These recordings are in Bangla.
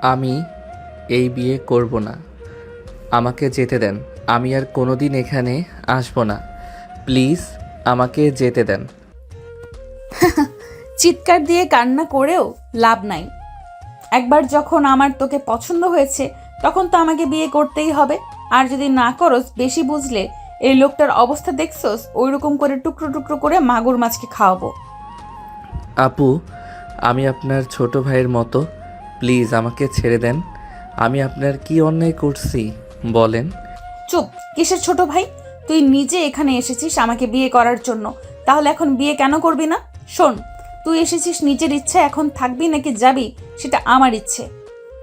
আমি এই বিয়ে করব না। আমাকে যেতে দেন। আমি আর কোনোদিন এখানে আসব না। প্লিজ আমাকে যেতে দেন। চিৎকার দিয়ে কান্না করেও লাভ নাই। একবার যখন আমার তোকে পছন্দ হয়েছে তখন তো আমাকে বিয়ে করতেই হবে। আর যদি না করস, বেশি বুঝলে এই লোকটার অবস্থা দেখছস, ওইরকম করে টুকরো টুকরো করে মাগুর মাছকে খাওয়াবো। আপু, আমি আপনার ছোট ভাইয়ের মতো। প্লিজ আমাকে ছেড়ে দেন। আমি আপনার কি অন্যায় করছি বলেন? চুপ! কিসের ছোট ভাই? তুই নিজে এখানে এসেছিস আমাকে বিয়ে করার জন্য, তাহলে এখন বিয়ে কেন করবি না? শোন, তুই এসেছিস নিজের ইচ্ছে, এখন থাকবি নাকি যাবি সেটা আমার ইচ্ছে।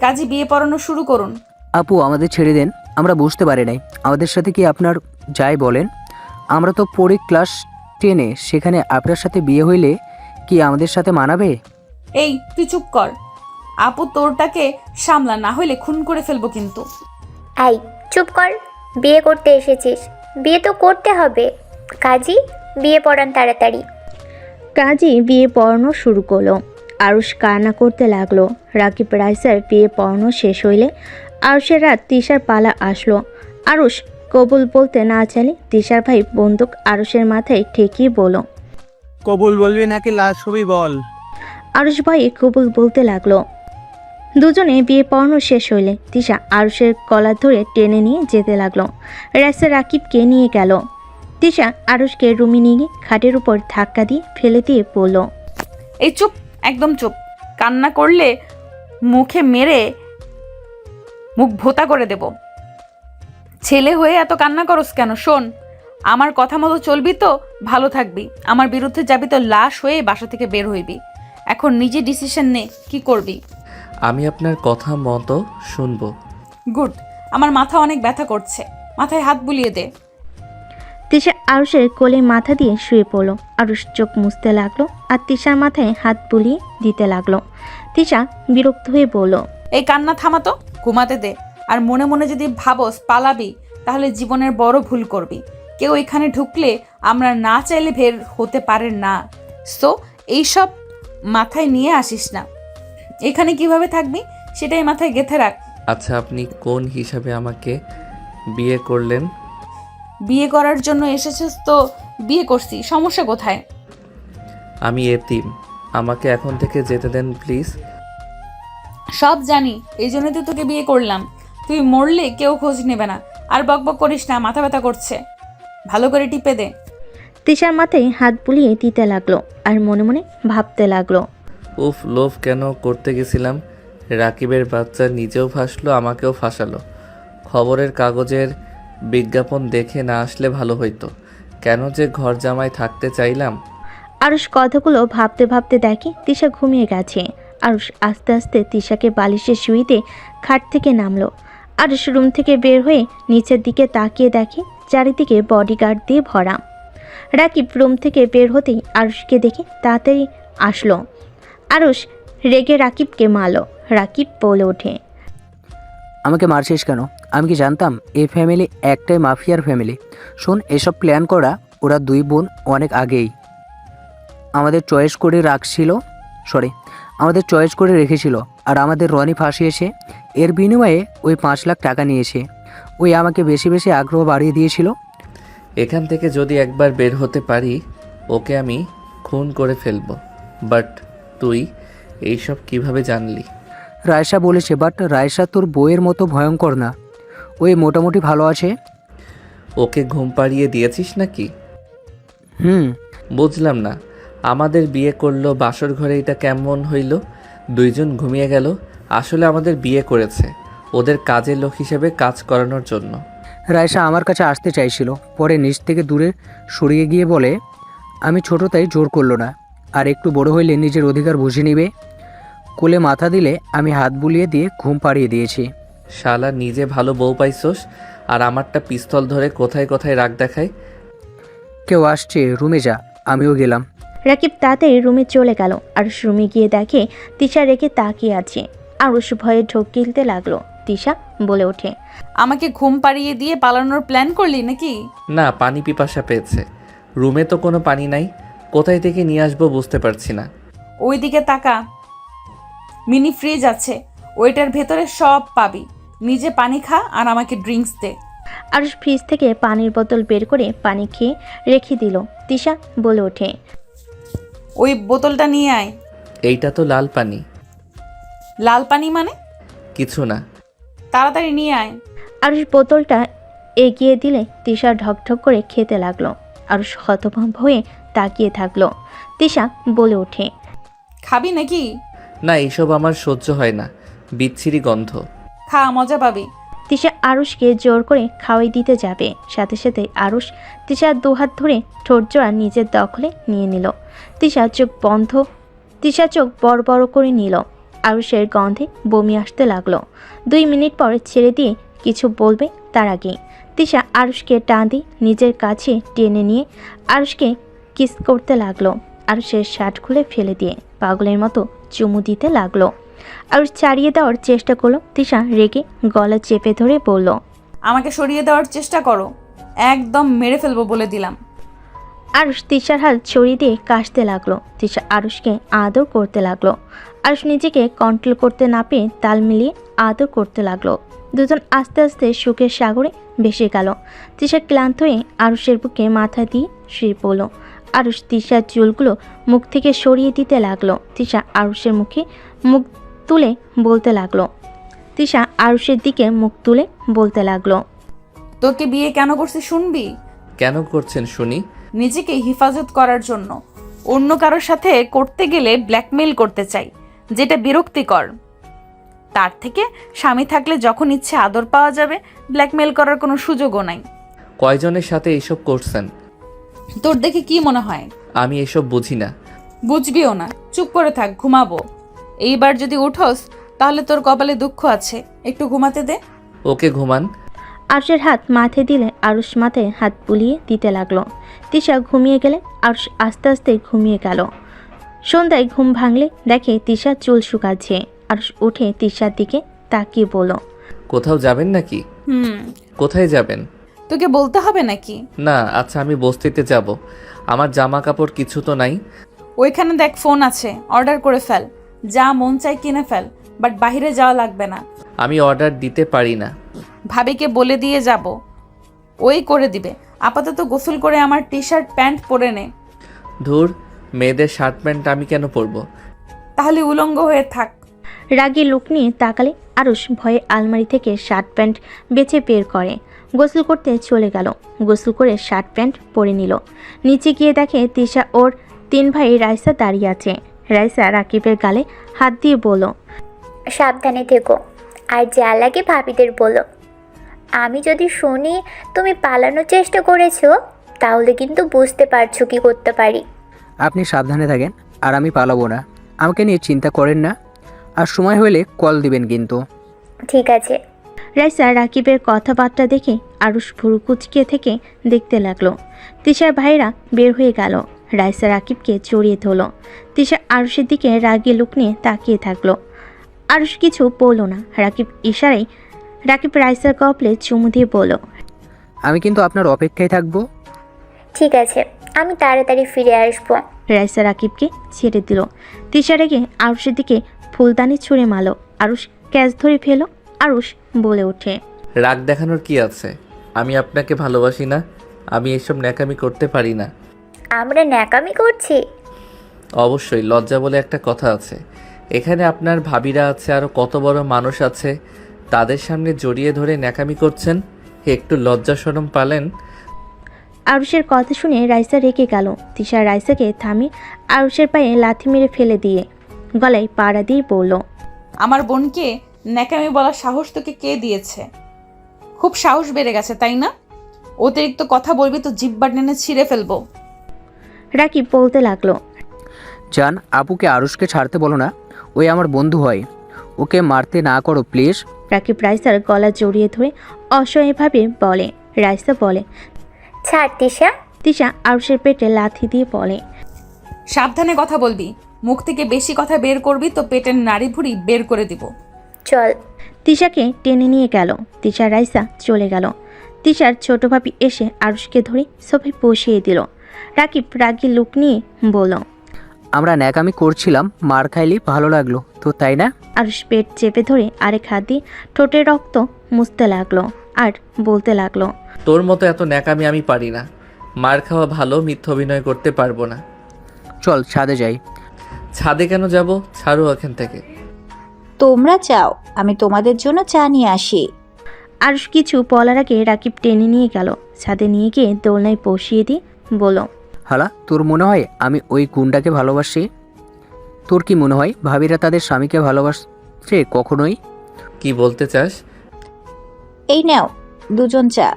কাজী বিয়ে পড়ানো শুরু করুন। আপু, আমাদের ছেড়ে দেন। আমরা বুঝতে পারি নাই আমাদের সাথে কি আপনার যাই বলেন। আমরা তো পড়ি ক্লাস 10-এ, সেখানে আপনার সাথে বিয়ে হইলে কি আমাদের সাথে মানাবে? এই তুই চুপ কর। আপু তোরটাকে সামলা, না হইলে খুন করে ফেলবো কিন্তু। আই চুপ কর। বিয়ে করতে এসেছিস, বিয়ে তো করতে হবে। কাজী বিয়ে পড়ান তাড়াতাড়ি। কাজী বিয়ে পড়ানো শুরু করলো। আরুষ কান্না করতে লাগলো। রাকিব রাইসার বিয়ে পড়ানো শেষ হইলে আরুষের রাত তিশার পালা আসলো। আরুষ কবুল বলতে না চাইলে তিশার ভাই বন্দুক আরুষের মাথায় ঠেকিয়ে বলল, কবুল বলবি নাকি লাশ ছবি বল? আরুষ ভাই কবুল বলতে লাগলো। দুজনে বিয়ে পড়ানো শেষ হইলে তিশা আরুষের কলা ধরে টেনে নিয়ে যেতে লাগলো। রাইসা রাকিবকে নিয়ে গেল। তিশা আরুষকে রুমে নিয়ে গিয়ে খাটের উপর ধাক্কা দিয়ে ফেলে দিয়ে বলল, এই চুপ, একদম চুপ। কান্না করলে মুখে মেরে মুখ ভোতা করে দেব। ছেলে হয়ে এত কান্না করস কেন? শোন, আমার কথা মতো চলবি তো ভালো থাকবি, আমার বিরুদ্ধে যাবি তো লাশ হয়ে বাসা থেকে বের হইবি। এখন নিজে ডিসিশন নে, কি করবি? আমি আপনার কথা মতো শুনবো। গুড। আমার মাথা অনেক ব্যথা করছে, মাথায় হাত বুলিয়ে দে। তিশা আরুষের কোলে মাথা দিয়ে শুয়ে পড়ল। আরুষ চোখ মুছতে লাগলো আর তিশার মাথায় হাত বুলিয়ে দিতে লাগলো। তিশা বিরক্ত হয়ে বলল, এই কান্না থামাতো, ঘুমাতে দে। আর মনে মনে যদি ভাবস পালাবি, তাহলে জীবনের বড় ভুল করবি। কেউ এখানে ঢুকলে আমরা না চাইলে বের হতে পারে না। সো এইসব মাথায় নিয়ে আসিস না। এখানে কিভাবে থাকবি সেটাই মাথায় গেঁথে রাখ। আচ্ছা, আপনি কোন হিসাবে আমাকে বিয়ে করলেন? বিয়ে করার জন্য এসেছিস তো বিয়ে করছি, সমস্যা কোথায়? আমি এতিম, আমাকে এখন থেকে যেতে দেন প্লিজ। সব জানি, এই জন্যই তো তোকে বিয়ে করলাম। তুই মরলে কেউ খোঁজ নেবে না। আর বকবক করিস না, মাথা ব্যথা করছে। ভালো করে টিপে দে। তিশার মাথায় হাত বুলিয়ে দিতে লাগলো আর মনে মনে ভাবতে লাগলো, উফ, লোভ কেন করতে গেছিলাম। রাকিবের বাচ্চা নিজেও ফাঁসলো, আমাকেও ফাঁসালো। খবরের কাগজের বিজ্ঞাপন দেখে না আসলে ভালো হইতো। কেন যে ঘর জামাই থাকতে চাইলাম। আরুষ কথাগুলো ভাবতে ভাবতে দেখে তিশা ঘুমিয়ে গেছে। আরুষ আস্তে আস্তে তিশাকে বালিশে শুইতে খাট থেকে নামলো। আরুষ রুম থেকে বের হয়ে নিচের দিকে তাকিয়ে দেখে চারিদিকে বডিগার্ড দিয়ে ভরা। রাকিব রুম থেকে বের হতেই আরুষকে দেখে তাড়াতাড়ি আসলো। আরুষ রেগে রাকিবকে মারল। রাকিব বলে ওঠে, আমাকে মারছিস কেন? আমি কি জানতাম এই ফ্যামিলি একটাই মাফিয়ার ফ্যামিলি? শোন, এসব প্ল্যান করা ওরা দুই বোন অনেক আগেই আমাদের চয়েস করে রেখেছিল। আর আমাদের রনি ফাঁসিয়েছে। এর বিনিময়ে ওই 5 লাখ টাকা নিয়েছে। ওই আমাকে বেশি বেশি আগ্রহ বাড়িয়ে দিয়েছিল। এখান থেকে যদি একবার বের হতে পারি, ওকে আমি খুন করে ফেলবো। বাট তুই এইসব কিভাবে জানলি? রায়সা বলেছে, বাট রায়সা তোর বইয়ের মতো ভয়ঙ্কর না। ওই মোটামুটি ভালো আছে। ওকে ঘুম পাড়িয়ে দিয়েছিস নাকি? বুঝলাম না, আমাদের বিয়ে করলো বাসর ঘরে, এটা কেমন হইল? দুইজন ঘুমিয়ে গেল। আসলে আমাদের বিয়ে করেছে ওদের কাজের লোক হিসেবে কাজ করানোর জন্য। রায়সা আমার কাছে আসতে চাইছিল, পরে নিচ থেকে দূরে সরিয়ে গিয়ে বলে, আমি ছোট তাই জোর করলো না। আর একটু বড় হইলে নিজের অধিকার বুঝে নিবে। কোলে মাথা দিলে আমি হাত বুলিয়ে দিয়ে ঘুম পাড়িয়ে দিয়েছি। শালা, নিজে ভালো বউ পাইছোস আর আমারটা পিস্তল ধরে কোথায় কোথায় রাগ দেখায়। কেউ আসছে, রুমে যা। আমিও গেলাম। রাকিব তাড়াতাড়ি রুমে চলে গেল। আরুষ রুমে গিয়ে দেখে তিশা রেখে তাকিয়ে আছে। আরুষ ভয়ে ঢোক গিলতে লাগলো। তিশা বলে ওঠে, আমাকে ঘুম পাড়িয়ে দিয়ে পালানোর প্ল্যান করলি নাকি? না, পানি পিপাসা পেয়েছে। রুমে তো কোনো পানি নাই, কোথায় থেকে নিয়ে আসবো বুঝতে পারছি না। ওইদিকে তাকা, মিনি ফ্রিজ আছে, ওইটার ভেতরে সব পাবি। নিজে পানি খা আর আমাকে ড্রিঙ্কস দে। আরুষ ফ্রিজ থেকে পানির বোতল বের করে পানি খেয়ে রেখে দিল। তিশা বলে ওঠে, ওই বোতলটা নিয়ে আয়। এইটা তো লাল পানি। লাল পানি মানে? কিছু না। তাড়াতাড়ি নিয়ে আয়। আরুষ বোতলটা এগিয়ে দিলে তিশা ঢকঢক করে খেতে লাগলো। আরুষ হতভম্ব হয়ে তাকিয়ে থাকলো। তিশা বলে ওঠে, খাবি নাকি? না, এইসব আমার সহ্য হয় না, বিচ্ছিরি গন্ধ। খা, মজা পাবি। তিশা আরুষকে জোর করে খাওয়াই দিতে যাবে, সাথে সাথে আরুষ তিশার দুহাত ধরে ঠোঁট জোড়া নিজের দখলে নিয়ে নিল। তিশা চোখ বড় বড় করে নিল। আরুষের গন্ধে বমি আসতে লাগলো। 2 মিনিট পর ছেড়ে দিয়ে কিছু বলবে তার আগে তিশা আরুষকে টান দিয়ে নিজের কাছে টেনে নিয়ে আরুষকে কিস করতে লাগলো। আরুষের শার্ট খুলে ফেলে দিয়ে পাগলের মতো চুমু দিতে লাগলো। আরুষ ছাড়িয়ে দেওয়ার চেষ্টা করলো। তিশা রেগে গলা চেপে ধরে বলল, আমাকে সরিয়ে দেওয়ার চেষ্টা করো, একদম মেরে ফেলবো বলে দিলাম। আরুষ তিশার হাত ছড়িয়ে দিয়ে কাশতে লাগলো। তিশা আরুষকে আদর করতে লাগলো। আরুষ নিজেকে কন্ট্রোল করতে না পেয়ে তাল মিলিয়ে আদর করতে লাগলো। দুজন আস্তে আস্তে সুখের সাগরে ভেসে গেল। তিশা ক্লান্ত হয়ে আরুষের বুকে মাথা দিয়ে শুয়ে পড়ল। আরুষ তিশার চুলগুলো মুখ থেকে সরিয়ে দিতে লাগলো। তিশা আরুষের মুখে মুখ তুলে বলতে লাগলো তিশা আরুষের দিকে মুখ তুলে বলতে লাগলো, তোকে বিয়ে কেন করছি শুনবি? কেন করছেন শুনি? নিজেকে হেফাজত করার জন্য। অন্য কারোর সাথে করতে গেলে ব্ল্যাকমেইল করতে চাই, যেটা বিরক্তিকর। তার থেকে স্বামী থাকলে যখন ইচ্ছে আদর পাওয়া যাবে, ব্ল্যাকমেইল করার কোনো সুযোগও নাই। কয়জনের সাথে এইসব করছেন? তোর দেখে কি মনে হয়? আমি এসব বুঝি না। বুঝবিও না, চুপ করে থাক, ঘুমাবো। এইবার যদি উঠোস তাহলে তোর কপালে দুঃখ আছে, একটু ঘুমাতে দে। ওকে, ঘুমান। আরুষের হাত মাথায় দিলে আরুষ মাথায় হাত বুলিয়ে দিতে লাগলো। তিশা ঘুমিয়ে গেলে আরুষ আস্তে আস্তে ঘুমিয়ে গেল। সন্ধ্যায় ঘুম ভাঙলে দেখে তিশা চুল শুকাচ্ছে। আরুষ উঠে তিশার দিকে তাকিয়ে বলল, কোথাও যাবেন নাকি? কোথায় যাবেন? তোকে বলতে হবে নাকি? না, আচ্ছা, আমি বস্তিতে যাব। আমার জামা কাপড় কিছু তো নাই। ওইখানে দেখ, ফোন আছে, অর্ডার করে ফেল। যা মন চাই কিনে ফেল, বাট বাইরে যাওয়া লাগবে না। আমি অর্ডার দিতে পারি না। ভাবিকে বলে দিয়ে যাব, ওই করে দিবে। আপাতত গোসল করে আমার টি শার্ট প্যান্ট পরে নে। ধুর, মেয়েদের শার্ট প্যান্ট আমি কেন পরবো? তাহলে উলঙ্গ হয়ে থাক। রাগী লোক নিয়ে তাকালে আরুষ ভয়ে আলমারি থেকে শার্ট প্যান্ট বেছে বের করে। গোসল করতে চলে গেল। গোসল করে শার্ট প্যান্ট পরে নিল। নিচে গিয়ে দেখে তিশা ওর 3 ভাই রাইসা দাঁড়িয়ে আছে। রাইসা রাকিবের গালে হাত দিয়ে বলল, সাবধানে থেকো, আর যা লাগে ভাবিদের বলো। আমি যদি শুনি তুমি পালানোর চেষ্টা করেছো, তাহলে কিন্তু বুঝতে পারছো কি করতে পারি। আপনি সাবধানে থাকেন, আর আমি পালাবো না। আমাকে নিয়ে চিন্তা করেন না, আর সময় হলে কল দিবেন কিন্তু। ঠিক আছে। রাইসা রাকিবের কথাবার্তা দেখে আরুষ ভুরু কুচকে থেকে দেখতে লাগলো। তিশার ভাইরা বের হয়ে গেল। রাইসা রাকিবকে জড়িয়ে ধরল। তিশা আরুষের দিকে রাগী লোক নিয়ে তাকিয়ে থাকলো। আরুষ কিছু বলল না। রাকিব রাইসার কপালে চুমু দিয়ে বলল, আমি কিন্তু আপনার অপেক্ষায় থাকবো। ঠিক আছে, আমি তাড়াতাড়ি ফিরে আসবো। রাইসা রাকিবকে ছেড়ে দিল। তিশা রেগে আরুষের দিকে ফুলদানি ছুঁড়ে মারল। আরুষ ক্যাচ ধরে ফেল। আরুষ বলে ওঠে, রাগ দেখানোর কি আছে? আমি আপনাকে ভালোবাসি না। আমি এসব ন্যাকামি করতে পারি না। আমরা ন্যাকামি করছি? অবশ্যই, লজ্জা বলে একটা কথা আছে। এখানে আপনার ভাবিরা আছে, আরও কত বড় মানুষ আছে, তাদের সামনে জড়িয়ে ধরে ন্যাকামি করছেন। একটু লজ্জা শরম পালেন? আরুষের কথা শুনে রাইসা রেগে গেল। তিশা রাইসাকে থামিয়ে আরুষের পায়ে লাথি মেরে ফেলে দিয়ে গলায় পাড়া দিয়ে বলল, আমার বোনকে ন্যাকামি বলার সাহস তোকে কে দিয়েছে? খুব সাহস বেড়ে গেছে, তাই না? অতিরিক্ত কথা বলবি তো জিব্বা টেনে ছিঁড়ে ফেলবো। রাকিব বলতে লাগলো, জান, আপুকে আরুষকে ছাড়তে বলো না, ওই আমার বন্ধু হয়। ওকে মারতে না করো প্লিজ। রাকিব রাইসার গলা জড়িয়ে ধরে অসহায়ভাবে বলে। রাইসা বলে, ছাড় তিশা। তিশা আরুষের পেটে লাথি দিয়ে বলে, সাবধানে কথা বলবি, মুখ থেকে বেশি কথা বের করবি তো পেটের নাড়ি ভুড়ি বের করে দিব। চল। তিশাকে টেনে নিয়ে গেল। তিশা রাইসা চলে গেল। তিশার ছোট ভাবি এসে আরুষকে ধরে সোফায় বসিয়ে দিল। রাকিব রাগী লুক নিয়ে বলল, আমরা ন্যাকামি করছিলাম, মার খাইলি ভালো লাগলো তো, তাই না? আরুষ পেট চেপে ধরে আরেক হাত দিয়ে ঠোঁটের রক্ত মুছতে লাগলো আর বলতে লাগলো, তোর মতো এত ন্যাকামি আমি পারি না। মার খাওয়া ভালো, মিথ্যা অভিনয় করতে পারবো না। চল ছাদে যাই। ছাদে কেন যাব? ছাড়ো এখান থেকে। তোমরা চাও আমি তোমাদের জন্য চা নিয়ে আসি? আরুষ কিছু বলার আগে রাকিব টেনে নিয়ে গেল ছাদে, নিয়ে গিয়ে দোলনায় বসিয়ে দিয়ে বলল, হালা, তোর মনে হয় আমি ওই গুন্ডাকে ভালোবাসি? তোর কি মনে হয় ভাবিরা তাদের স্বামীকে ভালোবাসে? কখনোই। কি বলতে চাস? এই নাও দুজন চা।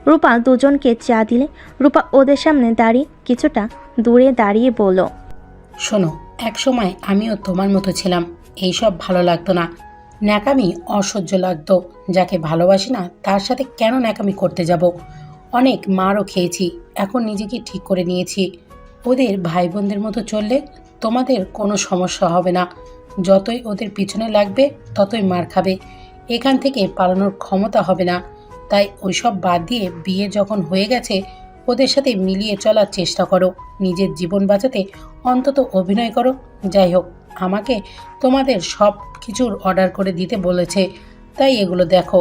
রূপা দুজনকে চা দিলে রূপা ওদের সামনে দাঁড়িয়ে কিছুটা দূরে দাঁড়িয়ে বলল, শোনো, এক সময় আমিও তোমার মতো ছিলাম। এইসব ভালো লাগতো না, ন্যাকামি অসহ্য লাগতো। যাকে ভালোবাসি না তার সাথে কেন ন্যাকামি করতে যাব? অনেক মারও খেয়েছি, এখন নিজেকে ঠিক করে নিয়েছি। ওদের ভাই বোনদের মতো চললে তোমাদের কোনো সমস্যা হবে না। যতই ওদের পিছনে লাগবে ততই মার খাবে, এখান থেকে পালানোর ক্ষমতা হবে না। তাই ওইসব বাদ দিয়ে বিয়ে যখন হয়ে গেছে ওদের সাথে মিলিয়ে চলার চেষ্টা করো। নিজের জীবন বাঁচাতে অন্তত অভিনয় করো। যাই হোক, আমাকে তোমাদের সব কিছুর অর্ডার করে দিতে বলেছে, তাই এগুলো দেখো।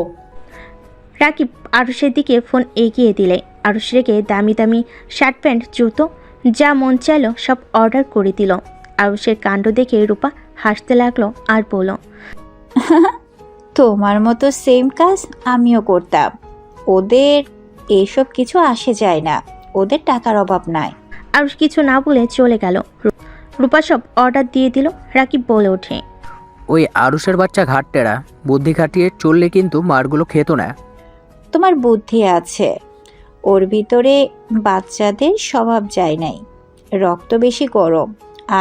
রাকিব আরুষের দিকে ফোন এগিয়ে দিলে আরুষ রেখে দামি দামি শার্ট প্যান্ট জুতো যা মন চাইলো সব অর্ডার করে দিল। আরুষের কাণ্ড দেখে রূপা হাসতে লাগলো আর বলল, তোমার মতো সেম কাজ আমিও করতাম। ওদের এইসব কিছু আসে যায় না, ওদের টাকার অভাব নাই। আরুষ কিছু না বলে চলে গেল। রূপা সব অর্ডার দিয়ে দিল। রাকিব বলে ওঠে, ওই আরুষের বাচ্চা ঘাটটেরা, বুদ্ধি খাটিয়ে চললে কিন্তু মারগুলো খেত না। তোমার বুদ্ধি আছে, ওর ভিতরে বাচ্চাদের স্বভাব যায় নাই। রক্ত বেশি গরম,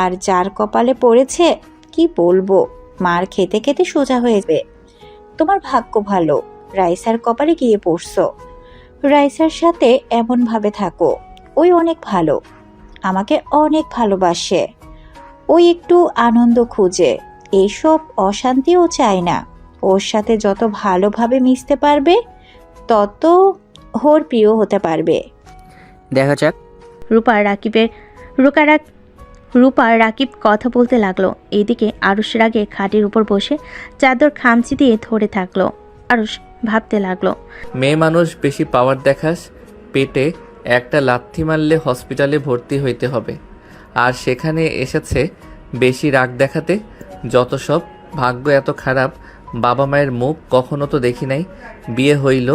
আর যার কপালে পড়েছে কি বলবো, মার খেতে খেতে সোজা হয়ে যাবে। তোমার ভাগ্য ভালো, রাইসার কপালে গিয়ে পড়ছো। রাইসার সাথে এমনভাবে থাকো, ওই অনেক ভালো, আমাকে অনেক ভালোবাসে। ওই একটু আনন্দ খুঁজে, এইসব অশান্তিও চায় না। ওর সাথে যত ভালোভাবে মিশতে পারবে তত ওর প্রিয় হতে পারবে। দেখা যাক। রূপা রাকিব কথা বলতে লাগলো। এইদিকে আরুষ রাগে খাটের উপর বসে চাদর খামচি দিয়ে ধরে থাকলো। আরুষ ভাবতে লাগলো, মেয়ে মানুষ বেশি পাওয়ার দেখাস, পেটে একটা লাথি মারলে হসপিটালে ভর্তি হইতে হবে। আর সেখানে এসেছে বেশি রাগ দেখাতে। যত সব ভাগ্য এত খারাপ, বাবা মায়ের মুখ কখনো তো দেখি নাই। বিয়ে হইল,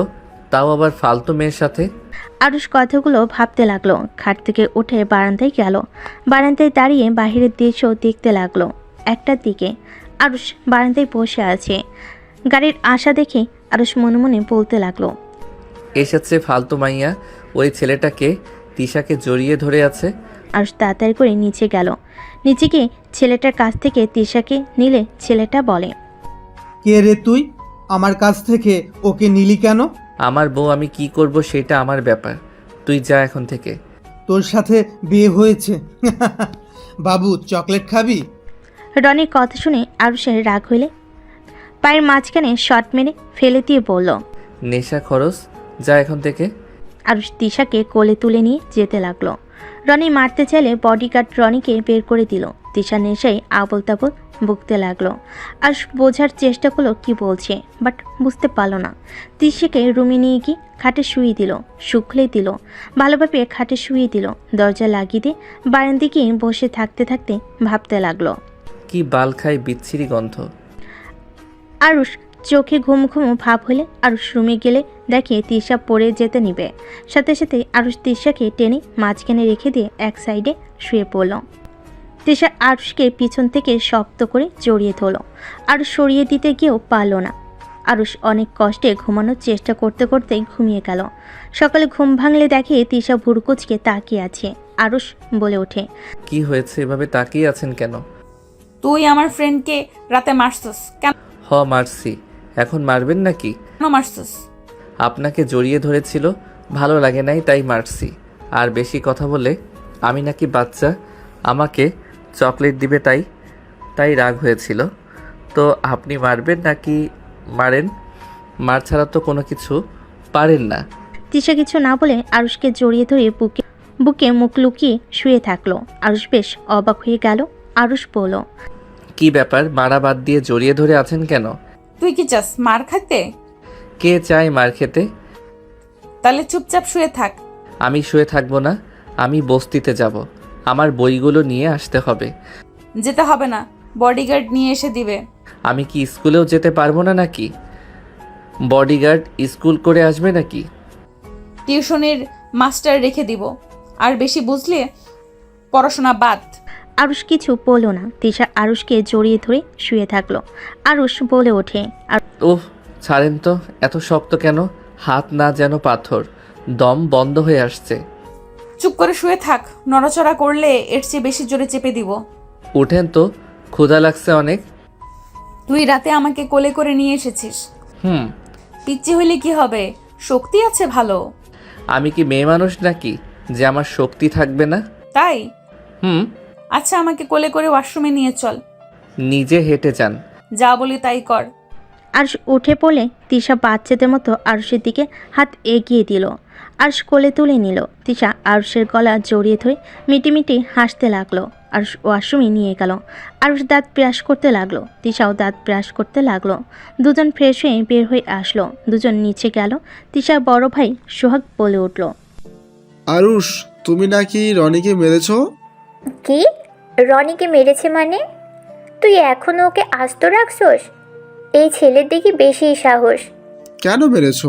তাও আবার ফালতু মেয়ের সাথে। আরুষ কথাগুলো ভাবতে লাগলো। খাট থেকে উঠে বারান্দায় গেল। বারান্দায় দাঁড়িয়ে বাহিরের দৃশ্য দেখতে লাগলো। একটার দিকে আরুষ বারান্দায় বসে আছে। গাড়ির আশা দেখে আরুষ মনে মনে বলতে লাগলো, এসেছে ফালতু মাইয়া। ওই ছেলেটাকে তিশাকে জড়িয়ে ধরে আছে। আরুষ তাড়াতাড়ি করে নিচে গেল। নিচে গিয়ে ছেলেটার কাছ থেকে তিশাকে নিলে ছেলেটা বলে, কে রে তুই? আমার কাছ থেকে ওকে নিলি কেন? আমার বউ, আমি কি করব সেটা আমার ব্যাপার। তুই যা এখন থেকে। তোর সাথে বিয়ে হয়েছে। বাবু, চকলেট খাবি? রনির কথা শুনে আরুষের রাগ হইলে পায়ের মাঝখানে শট মেরে ফেলে দিয়ে বলল, নেশা খরচ, যা এখন থেকে। আরুষ তিশাকে কোলে তুলে নিয়ে যেতে লাগলো। রনি মারতে চাইলে বডিগার্ড রনিকে বের করে দিল। তিশা নেশায় আবল তাবল বকতে লাগলো। আরুষ বোঝার চেষ্টা করলো কি বলছে, বাট বুঝতে পারলো না। তিশাকে রুমে নিয়ে গিয়ে খাটে শুয়ে দিল, শুকলে দিল, ভালোভাবে খাটে শুয়ে দিল। দরজা লাগিয়ে দিয়ে বারান্দায় গিয়ে বসে থাকতে থাকতে ভাবতে লাগলো, কি বাল খাই বিচ্ছিরি গন্ধ। আরুষ চোখে ঘুম ঘুম ভাব হলে আরুষ রুমে গেলে দেখে তিশা পড়ে যেতে নিবে। সাথে সাথে আরুষ তিশাকে টেনে মাঝখানে রেখে দিয়ে এক সাইডে শুয়ে পড়ল। তিশা আরুষকে পিছন থেকে শক্ত করে জড়িয়ে ধরল। আরুষ সরিয়ে দিতে গিয়েও পারল না। আরুষ অনেক কষ্টে ঘুমানোর চেষ্টা করতে করতেই ঘুমিয়ে গেল। সকালে ঘুম ভাঙলে দেখে তিশা ভুরুকুচকে তাকিয়ে আছে। আরুষ বলে ওঠে, কি হয়েছে, এভাবে তাকিয়ে আছেন কেন? তুই আমার ফ্রেন্ডকে রাতে মারছস কেন? মারছি। এখন মারবেন নাকি? মারছস? আপনাকে জড়িয়ে ধরেছিল, ভালো লাগে নাই তাই মারছি। আর বেশি কথা বলে আমি নাকি বাচ্চা, আমাকে চকলেট দিবে তাই রাগ হয়েছিল। তো আপনি মারবেন নাকি? মারেন। মার ছাড়া তো কোনো কিছু পারেন না। তিশা কিছু না বলে আরুষকে জড়িয়ে ধরে বুকে বুকে মুখ লুকিয়ে শুয়ে থাকলো। আরুষ বেশ অবাক হয়ে গেল। আরুষ বলল, কি ব্যাপার, মারা বাদ দিয়ে জড়িয়ে ধরে আছেন কেন? তুই কি চাস মার খাইতে? কে চায় মার খেতে? তাহলে চুপচাপ শুয়ে থাক। আমি শুয়ে থাকবো না, আমি বস্তিতে যাব। আমার বইগুলো নিয়ে আসতে হবে। যেতে হবে না, বডিগার্ড নিয়ে এসে দিবে। আমি কি স্কুলেও যেতে পারবো না নাকি? বডিগার্ড স্কুল করে আসবে নাকি? টিউশনের মাস্টার রেখে দিব। আর বেশি বুঝলে পড়াশোনা বাদ। আরুষ কিছু বলল না। তিশা আরুষকে জড়িয়ে ধরে শুয়ে থাকলো। আরুষ বলে ওঠে, ওহ, ছাড়েন তো, এত শক্ত কেন? হাত না যেন পাথর, দম বন্ধ হয়ে আসছে। চুপ করে শুয়ে থাক, নড়াচড়া করলে এর চেয়ে বেশি জোরে চেপে দিব। উঠেন তো, ক্ষুধা লাগছে অনেক। তুই রাতে আমাকে কোলে করে নিয়ে এসেছিস। হুম। পিচ্চি হইলে কি হবে, শক্তি আছে ভালো। আমি কি মেয়ে মানুষ নাকি যে আমার শক্তি থাকবে না? তাই? হুম। আচ্ছা, আমাকে কোলে করে ওয়াশরুমে নিয়ে চল। নিজে হেঁটে যান। যা বলি তাই কর। আরুষ উঠে পড়লে তিশা বাচ্চাদের মতো আরুষের দিকে হাত এগিয়ে দিল। আরুষ কোলে তুলে নিল। তিশা আরুষের গলা জড়িয়ে ধরে মিটিমিটি হাসতে লাগলো। আরুষ ওয়াশরুমে নিয়ে গেল। আরুষ দাঁত ব্রাশ করতে লাগলো। তিশাও দাঁত ব্রাশ করতে লাগলো। দুজন ফ্রেশ হয়ে বের হয়ে আসলো। দুজন নিচে গেল। তিশার বড় ভাই সোহাগ বলে উঠল, আরুষ, তুমি নাকি রনিকে মেরেছ? কি? রনিকে মেরেছে মানে? তুই এখনো ওকে আস্ত রাখছস? এই ছেলের দেখি বেশি সাহস। কেন মেরেছ?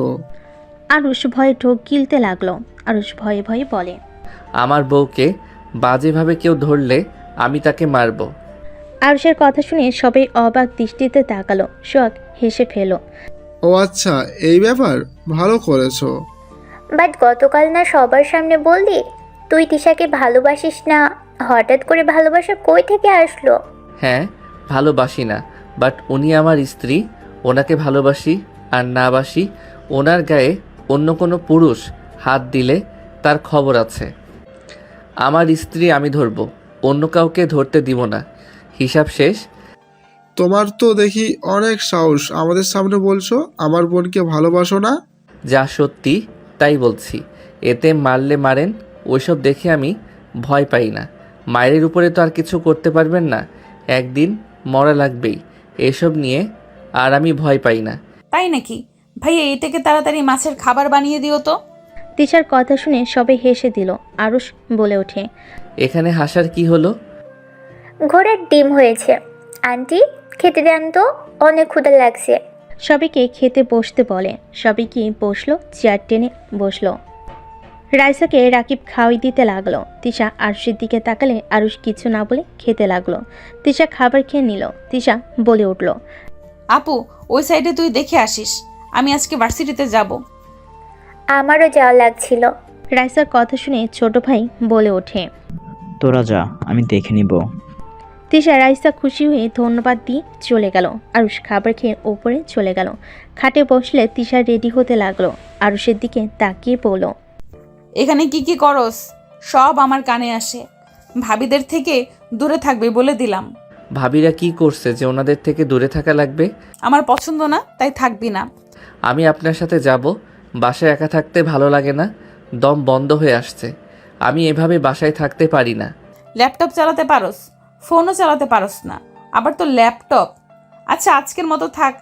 আরুষ ভয়ে ঢোক গিলতে লাগলো। আরুষ ভয়ে ভয়ে বলে, আমার বউকে বাজেভাবে কেউ ধরলে আমি তাকে মারবো। আরুষের কথা শুনে সবাই অবাক দৃষ্টিতে তাকালো। সোহাগ হেসে ফেল। ও আচ্ছা, এই ব্যাপার, ভালো করেছো। বাট গতকাল না সবার সামনে বললি তুই তিশাকে ভালোবাসিস না? হঠাৎ করে ভালোবাসা কই থেকে আসলো? হ্যাঁ, ভালোবাসি না, বাট উনি আমার স্ত্রী। ওনাকে ভালোবাসি আর না বাসি, ওনার গায়ে অন্য কোনো পুরুষ হাত দিলে তার খবর আছে। আমার স্ত্রী আমি ধরবো, অন্য কাউকে ধরতে দিব না। হিসাব শেষ। তোমার তো দেখি অনেক সাহস, আমাদের সামনে বলছো আমার বোনকে ভালোবাসো না। যা সত্যি তাই বলছি। এতে মারলে মারেন, ওইসব দেখে আমি ভয় পাই না। মায়ের উপরে তো আর কিছু করতে পারবেন না, একদিন মরা লাগবেই। এসব নিয়ে আর আমি ভয় পাই না। তাই নাকি? ভাইয়া, এটাকে তাড়াতাড়ি মাছের খাবার বানিয়ে দিও তো। তিশার কথা শুনে সবাই হেসে দিল। আরুষ বলে ওঠে, এখানে হাসার কি হলো? ঘোড়ার ডিম হয়েছে। আন্টি, খেতে দেন তো, অনেক ক্ষুধা লাগছে। সবাইকে খেতে বসতে বলে। সবাইকে বসলো, চেয়ার টেনে বসলো। রাইসাকে রাকিব খাওয়াই দিতে লাগলো। তিশা আরুষের দিকে তাকালে আরুষ কিছু না বলে খেতে লাগলো। তিশা খাবার খেয়ে নিল। তিশা বলে উঠল, আপু, ওই সাইডে তুই দেখে আসিস, আমি আজকে ভার্সিটিতে যাব। আমারও যাওয়া লাগছিল। রাইসার কথা শুনে ছোট ভাই বলে ওঠে, তোরা যা, আমি দেখে নিব। তিশা রাইসা খুশি হয়ে ধন্যবাদ দিয়ে চলে গেল। আরুষ খাবার খেয়ে ওপরে চলে গেল। খাটে বসলে তিশা রেডি হতে লাগলো। আরুষের দিকে তাকিয়ে পড়ল, এখানে কি কি করস সব আমার কানে আসে। ভাবিদের থেকে দূরে থাকবে বলে দিলাম। ভাবিরা কি করছে যে ওনাদের থেকে দূরে থাকা লাগবে? আমার পছন্দ না, তাই থাকবি না। আমি আপনার সাথে যাব। বাসায় একা থাকতে ভালো লাগে না, দম বন্ধ হয়ে আসছে। আমি এভাবে বাসায় থাকতে পারি না। ল্যাপটপ চালাতে পারস, ফোনও চালাতে পারস না, আবার তো ল্যাপটপ। আচ্ছা, আজকের মতো থাক,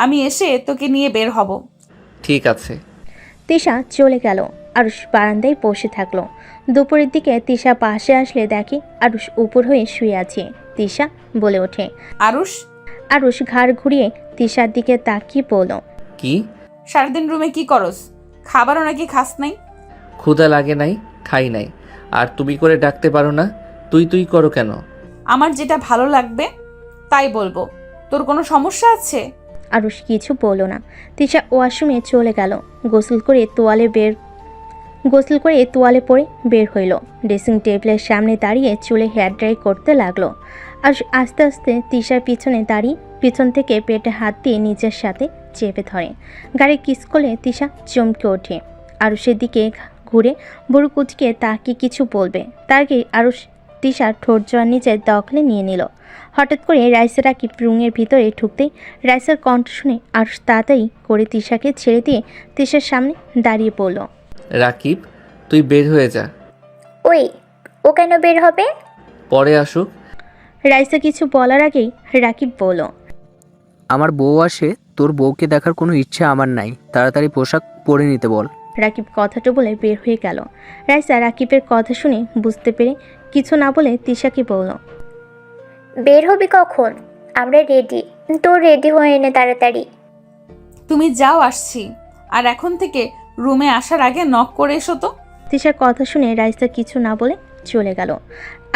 আমি এসে তোকে নিয়ে বের হব। ঠিক আছে। তিশা চলে গেল। আরুষ বারান্দায় বসে থাকলো। দুপুরের দিকে তিশা পাশে আসলে দেখে আরুষ উপর হয়ে শুয়ে আছে। তিশা বলে ওঠে, আরুষ। আরুষ ঘাড় ঘুরিয়ে তিশার দিকে তাকিয়ে বলল, কি? সারাদিন রুমে কি করস? খাবারও নাকি খাস নাই? ক্ষুধা লাগে নাই, খাই নাই। আর তুমি করে ডাকতে পারো না? তুই তুই করো কেন? আমার যেটা ভালো লাগবে তাই বলবো। তোর কোনো সমস্যা আছে? আরুষ কিছু বলল না। তিশা ওয়াশরুমে চলে গেল। গোসল করে তোয়ালে পরে বের হইল। ড্রেসিং টেবিলের সামনে দাঁড়িয়ে চুলে হেয়ার ড্রাই করতে লাগলো। আর আস্তে আস্তে তিশার পিছনে দাঁড়িয়ে পিছন থেকে পেটে হাত দিয়ে নিজের সাথে চেপে ধরে। গাড়ি কিস করলে তিশা চমকে ওঠে। আরুষের দিকে ঘুরে বুড়ো কুচকে তাকে কিছু বলবে, তার আগে আরুষ তিশার ঠোঁট জোয়ার নিজের দখলে নিয়ে নিল। হঠাৎ করে রাইসা রাকিব রুমের ভিতরে ঢুকতেই রাইসার কণ্ঠ শুনে আরুষ তাড়াতাড়ি করে তিশাকে ছেড়ে দিয়ে তিশার সামনে দাঁড়িয়ে পড়ল। রাকিব, তুই বের হয়ে যা। ওই, ও কেন বের হবে? পরে আসুক। রাইসা কিছু বলার আগেই রাকিব বলল, আমার বউ আসে, তোর বউকে দেখার কোনো ইচ্ছে আমার নাই, তাড়াতাড়ি পোশাক পরে নিতে বল। রাকিব কথাটা বলে বের হয়ে গেল। রাইসা রাকিবের কথা শুনে বুঝতে পেরে কিছু না বলে তিশাকে বলল, বের হবি কখন? আমরা রেডি, তোর রেডি হয়ে নে তাড়াতাড়ি। তুমি যাও, আসছি। আর এখন থেকে রুমে আসার আগে নক করে এসো তো। তিশার কথা শুনে রাইসা কিছু না বলে চলে গেল।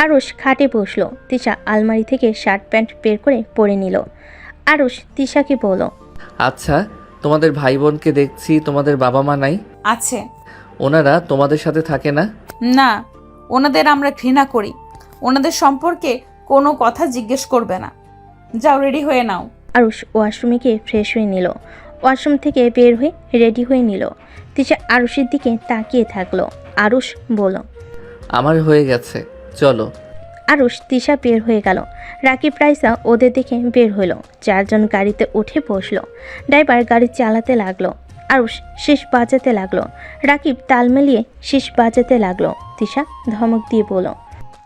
আরুষ খাটে বসলো। তিশা আলমারি থেকে শার্ট প্যান্ট বের করে পরে নিল। আরুষ তিশাকে বলল, আচ্ছা, তোমাদের ভাই বোনকে দেখছি, তোমাদের বাবা মা নাই? আছে। ওনারা তোমাদের সাথে থাকে না? না, ওনাদের আমরা ঘৃণা করি। ওনাদের সম্পর্কে কোনো কথা জিজ্ঞেস করবে না। যাও, রেডি হয়ে নাও। আরুষ ওয়াশরুমে গিয়ে ফ্রেশ হয়ে নিল। ওয়াশরুম থেকে বের হয়ে রেডি হয়ে নিল। তিশা আরুষের দিকে তাকিয়ে থাকলো। আরুষ বলল, আমার হয়ে গেছে, চলো। আরুষ তিশা বের হয়ে গেল। রাকিব রাইসা ওদের দেখে বের হলো। চারজন গাড়িতে উঠে বসলো। ড্রাইভার গাড়ি চালাতে লাগলো। আরুষ শীষ বাজাতে লাগলো। রাকিব তাল মিলিয়ে শীষ বাজাতে লাগলো। তিশা ধমক দিয়ে বলল,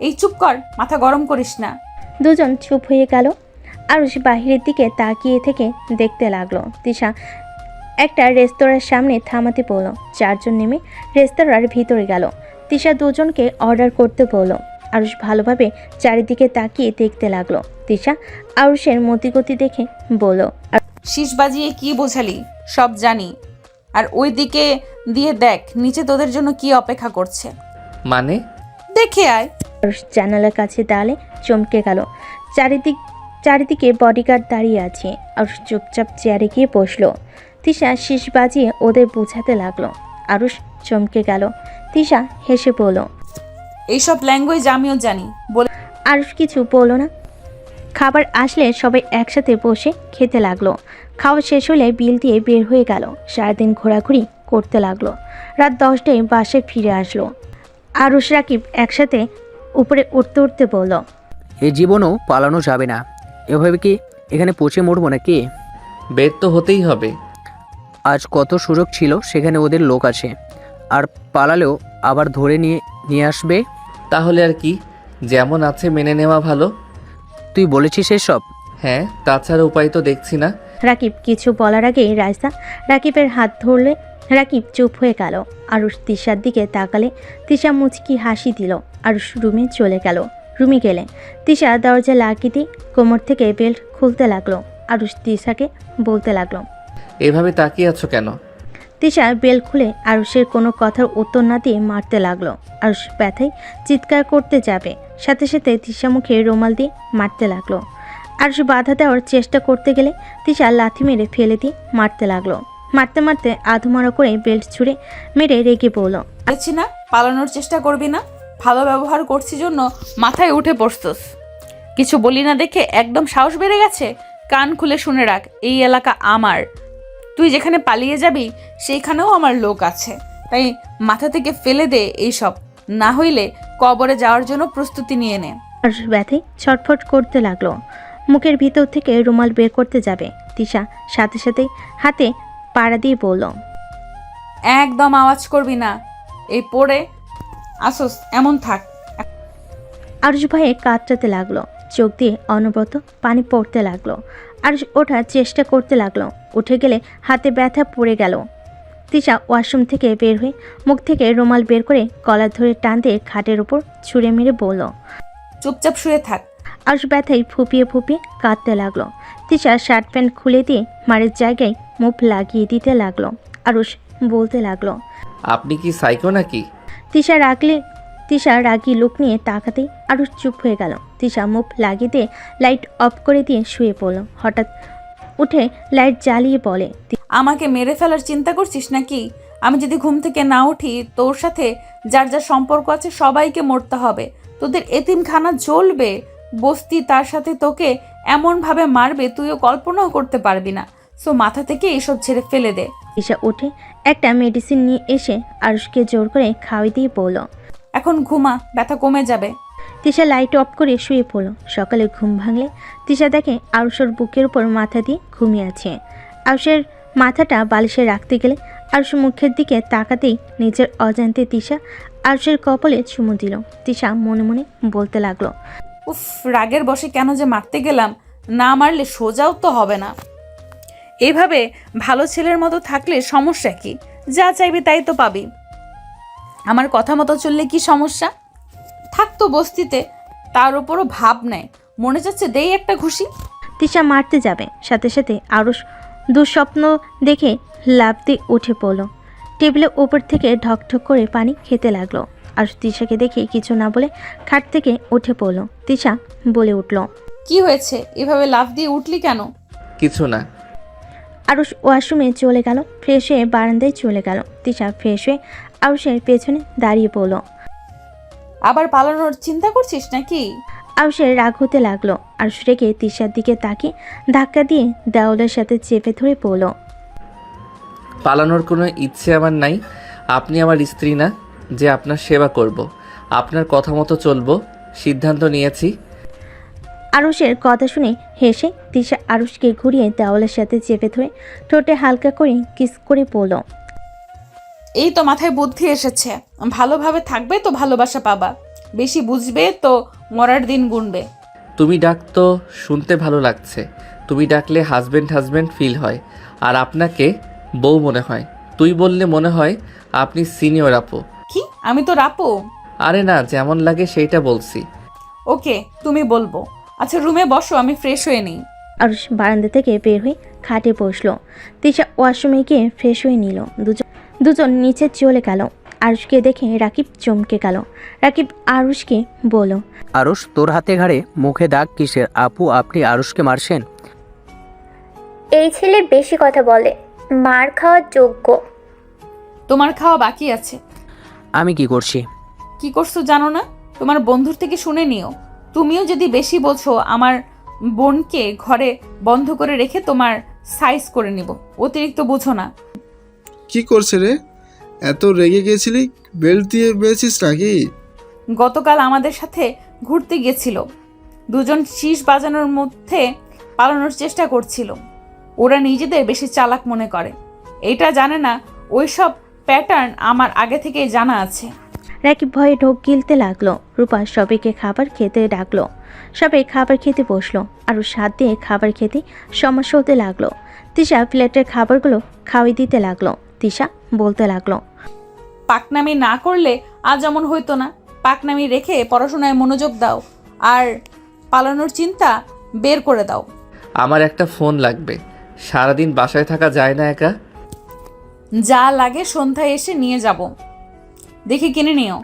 এই চুপ কর, মাথা গরম করিস না। দুজন চুপ হয়ে গেল। আরুষ বাহিরের দিকে তাকিয়ে থেকে দেখতে লাগলো। তিশা একটা রেস্তোরাঁর সামনে থামাতে বলল। চারজন নেমে রেস্তোরাঁর ভিতরে গেল। তিশা দুজনকে অর্ডার করতে বলল। আরুষ ভালোভাবে চারিদিকে তাকিয়ে দেখতে লাগলো। তিশা আরুষের মতিগতি দেখে বলল, শীষ বাজিয়ে কি বোঝালি? সব জানি। আর ওই দিকে দিয়ে দেখ, নিচে তোদের জন্য কি অপেক্ষা করছে। মানে? দেখে আয়। আরুষ জানালার কাছে দাঁড়ালে চমকে গেল। চারিদিকে বডিগার্ড দাঁড়িয়ে আছে। আরুষ চুপচাপ চেয়ারে গিয়ে বসলো। তিশা শীষ বাজিয়ে ওদের বোঝাতে লাগলো। আরুষ চমকে গেল। তিশা হেসে বলল, এইসব ল্যাঙ্গুয়েজ আমিও জানি বলে। আরুষ কিছু বলল না। খাবার আসলে সবাই একসাথে বসে খেতে লাগলো। খাওয়া শেষ হলে বিল দিয়ে বের হয়ে গেল। সারাদিন ঘোরাঘুরি করতে লাগলো। রাত 10টায় বাসায় ফিরে আসলো। আরুষ রাকিব একসাথে উপরে উঠতে উঠতে বলল, এই জীবনও পালানো যাবে না। এভাবে কি এখানে পচে মরবো নাকি? বের তো হতেই হবে। আজ কত সুযোগ ছিল, সেখানে ওদের লোক আছে, আর পালালেও আবার ধরে নিয়ে আসবে। তাহলে আর কি, যেমন আছে মেনে নেওয়া ভালো। তুই বলেছিস এসব? হ্যাঁ, তাছাড়া উপায় তো দেখছি না। রাকিব কিছু বলার আগেই রাইসা রাকিবের হাত ধরলে। রাকিব চুপ হয়ে গেল। আরুষ তিশার দিকে তাকালে। তিশা মুচকি হাসি দিল। আরুষ রুমে চলে গেল। রুমে গেলে তিশা দরজা লাগিয়ে দিয়ে কোমর থেকে বেল্ট খুলতে লাগলো। আরুষ তিশাকে বলতে লাগলো, এভাবে তাকিয়ে আছো কেন? তিশা বেল্ট খুলে আরুষের কোনো কথার উত্তর না দিয়ে মারতে লাগলো। আরুষ ব্যথায় চিৎকার করতে যাবে, সাথে সাথে তিশা মুখে রুমাল দিয়ে মারতে লাগলো। আরুষ বাধা দেওয়ার চেষ্টা করতে গেলে তিশা লাথি মেরে ফেলে দিয়ে মারতে লাগলো। মারতে মারতে আধমরা করে বেল্ট ছুঁড়ে মেরে রেগে বলল, বলেছি না পালানোর চেষ্টা করবি না। ভালো ব্যবহার করছি জন্য মাথায় উঠে পড়ছস। কিছু বলি না দেখে একদম সাহস বেড়ে গেছে। কান খুলে শুনে রাখ, এই এলাকা আমার। তুই যেখানে পালিয়ে যাবি সেইখানেও আমার লোক আছে। তাই মাথা থেকে ফেলে দে এইসব, না হইলে কবরে যাওয়ার জন্য প্রস্তুতি নিয়ে নে। আরুষ ব্যথায় ছটফট করতে লাগলো। মুখের ভিতর থেকে রুমাল বের করতে যাবে। তিশা সাথে সাথে হাতে পাড়া দিয়ে বলল, একদম আওয়াজ করবি না। এই পড়ে আসস এমন থাক। আরুষ ভয়ে কাতরাতে লাগলো। চোখ দিয়ে অনবরত পানি পড়তে লাগলো। আরুষ ওঠার চেষ্টা করতে লাগলো। উঠে গেলে হাতে ব্যথা পড়ে গেল। তিশা ওয়াশরুম থেকে বের হয়ে মুখ থেকে রুমাল বের করে কলার ধরে টান দিয়ে খাটের উপর ছুঁড়ে মেরে বলল, চুপচাপ শুয়ে থাক। আরুষ ব্যথায় ফুপিয়ে ফুপিয়ে কাঁদতে লাগলো। তিশা শার্ট প্যান্ট খুলে দিয়ে মারের জায়গায় মুখ লাগিয়ে দিতে লাগলো। আরুষ বলতে লাগলো, আপনি কি সাইকো নাকি? তিশা রাগী লুক নিয়ে তাকাতেই আরুষ চুপ হয়ে গেল। তিশা মুখ লাগিয়ে দিয়ে লাইট অফ করে দিয়ে শুয়ে পড়ল। হঠাৎ উঠে লাইট জ্বালিয়ে বলে, আমাকে মেরে ফেলার চিন্তা করছিস নাকি? আমি যদি ঘুম থেকে না উঠি, তোর সাথে যার যার সম্পর্ক আছে সবাইকে মরতে হবে। তোদের এতিমখানা জ্বলবে, বস্তি তার সাথে তোকে এমনভাবে মারবে তুইও কল্পনাও করতে পারবি না। সো মাথা থেকে এসব ছেড়ে ফেলে দে। তিশা উঠে একটা মেডিসিন নিয়ে এসে আরুষকে জোর করে খাওয়াই দিয়ে বলল, এখন ঘুমা, ব্যথা কমে যাবে। তিশা লাইট অফ করে শুয়ে পড়ল। সকালে ঘুম ভাঙলে তিশা দেখে আরুষের বুকের উপর মাথা দিয়ে ঘুমিয়ে আছে। আরুষের মাথাটা বালিশে রাখতে গেলে আরুষ মুখের দিকে তাকাতেই নিজের অজান্তে তিশা আরুষের কপালে চুমু দিল। তিশা মনে মনে বলতে লাগলো, উফ, রাগের বশে কেন যে মারতে গেলাম, না মারলে সোজাও তো হবে না। এইভাবে ভালো ছেলের মতো থাকলে সমস্যা কি? যা চাইবি তাই তো পাবি। আমার কথা মতো চললে কি সমস্যা? থাকতো বস্তিতে, তার উপরও ভাব নেয়, মনে যাচ্ছে দেই একটা ঘুষি। তিশা মারতে যাবে, সাথে সাথে আরুষ দুঃস্বপ্ন দেখে লাফ দিয়ে উঠে পড়ল। টেবিলের উপর থেকে ঢকঢক করে পানি খেতে লাগলো। আরুষ তিশাকে দেখে কিছু না বলে খাট থেকে উঠে পড়ল। তিশা বলে উঠল, কি হয়েছে? এভাবে লাফ দিয়ে উঠলি কেন? কিছু না। আরুষ ওয়াশরুমে চলে গেল, ফ্রেশ হয়ে বারান্দায় চলে গেল। তিশা ফ্রেশ হয়ে আরুষের পেছনে দাঁড়িয়ে পড়ল। আবার পালানোর চিন্তা করছিস নাকি? আরুষের রাগ হতে লাগলো। আরুষ রেগে তিশার দিকে তাকিয়ে ধাক্কা দিয়ে দেওয়ালের সাথে চেপে ধরে পড়ল। পালানোর কোনো ইচ্ছে আমার নাই। আপনি আমার স্ত্রী না যে আপনার সেবা করব। আপনার কথা মতো চলবো, সিদ্ধান্ত নিয়েছি। আরুষের কথা শুনে হেসে তিশা আরুষকে ঘুরিয়ে দেওয়ালের সাথে চেপে ধরে ঠোঁটে হালকা করে কিস করে পড়ল। এই তো মাথায় বুদ্ধি এসেছে, ভালোভাবে থাকবে তো ভালোবাসা পাবা, বেশি বুঝবে তো মরার দিন গুনবে। তুমি ডাক তো শুনতে ভালো লাগছে। তুমি ডাকলে হাজব্যান্ড হাজব্যান্ড ফিল হয়, আর আপনাকে বউ মনে হয়। তুই বললে মনে হয় আপনি সিনিয়র আপু। কি আমি তো রাপো? আরে না, যেমন লাগে সেইটা বলছি। ওকে, তুমি বলবো। আচ্ছা রুমে বসো, আমি ফ্রেশ হয়ে নিই। আরুষ বারান্দা থেকে বের হয়ে খাটে বসলো। তিশা ওয়াশরুমে গিয়ে ফ্রেশ হয়ে নিল। দুজন নিচে চলে গেল। আরুষকে দেখে রাকিব চমকে গেল। রাকিব আরুষকে বলল, আরুষ, তোর হাতে ঘাড়ে মুখে দাগ কিসের? আপু, আপনি আরুষকে মারছেন? এই ছেলে বেশি কথা বলে, মার খাওয়ার যোগ্য। তোমার খাওয়া বাকি আছে। আমি কি করছি? কি করছো জানো না? তোমার বন্ধুর থেকে শুনে নিও। তুমিও যদি বেশি বোঝো, আমার বোনকে ঘরে বন্ধ করে রেখে তোমার সাইজ করে নিব। অতিরিক্ত বুঝো না। কি করছে রে? এত রেগে গেছিলি? বেল্ট দিয়ে বেঁচেছিস নাকি? গতকাল আমাদের সাথে ঘুরতে গিয়েছিল, দুজন শীষ বাজানোর মধ্যে পালানোর চেষ্টা করছিল। ওরা নিজেদের বেশি চালাক মনে করে, এটা জানে না ওইসব প্যাটার্ন আমার আগে থেকেই জানা আছে। রাকিব ভয়ে ঢোক গিলতে লাগলো। রূপা সবাইকে খাবার খেতে ডাকলো। সবাই খাবার খেতে বসলো। আরও স্বাদ দিয়ে খাবার খেতে সমস্যা হতে লাগলো। তিশা প্লেটের খাবারগুলো খাওয়াই দিতে লাগলো। তিশা বলতে লাগলো, পাকনামি না করলে আজ এমন হইতো না। পাকনামি রেখে পড়াশোনায় মনোযোগ দাও, আর পালানোর চিন্তা বের করে দাও। আমার একটা ফোন লাগবে, সারাদিন বাসায় থাকা যায় না একা। যা লাগে সন্ধ্যায় এসে নিয়ে যাব, দেখে কিনে নিও।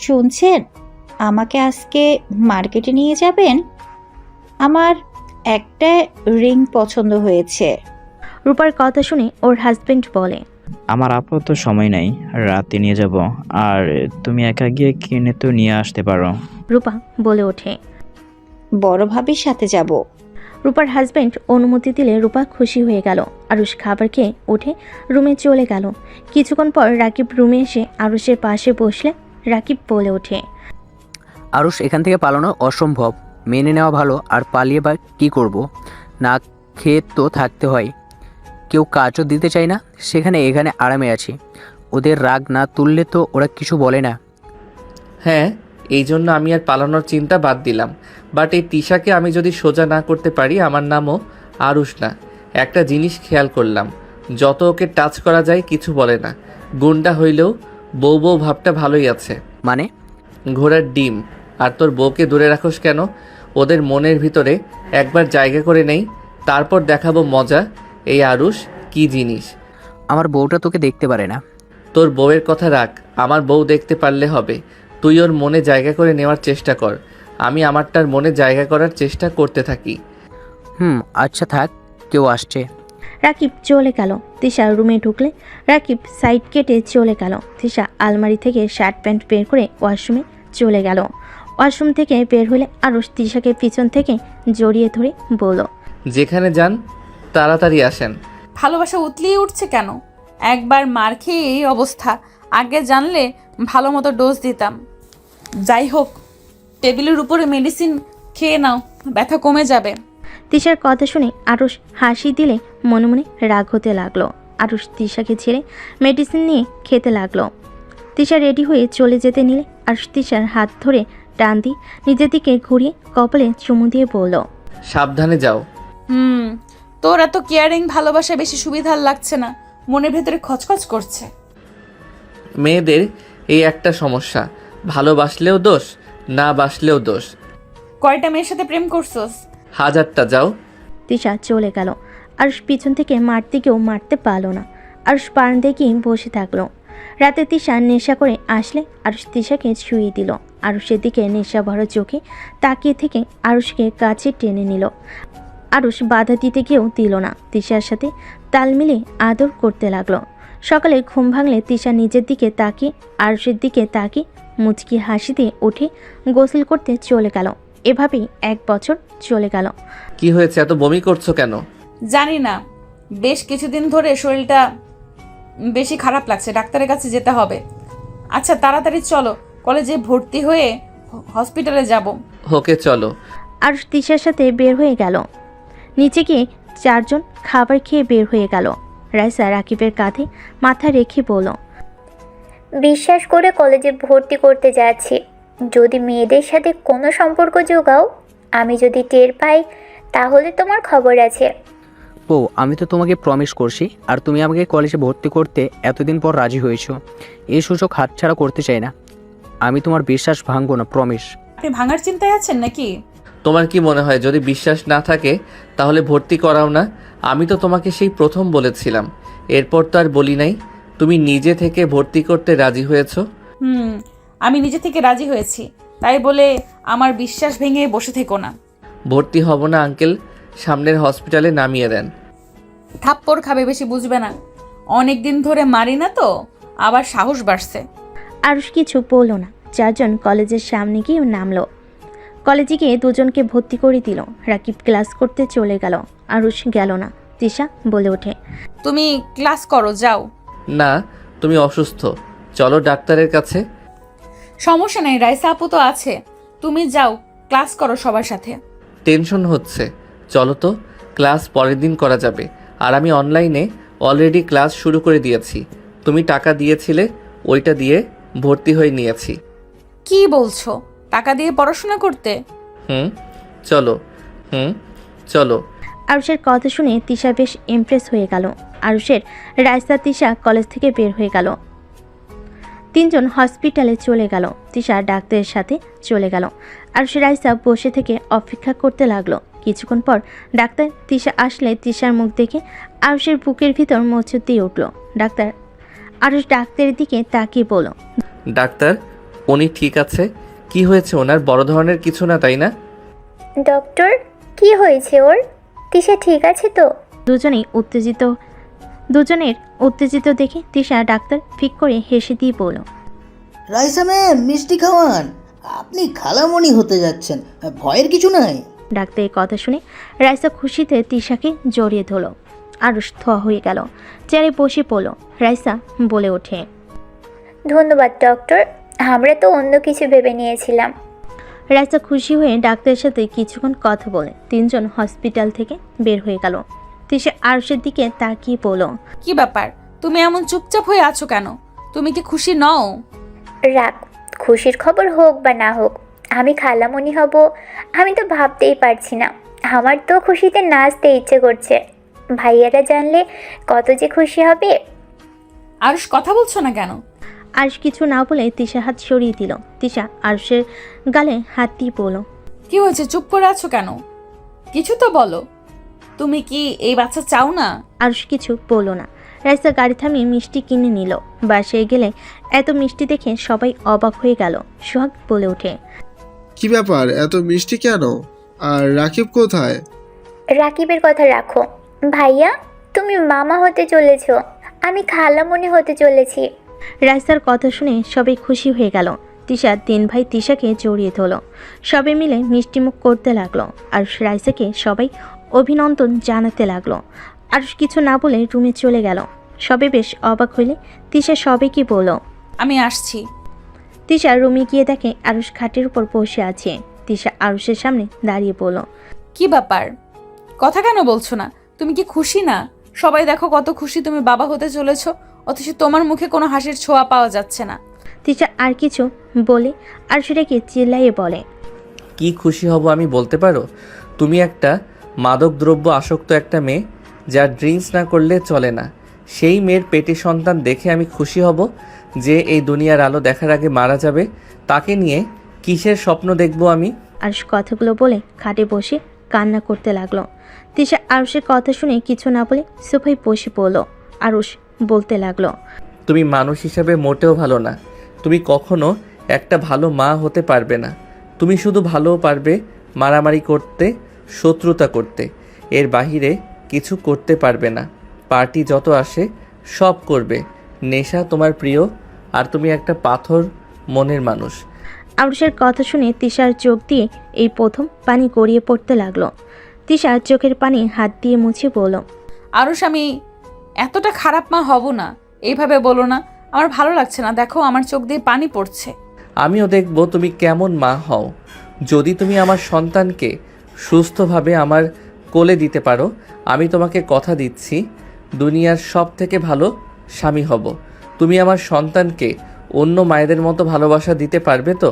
শুনছেন, আমাকে আজকে মার্কেটে নিয়ে যাবেন? আমার একটা রিং পছন্দ হয়েছে। রূপার কথা শুনে ওর হাজবেন্ড বলে, আমার আপাতত সময় নাই, রাতে নিয়ে যাব। আর তুমি একা গিয়ে কিনে তো নিয়ে আসতে পারো। রূপা বলে ওঠে। বড় ভাবির সাথে যাব। রূপার হাজবেন্ড অনুমতি দিলে রূপা খুশি হয়ে গেল। আরুষ খাবার খেয়ে উঠে রুমে চলে গেল। কিছুক্ষণ পর রাকিব রুমে এসে আরুষের পাশে বসলে রাকিব বলে ওঠে, আরুষ, এখান থেকে পালানো অসম্ভব। মেনে নেওয়া ভালো, আর পালিয়ে বা কী করব? না খেয়ে তো থাকতে হয়। কেউ কাজও দিতে চায় না, সেখানে এখানে আরামে আছি। ওদের রাগ না তুললে তো ওরা কিছু বলে না। হ্যাঁ, এই জন্য আমি আর পালানোর চিন্তা বাদ দিলাম। বাট এই তিশাকে আমি যদি সোজা না করতে পারি, আমার নামও আরুষ না। একটা জিনিস খেয়াল করলাম, যত ওকে টাচ করা যায় কিছু বলে না। গুন্ডা হইলেও বউ বউ ভাবটা ভালোই আছে। মানে? ঘোড়ার ডিম। আর তোর বউকে দূরে রাখোস কেন? ওদের মনের ভিতরে একবার জায়গা করে নেই, তারপর দেখাবো মজা। এই আরুষ কি জিনিস। আমার বউটা তোকে দেখতে পারে না। তোর বউয়ের কথা রাখ, আমার বউ দেখতে পারলে হবে। তুই ওর মনে জায়গা করে নেওয়ার চেষ্টা কর, আমি আমারটার মনে জায়গা করার চেষ্টা করতে থাকি। আচ্ছা থাক, কেউ আসছে। রাকিব চলে গেল। তিশা রুমে ঢুকলে রাকিব সাইড কেটে চলে গেল। তিশা আলমারি থেকে শার্ট প্যান্ট বের করে ওয়াশরুমে চলে গেল। ওয়াশরুম থেকে বের হলে আরুষ তিশাকে পিছন থেকে জড়িয়ে ধরে বলল, যেখানে যান তাড়াতাড়ি আসেন। ভালোবাসা উতলিয়ে উঠছে কেন? একবার মার খেয়ে এই অবস্থা, আগে জানলে ভালো মতো ডোজ দিতাম। যাই হোক, টেবিলের উপরে মেডিসিন খেয়ে নাও, ব্যথা কমে যাবে। তিশার কথা শুনে আরুষ হাসি দিলে মনে মনে রাগ হতে লাগলো। আরুষ তিশাকে ছেড়ে মেডিসিন নিয়ে খেতে লাগলো। তিশা রেডি হয়ে চলে যেতে নিলে আরুষ তিশার হাত ধরে টান দিয়ে নিজের দিকে ঘুরিয়ে কপালে চুমু দিয়ে বলল, সাবধানে যাও। তোর এত কেয়ারিং ভালোবাসা বেশি সুবিধার লাগছে না, মনের ভেতরে খচখচ করছে। মেয়েদের এই একটা সমস্যা, ভালোবাসলেও দোষ, না বাসলেও দোষ। কয়টা মেয়ের সাথে প্রেম করছস? 1000টা। যাও। তিশা চলে গেল। আরুষ পিছন থেকে মারতে গিয়েও মারতে পারল না। আরুষ বারান্দায় গিয়ে বসে থাকলো। রাতে তিশা নেশা করে আসলে আরুষ তিশাকে ছুঁয়ে দিল। আরুষের দিকে নেশা ভরা চোখে তাকিয়ে থেকে আরুষকে কাছে টেনে নিল। আরুষ বাধা দিতে গিয়েও দিল না, তিশার সাথে তাল মিলে আদর করতে লাগলো। সকালে ঘুম ভাঙলে তিশা নিজের দিকে তাকিয়ে আরুষের দিকে তাকিয়ে মুচকি হাসি দিয়ে উঠে গোসল করতে চলে গেল। এভাবেই 1 বছর চলে গেল। কি হয়েছে, এত বমি করছো কেন? জানি না, বেশ কিছুদিন ধরে শরীরটা বেশি খারাপ লাগছে, ডাক্তারের কাছে যেতে হবে। আচ্ছা তাড়াতাড়ি চলো, কলেজে ভর্তি হয়ে হসপিটালে যাব। ওকে চলো। আরুষ তিশার সাথে বের হয়ে গেল। নিচে গিয়ে 4 জন খাবার খেয়ে বের হয়ে গেল। রাইসা রাকিবের কাঁধে মাথা রেখে বলল, বিশ্বাস করে কলেজে ভর্তি করতে যাচ্ছি। যদি মেয়েদের সাথে কোনো সম্পর্ক যোগাও, আমি যদি টের পাই তাহলে তোমার খবর আছে। ও আমি তো তোমাকে প্রমিস করছি, আর তুমি আমাকে কলেজে ভর্তি করতে এতদিন পর রাজি হয়েছো। এই সুযোগ হাতছাড়া করতে চাই না। আমি তোমার বিশ্বাস ভাঙবো না, প্রমিস। আপনি ভাঙার চিন্তায় আছেন নাকি? তোমার কি মনে হয় যদি বিশ্বাস না থাকে তাহলে ভর্তি করাও না? আমি তো তোমাকে সেই প্রথম বলেছিলাম, এরপর তো আর বলি নাই। তুমি নিজে থেকে ভর্তি করতে রাজি হয়েছো। আমি নিজে থেকে রাজি হয়েছি, তাই বলে আমার বিশ্বাস ভেঙে বসে থেকো না। ভর্তি হব না আঙ্কেল, সামনের হসপিটালে নামিয়ে দেন। থাপ্পড় খাবে, বেশি বুঝবে না। অনেক দিন ধরে মারি না তো, আবার সাহস বাড়ছে। আরুষ কিছু বলল না। 4 জন কলেজের সামনে গিয়ে নামলো। কলেজে গিয়ে 2 জনকে ভর্তি করে দিল। রাকিব ক্লাস করতে চলে গেল। আরুষ গেল না। তিশা বলে ওঠে, তুমি ক্লাস করো, যাও। না, তুমি অসুস্থ, চলো ডাক্তারের কাছে। সমস্যা নেই, রাইসা আপু তো আছে, তুমি যাও ক্লাস করো সবার সাথে। টেনশন হচ্ছে, চলো তো, ক্লাস পরের দিন করা যাবে। আর আমি অনলাইনে অলরেডি ক্লাস শুরু করে দিয়েছি। তুমি টাকা দিয়েছিলে, ওইটা দিয়ে ভর্তি হয়ে নিয়েছি। কি বলছো, টাকা দিয়ে পড়াশোনা করতে? চলো। চলো। আরুষের কথা শুনে তিশা বেশ ইমপ্রেস হয়ে গেল। আরুষের রাইসা তিশা কলেজ থেকে বের হয়ে গেল। 3 জন হসপিটালে চলে গেল। তিশা ডাক্তারের সাথে চলে গেল। আরুষ রাইসা বসে থেকে অপেক্ষা করতে লাগলো। কিছুক্ষণ পর ডাক্তার তিশা আসলে তিশার মুখ দেখে আরুষের বুকের ভিতর মোচড় দিয়ে উঠল। ডাক্তার আরুষ ডাক্তারের দিকে তাকিয়ে বলল, ডাক্তার, উনি ঠিক আছে? কি হয়েছে ওনার? বড় ধরনের কিছু না, তাই না? ডক্টর, কি হয়েছে ওর? তিশা ঠিক আছে তো? দুজনের উত্তেজিত দেখে তিশা ডাক্তার ফিক করে হেসে দিয়ে বলল, রাইসা ম্যাম, মিষ্টি খাওয়ান, আপনি খালামণি হতে যাচ্ছেন, ভয়ের কিছু নাই। ডাক্তারের কথা শুনে রাইসা খুশিতে তিশাকে জড়িয়ে ধরল। আরুষ থোয়া হয়ে গেল, চেয়ারে বসে পড়ল। রাইসা বলে ওঠে, ধন্যবাদ ডক্টর, আমরা তো অন্য কিছু ভেবে নিয়েছিলাম। রাইসা খুশি হয়ে ডাক্তারের সাথে কিছুক্ষণ কথা বলে 3 জন হসপিটাল থেকে বের হয়ে গেল। তিশা আরুষের দিকে তাকিয়ে বলল, কি ব্যাপার, তুমি এমন চুপচাপ হয়ে আছো কেন? তুমি কি খুশি নও? রাখ, খুশির খবর হোক বা না হোক, আমি খালামণি হব আমি তো ভাবতেই পারছি না। আমার তো খুশিতে নাচতে ইচ্ছে করছে। ভাইয়ারা জানলে কত যে খুশি হবে। আরুষ কথা বলছো না কেন? আরুষ কিছু না বলে তিশা হাত সরিয়ে দিল। তিশা আরুষের গালে হাত দিয়ে বলল, কি হয়েছে, চুপ করে আছো কেন? কিছু তো বলো। তুমি কি এই বাচ্চা চাও না? আরুষ কিছু বলল না। রাইসা গাড়ি থামিয়ে মিষ্টি কিনে নিল। বাসায় গেলে এত মিষ্টি দেখে সবাই অবাক হয়ে গেল। সোহাগ বলে ওঠে, কি ব্যাপার, এত মিষ্টি কেন? আর রাকিব কোথায়? রাকিবের কথা রাখো, ভাইয়া তুমি মামা হতে চলেছ, আমি খালামণি হতে চলেছি। রাইসার কথা শুনে সবাই খুশি হয়ে গেল। তিশা 3 ভাই তিশাকে জড়িয়ে ধরল। সবাই মিলে মিষ্টিমুখ করতে লাগলো। আর রাইসাকে সবাই অভিনন্দন জানাতে লাগলো। আরুষ কিছু না বলে রুমে চলে গেল। সবে বেশ অবাক হইলে তিশা সবাইকে বলল, আমি আসছি। তিশা রুমে গিয়ে দেখে আরুষ খাটের উপর বসে আছে। তিশা আরুষের সামনে দাঁড়িয়ে বলল, কি ব্যাপার, কথা কেন বলছো না? তুমি কি খুশি না? সবাই দেখো কত খুশি তুমি বাবা হতে চলেছো, অথচ তোমার মুখে কোনো হাসির ছোঁয়া পাওয়া যাচ্ছে না। তিশা আর কিছু বলে আরুষটাকে চিল্লাইয়ে বলে, কি খুশি হব আমি বলতে পারো? তুমি একটা মাদকদ্রব্য আসক্ত একটা মেয়ে, যার ড্রিঙ্কস না করলে চলে না। সেই মেয়ের পেটে সন্তান দেখে আমি খুশি হব যে এই দুনিয়ার আলো দেখার আগে মারা যাবে? তাকে নিয়ে কিসের স্বপ্ন দেখব আমি? আরুষ কথাগুলো বলে খাটে বসে কান্না করতে লাগলো। তিশা আরুষের কথা শুনে কিছু না বলে সোফায় বসে পড়ল। আরুষ বলতে লাগলো, তুমি মানুষ হিসাবে মোটেও ভালো না। তুমি কখনো একটা ভালো মা হতে পারবে না। তুমি শুধু ভালো পারবে মারামারি করতে, শত্রুতা করতে। এর বাহিরে কিছু করতে পারবে না। পার্টি যত আসে সব করবে। নেশা তোমার প্রিয়, আর তুমি একটা পাথর মনের মানুষ। আরুষের কথা শুনে তিশার চোখ দিয়ে এই প্রথম পানি গড়িয়ে পড়তে লাগলো। তিশার চোখের পানি হাত দিয়ে মুছে বলল, আরুষ, আমি এতটা খারাপ মা হব না। এইভাবে বলো না, আমার ভালো লাগছে না। দেখো আমার চোখ দিয়ে পানি পড়ছে। আমিও দেখব তুমি কেমন মা হও। যদি তুমি আমার সন্তানকে সুস্থভাবে আমার কোলে দিতে পারো, আমি তোমাকে কথা দিচ্ছি দুনিয়ার সব থেকে ভালো স্বামী হব। তুমি আমার সন্তানকে অন্য মায়েদের মতো ভালোবাসা দিতে পারবে তো?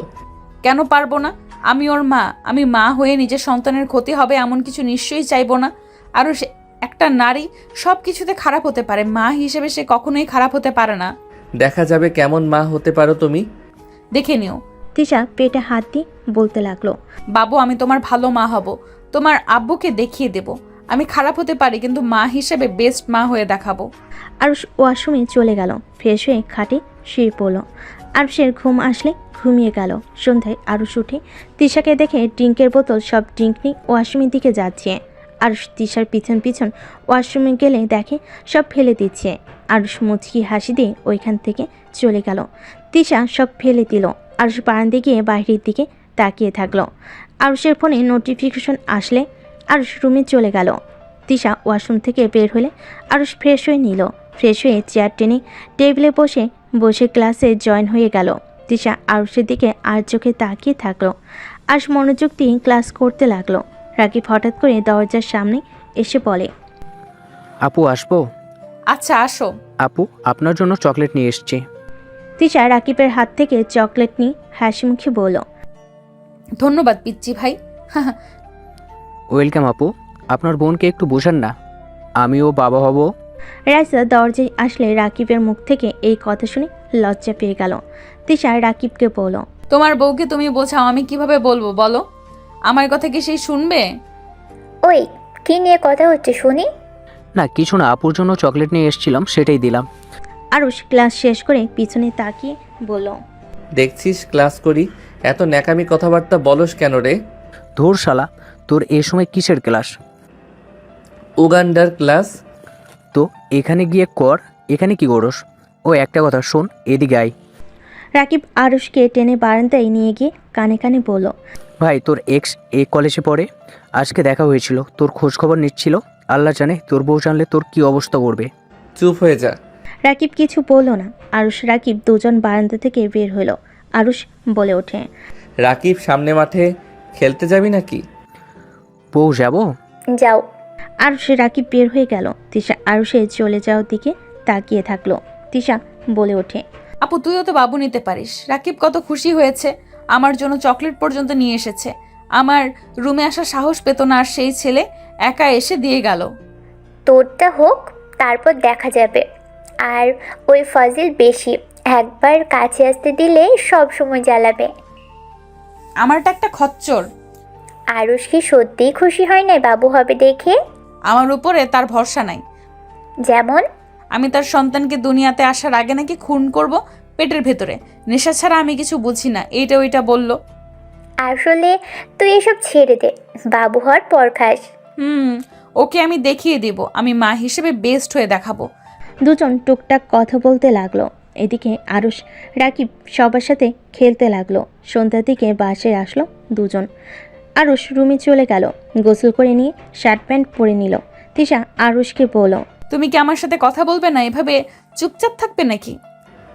কেন পারবো না? আমি ওর মা। আমি মা হয়ে নিজের সন্তানের ক্ষতি হবে এমন কিছু নিশ্চয়ই চাইবো না। আরও একটা নারী সব কিছুতে খারাপ হতে পারে, মা হিসেবে সে কখনোই খারাপ হতে পারে না। দেখা যাবে কেমন মা হতে পারো তুমি। দেখে নিও। তিশা পেটে হাত দিয়ে বলতে লাগলো, বাবু, আমি তোমার ভালো মা হব। তোমার আব্বুকে দেখিয়ে দেব আমি খারাপ হতে পারি, কিন্তু মা হিসেবে বেস্ট মা হয়ে দেখাবো। আরুষ ওয়াশরুমে চলে গেল। ফ্রেশ হয়ে খাটে শুয়ে পড়ল। আরুষের ঘুম আসলে ঘুমিয়ে গেল। সন্ধ্যায় আরুষ উঠে তিশাকে দেখে ড্রিঙ্কের বোতল সব ড্রিঙ্ক নিয়ে ওয়াশরুমের দিকে যাচ্ছে। আরুষ তিশার পিছন পিছন ওয়াশরুমে গেলে দেখে সব ফেলে দিচ্ছে। আরুষ মুচকি হাসি দিয়ে ওইখান থেকে চলে গেল। তিশা সব ফেলে দিল। আরুষ বারান্দায় গিয়ে বাইরের দিকে তাকিয়ে থাকলো। আরুষের ফোনে নোটিফিকেশন আসলে আরুষ রুমে চলে গেল। তিশা ওয়াশরুম থেকে বের হলে আরুষ ফ্রেশ হয়ে নিল। ফ্রেশ হয়ে চেয়ার টেনে টেবিলে বসে বসে ক্লাসে জয়েন হয়ে গেল। তিশা আরুষের দিকে আর চোখে তাকিয়ে থাকলো। আরুষ মনোযোগ দিয়ে ক্লাস করতে লাগলো। রাকিব হঠাৎ করে দরজার সামনে এসে বলে, আপু আসবো? আচ্ছা, আসো। আপু, আপনার জন্য চকলেট নিয়ে এসেছি। তিশা রাকিবের হাত থেকে চকলেট নিয়ে হাসি মুখে বলল, ধন্যবাদ পিচ্চি ভাই। ওয়েলকাম আপু। আপনার বোনকে একটু বোঝান না, আমিও বাবা হব। রাইসা দরজায় আসলে রাকিবের মুখ থেকে এই কথা শুনে লজ্জা পেয়ে গেল। তিশা রাকিবকে বলল, তোমার বউকে তুমি বোঝাও, আমি কিভাবে বলবো বলো? আমার কথা কি সেই শুনবে? ওই, কি নিয়ে কথা হচ্ছে শুনি? না কিছু না, আপুর জন্য চকলেট নিয়ে এসেছিলাম, সেটাই দিলাম। আরুষ ক্লাস শেষ করে পিছনে তাকিয়ে বলল, দেখছিস ক্লাস করি, এত ন্যাকামি কথাবার্তা বলস কেন রে? ধুর শালা, তোর এই সময় কিসের ক্লাস? উগান্ডার ক্লাস। তো এখানে গিয়ে কর, এখানে কি করস? ও একটা কথা শোন, এদিকে আয়। রাকিব আরুষকে টেনে বারান্দায় নিয়ে গিয়ে কানে কানে বলল, ভাই, তোর এক্স এই কলেজে পড়ে, আজকে দেখা হয়েছিল, তোর খোঁজ খবর নিচ্ছিল। আল্লাহ জানে তোর বউ জানলে তোর কি অবস্থা করবে। চুপ হয়ে যা। রাকিব কিছু বলল না। আরুষ রাকিব দুজন বারান্দা থেকে বের হলো। আরুষ বলে ওঠে, রাকিব, সামনে মাঠে খেলতে যাবি নাকি? বউ যাব? যাও। আরুষ রাকিব বের হয়ে গেল। তিশা আরুষের চলে যাওয়ার দিকে তাকিয়ে থাকলো। তিশা বলে ওঠে, আপু, তুইও তো বাবু নিতে পারিস। রাকিব কত খুশি হয়েছে, আমার জন্য চকলেট পর্যন্ত নিয়ে এসেছে। আমার রুমে আসার সাহস পেত না, আর সেই ছেলে একা এসে দিয়ে গেল। তোরটা হোক, তারপর দেখা যাবে। আর ওই ফজিল বেশি, একবার কাছে আসতে দিলে সব সময় জ্বালাবে। আমারটা একটা খচ্চর। আরুষ কি সত্যিই খুশি হয় না বাবু হবে দেখে? আমার উপরে তার ভরসা নাই। যেমন? আমি তার সন্তানকে দুনিয়াতে আসার আগে নাকি খুন করব পেটের ভেতরে। নেশা ছাড়া আমি কিছু বুঝি না, এইটা ওইটা বলল। আসলে তুই এসব ছেড়ে দে, বাবু হওয়ার পর খাস। ওকে আমি দেখিয়ে দেব, আমি মা হিসেবে বেস্ট হয়ে দেখাবো। দুজন টুকটাক কথা বলতে লাগলো। এদিকে আরুষ রাকিব সবার সাথে খেলতে লাগলো। সন্ধ্যার দিকে বাসায় আসলো দুজন। আরুষ রুমে চলে গেল। গোসল করে নিয়ে শার্ট প্যান্ট পরে নিল। তিশা আরুষকে বলল, তুমি কি আমার সাথে কথা বলবে না? এভাবে চুপচাপ থাকবে নাকি?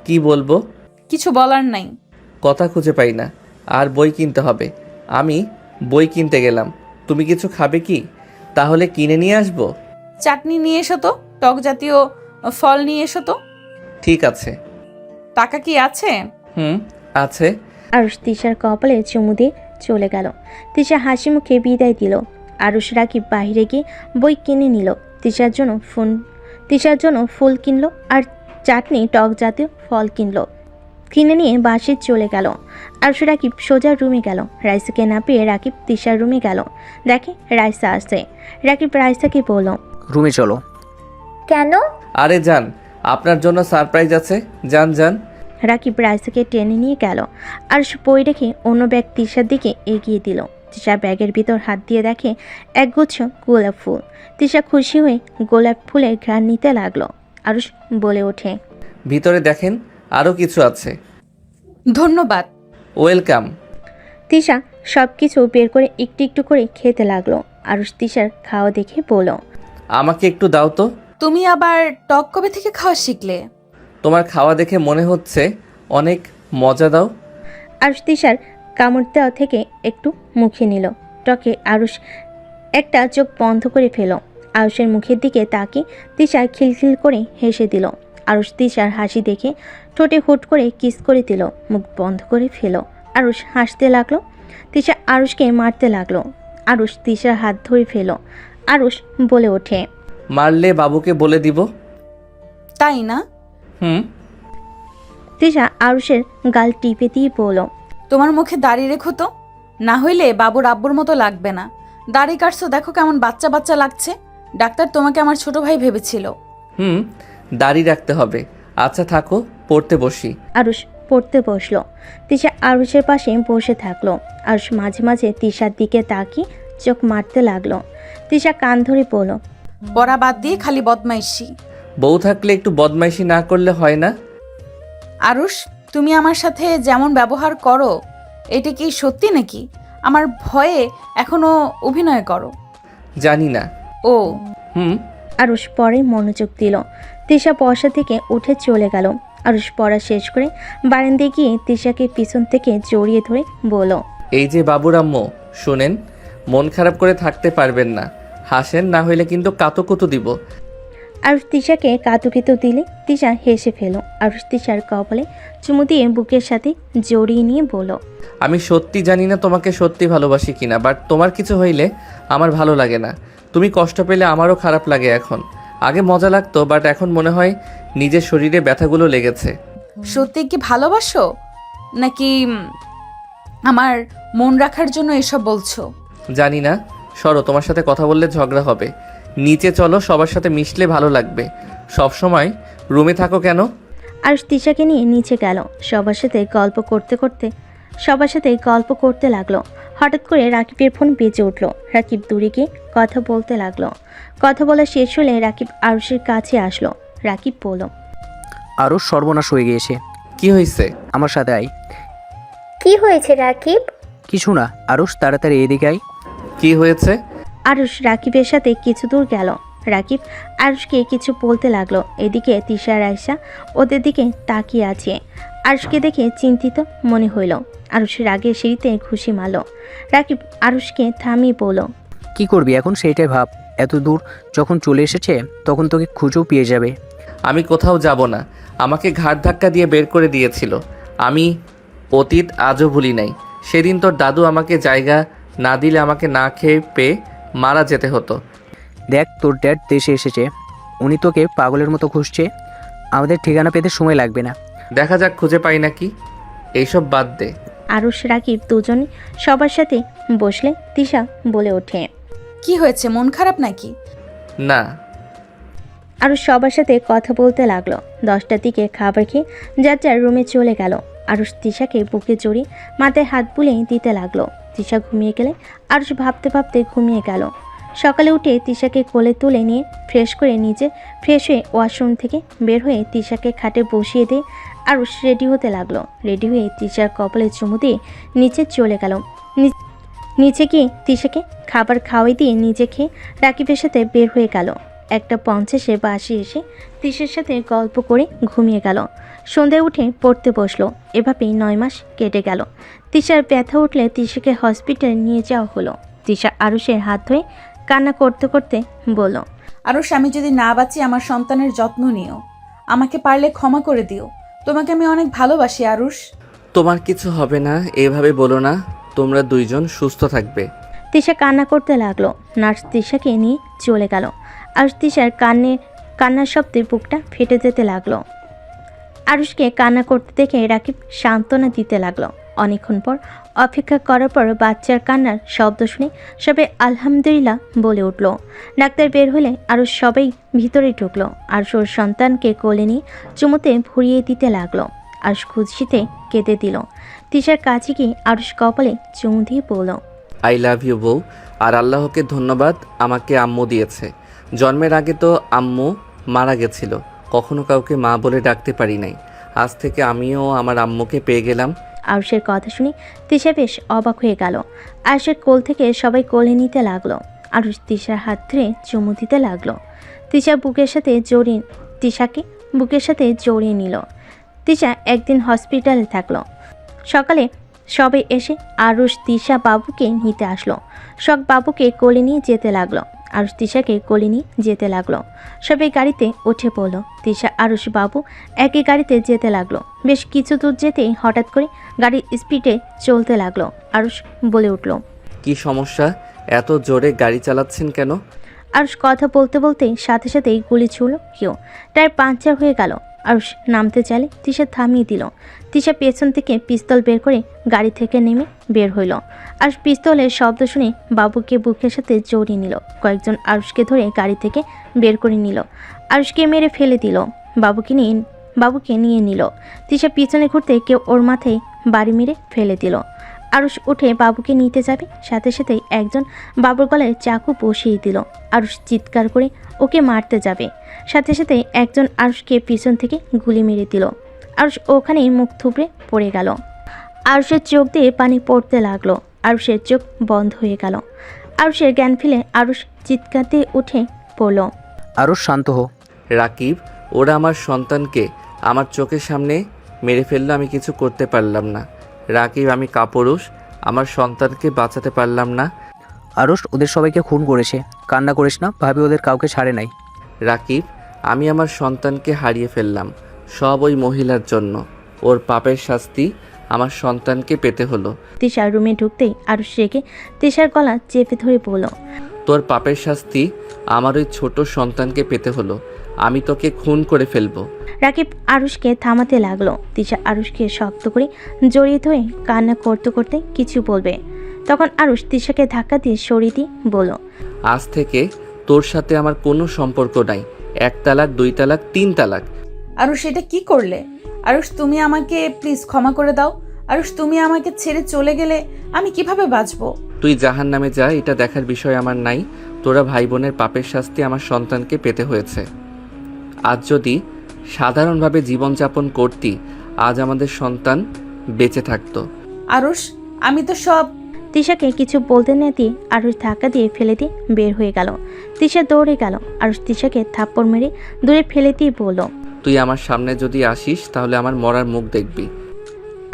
কি বলবো? কিছু বলার নাই। কথা খুঁজে পাই না, আর বই কিনতে হবে। আমি বই কিনতে গেলাম, তুমি কিছু খাবে কি? তাহলে কিনে নিয়ে আসবো। চাটনি নিয়ে এসো তো, টক জাতীয় ফল নিয়ে এসো তো। ঠিক আছে। টাকা কি আছে? হুম, আছে। আরুষ তিশার কপালে চুমু দিয়ে চলে গেল। তিশা হাসি মুখে বিদায় দিল। আরুষ রাকিব বাইরে গিয়ে বই কিনে নিল। তিশার জন্য ফুল কিনলো আর চাটনি টক জাতীয় ফল কিনলো। কিনে নিয়ে বাসে চলে গেল। আরুষ রাকিব সোজা রুমে গেল। রাইসাকে না পেয়ে রাকিব তিশার রুমে গেল। দেখে রাইসা আসছে। রাকিব রাইসাকে বলল, রুমে চলো। কেন? আরে যান, আপনার জন্য সারপ্রাইজ আছে, যান যান। রাকিব রাইসাকে টেনে নিয়ে গেল। আরুষ বই রেখে অন্য ব্যাগ তিশার দিকে এগিয়ে দিল। তিশা ব্যাগের ভিতর হাত দিয়ে দেখে একগুচ্ছ গোলাপ ফুল। তিশা খুশি হয়ে গোলাপ ফুলের ঘ্রাণ নিতে লাগলো। আরুষ বলে ওঠে, ভিতরে দেখেন, আরও কিছু আছে। ধন্যবাদ। ওয়েলকাম। তিশা সব কিছু বের করে একটু একটু করে খেতে লাগলো। আরুষ তিশার খাওয়া দেখে বলল, আমাকে একটু দাও তো। তুমি আবার টক কবে থেকে খাওয়া শিখলে? তোমার খাওয়া দেখে মনে হচ্ছে অনেক মজা। দাও। আরুষ তিশার কামড় দেওয়া থেকে একটু মুখে নিল। টকে আরুষ একটা চোখ বন্ধ করে ফেল। আরুষের মুখের দিকে তাকিয়ে তিশা খিলখিল করে হেসে দিল। আরুষ তিশার হাসি দেখে ঠোঁটে হুট করে কিস করে দিল। মুখ বন্ধ করে ফেল। আরুষ হাসতে লাগলো। তিশা আরুষকে মারতে লাগলো। আরুষ তিশার হাত ধরে ফেল। আরুষ বলে ওঠে, মারলে বাবুকে বলে দিব। তাই না? হুম। তিশা আরুষের গাল টিপে দিয়ে বলল, তোমার মুখে দাড়ি রেখো তো, না হইলে বাবুর আব্বুর মতো লাগবে না। দাড়ি কাটছো, দেখো কেমন বাচ্চা বাচ্চা লাগছে। ডাক্তার তোমাকে আমার ছোট ভাই ভেবেছিল। হুম, দাড়ি রাখতে হবে। আচ্ছা থাকো, পড়তে বসি। আরুষ পড়তে বসলো। তিশা আরুষের পাশে বসে থাকলো। আরুষ মাঝে মাঝে তিশার দিকে তাকিয়ে চোখ মারতে লাগলো। তিশা কান ধরে বলল, পড়া বাদ দিয়ে খালি বদমাইশি। বউ থাকলে একটু বদমাইশি না করলে হয় না? আরুষ, তুমি আমার সাথে যেমন ব্যবহার করো, এটা কি সত্যি নাকি? আমার ভয়ে এখনো অভিনয় করো। জানি না। ও হুম। আরুষ পরে মনোযোগ দিল। তিশা বসা থেকে উঠে চলে গেল। আরুষ পড়া শেষ করে বারান্দায় গিয়ে তিশাকে পিছন থেকে জড়িয়ে ধরে বলল, এই যে বাবুর আম্মু, শোনেন, মন খারাপ করে থাকতে পারবেন না। হাসেন, না হইলে কিন্তু কাতুকুতু দিব। আরুষ তিশাকে কাতুকিতু দিলে তিশা হেসে ফেল। আরুষ তিশার কপালে চুমু দিয়ে বুকের সাথে জড়িয়ে নিয়ে বলল, আমি সত্যি জানি না তোমাকে সত্যি ভালোবাসি কিনা, বাট তোমার কিছু হইলে আমার ভালো লাগে না। তুমি কষ্ট পেলে আমারও খারাপ লাগে এখন। আগে মজা লাগতো, বাট এখন মনে হয় নিজের শরীরে ব্যথাগুলো লেগেছে। সত্যি কি ভালোবাসো, নাকি আমার মন রাখার জন্য এসব বলছো? জানি না। সরো, তোমার সাথে কথা বললে ঝগড়া হবে। নিচে চলো, সবার সাথে মিশলে ভালো লাগবে। সব সময় রুমে থাকো কেন? আরুষ তিশাকে নিয়ে নিচে গেল। সবার সাথে গল্প করতে লাগলো। হঠাৎ করে রাকিবের ফোন বেজে উঠল। রাকিব দূরে গিয়ে কথা বলতে লাগলো। কথা বলা শেষ হলে রাকিব আরুষের কাছে আসলো। রাকিব বলল, আরুষ সর্বনাশ হয়ে গিয়েছে। কি হয়েছে? আমার সাথে আয়। কি হয়েছে রাকিব? কিছু না, আরুষ তাড়াতাড়ি এদিকে আয়। কি হয়েছে? আরুষ রাকিবের সাথে কিছু দূর গেল। রাকিব আরুষকে কিছু বলতে লাগলো। এদিকে তিশা রাইসা ওদের দিকে তাকিয়ে আছে। আরুষকে দেখে চিন্তিত মনে হইল। আরুষ রাগের সিঁড়িতে খুশি মারল। রাকিব আরুষকে থামিয়ে বলল, কি করবি এখন সেইটাই ভাব। এত দূর যখন চলে এসেছে তখন তোকে খুঁজেও পেয়ে যাবে। আমি কোথাও যাব না। আমাকে ঘাড় ধাক্কা দিয়ে বের করে দিয়েছিল। আমি অতীত আজও ভুলি নাই। সেদিন তোর দাদু আমাকে জায়গা না দিলে আমাকে না খেয়ে পেয়ে মারা যেতে হতো। দেখ, তোর ড্যাড দেশে এসেছে। উনি তোকে পাগলের মতো খুঁজছে। আমাদের ঠিকানা পেতে সময় লাগবে না। দেখা যাক খুঁজে পাই নাকি। এইসব বাদ দে। আরুষ রাকিব দুজনে সবার সাথে বসলে তিশা বলে ওঠে, কি হয়েছে, মন খারাপ নাকি? না। আরুষ সবার সাথে কথা বলতে লাগলো। 10টার দিকে খাবার খেয়ে যার যার রুমে চলে গেল। আরুষ তিশাকে বুকে জড়িয়ে মাথায় হাত বুলিয়ে দিতে লাগলো। তিশা ঘুমিয়ে গেলে আরুষ ভাবতে ভাবতে ঘুমিয়ে গেল। সকালে উঠে তিশাকে কোলে তুলে নিয়ে ফ্রেশ হয়ে ওয়াশরুম থেকে বের হয়ে তিশাকে খাটে বসিয়ে দিয়ে আরুষ রেডি হতে লাগলো। রেডি হয়ে তিশার কপালে চুমু দিয়ে নিচে চলে গেল। নিচে গিয়ে তিশাকে খাবার খাওয়াই দিয়ে নিজে খেয়ে রাকিবের সাথে বের হয়ে গেল। 1:50 বাসে এসে তিশার সাথে গল্প করে ঘুমিয়ে গেল। সন্ধ্যায় উঠে পড়তে বসলো। এভাবেই 9 মাস কেটে গেল। তিশার ব্যথা উঠলে তিশাকে হসপিটালে নিয়ে যাওয়া হলো। তিশা আরুষের হাত ধরে কান্না করতে করতে বলল, আরুষ, আমি যদি না বাঁচি আমার সন্তানের যত্ন নিও। আমাকে পারলে ক্ষমা করে দিও। তোমাকে আমি অনেক ভালোবাসি আরুষ। তোমার কিছু হবে না, এভাবে বলো না। তোমরা দুইজন সুস্থ থাকবে। তিশা কান্না করতে লাগলো। নার্স তিশাকে নিয়ে চলে গেল। আর তিশার কান্নার শব্দে বুকটা ফেটে যেতে লাগলো। আরুষকে কান্না করতে দেখে রাকিব সান্ত্বনা দিতে লাগলো। অনেকক্ষণ পর অপেক্ষা করার পর বাচ্চার কান্নার শব্দ শুনে সবাই আলহামদুলিল্লাহ বলে উঠল। ডাক্তার বের হলে আরুষ সবাই ভিতরে ঢুকলো। আরুষ ওর সন্তানকে কোলে নিয়ে চুমুতে ভরিয়ে দিতে লাগলো। আরুষ খুশিতে কেঁদে দিল। তিশার কাছে গিয়ে আরুষ কপালে চুমু দিয়ে বলল, আই লাভ ইউ বউ। আর আল্লাহকে ধন্যবাদ, আমাকে আম্মু দিয়েছে। জন্মের আগে তো আম্মু মারা গেছিল, কখনো কাউকে মা বলে ডাকতে পারি নাই। আজ থেকে আমিও আমার আম্মুকে পেয়ে গেলাম। আরুষের কথা শুনে তিশা বেশ অবাক হয়ে গেল। আরুষের কোল থেকে সবাই কোলে নিতে লাগলো। আরুষ তিশার হাত ধরে চুমু দিতে লাগলো। তিশাকে বুকের সাথে জড়িয়ে নিল। তিশা একদিন হসপিটালে থাকলো। সকালে সবাই এসে আরুষ তিশা বাবুকে নিতে আসলো। শখ বাবুকে কোলে নিয়ে যেতে লাগলো। আরুষ তিশাকে কোলে নিয়ে যেতে লাগলো। সবাই গাড়িতে উঠে পড়লো। তিশা আরুষ বাবু একই গাড়িতে যেতে লাগলো। বেশ কিছু দূর যেতেই হঠাৎ করে গাড়ির স্পিডে চলতে লাগলো। আরুষ বলে উঠল, কি সমস্যা, এত জোরে গাড়ি চালাচ্ছেন কেন? আরুষ কথা বলতে বলতেই সাথে সাথেই গুলি ছুড়ল কেউ। টায়ার পাংচার হয়ে গেল। আরুষ নামতে চাইলে তিশা থামিয়ে দিল। তিশা পেছন থেকে পিস্তল বের করে গাড়ি থেকে নেমে বের হইল। আরুষ পিস্তলের শব্দ শুনে বাবুকে বুকের সাথে জড়িয়ে নিল। কয়েকজন আরুষকে ধরে গাড়ি থেকে বের করে নিল। আরুষকে মেরে ফেলে দিল। বাবুকে নিয়ে নিল। তিশা পিছনে ঘুরতে কেউ ওর মাথায় বাড়ি মেরে ফেলে দিল। আরুষ উঠে বাবুকে নিতে যাবে, সাথে সাথেই একজন বাবুর গলায় চাকু বসিয়ে দিল। আরুষ চিৎকার করে ওকে মারতে যাবে, সাথে সাথে একজন আরুষকে পিছন থেকে গুলি মেরে দিল। আরুষ ওখানেই মুখ থুবড়ে পড়ে গেল। আরুষের চোখ দিয়ে পানি পড়তে লাগলো। আরুষের চোখ বন্ধ হয়ে গেল। আরুষের জ্ঞান ফিরে আরুষ চিৎকার দিয়ে উঠে পড়ল। আরুষ শান্ত হো। রাকিব, ওরা আমার সন্তানকে আমার চোখের সামনে মেরে ফেললো, আমি কিছু করতে পারলাম না। রাকিব, আমি কাপুরুষ, আমার সন্তানকে বাঁচাতে পারলাম না। আরুষ ওদের সবাইকে খুন করেছে, কান্না করিস না, ভাবি ওদের কাউকে ছাড়ে নাই। রাকিব, আমি আমার সন্তানকে হারিয়ে ফেললাম, সব ওই মহিলার জন্য। ওর পাপের শাস্তি আমার সন্তানকে পেতে হলো। তিশার রুমে ঢুকতেই আরুষ রেগে তিশার গলা চেপে ধরে বলল, তোর পাপের শাস্তি আমার ওই ছোট সন্তানকে পেতে হলো। আমি তোকে খুন করে ফেলবো। রাকিব আরুষকে থামাতে লাগলো। তিশা আরুষকে শক্ত করে জড়িয়ে ধরে কান্না করতে করতে কিছু বলবে, তখন আরুষ তিশাকে ধাক্কা দিয়ে সরিয়ে দিয়ে বলল, আজ থেকে তোর সাথে আমার কোনো সম্পর্ক নাই। 1 তালাক, 2 তালাক, 3 তালাক। আরুষ, এটা কি করলে? আরুষ, তুমি আমাকে প্লিজ ক্ষমা করে দাও। আরুষ, তুমি আমাকে ছেড়ে চলে গেলে আমি কিভাবে বাঁচবো? তুই জাহান্নামে যা, এটা দেখার বিষয় আমার নাই। তোরা ভাই বোনের পাপের শাস্তি আমার সন্তানকে পেতে হয়েছে। আজ যদি সাধারণভাবে জীবনযাপন করতি, আজ আমাদের সন্তান বেঁচে থাকতো। আরুষ, আমি তো সব... তিশাকে কিছু বলতে না দিয়ে আরুষ ধাক্কা দিয়ে ফেলে দিয়ে বের হয়ে গেল। তিশা দৌড়ে গেল। আরুষ তিশাকে থাপ্পড় মেরে দূরে ফেলে দিয়ে বলল, তুই আমার সামনে যদি আসিস তাহলে আমার মরার মুখ দেখবি।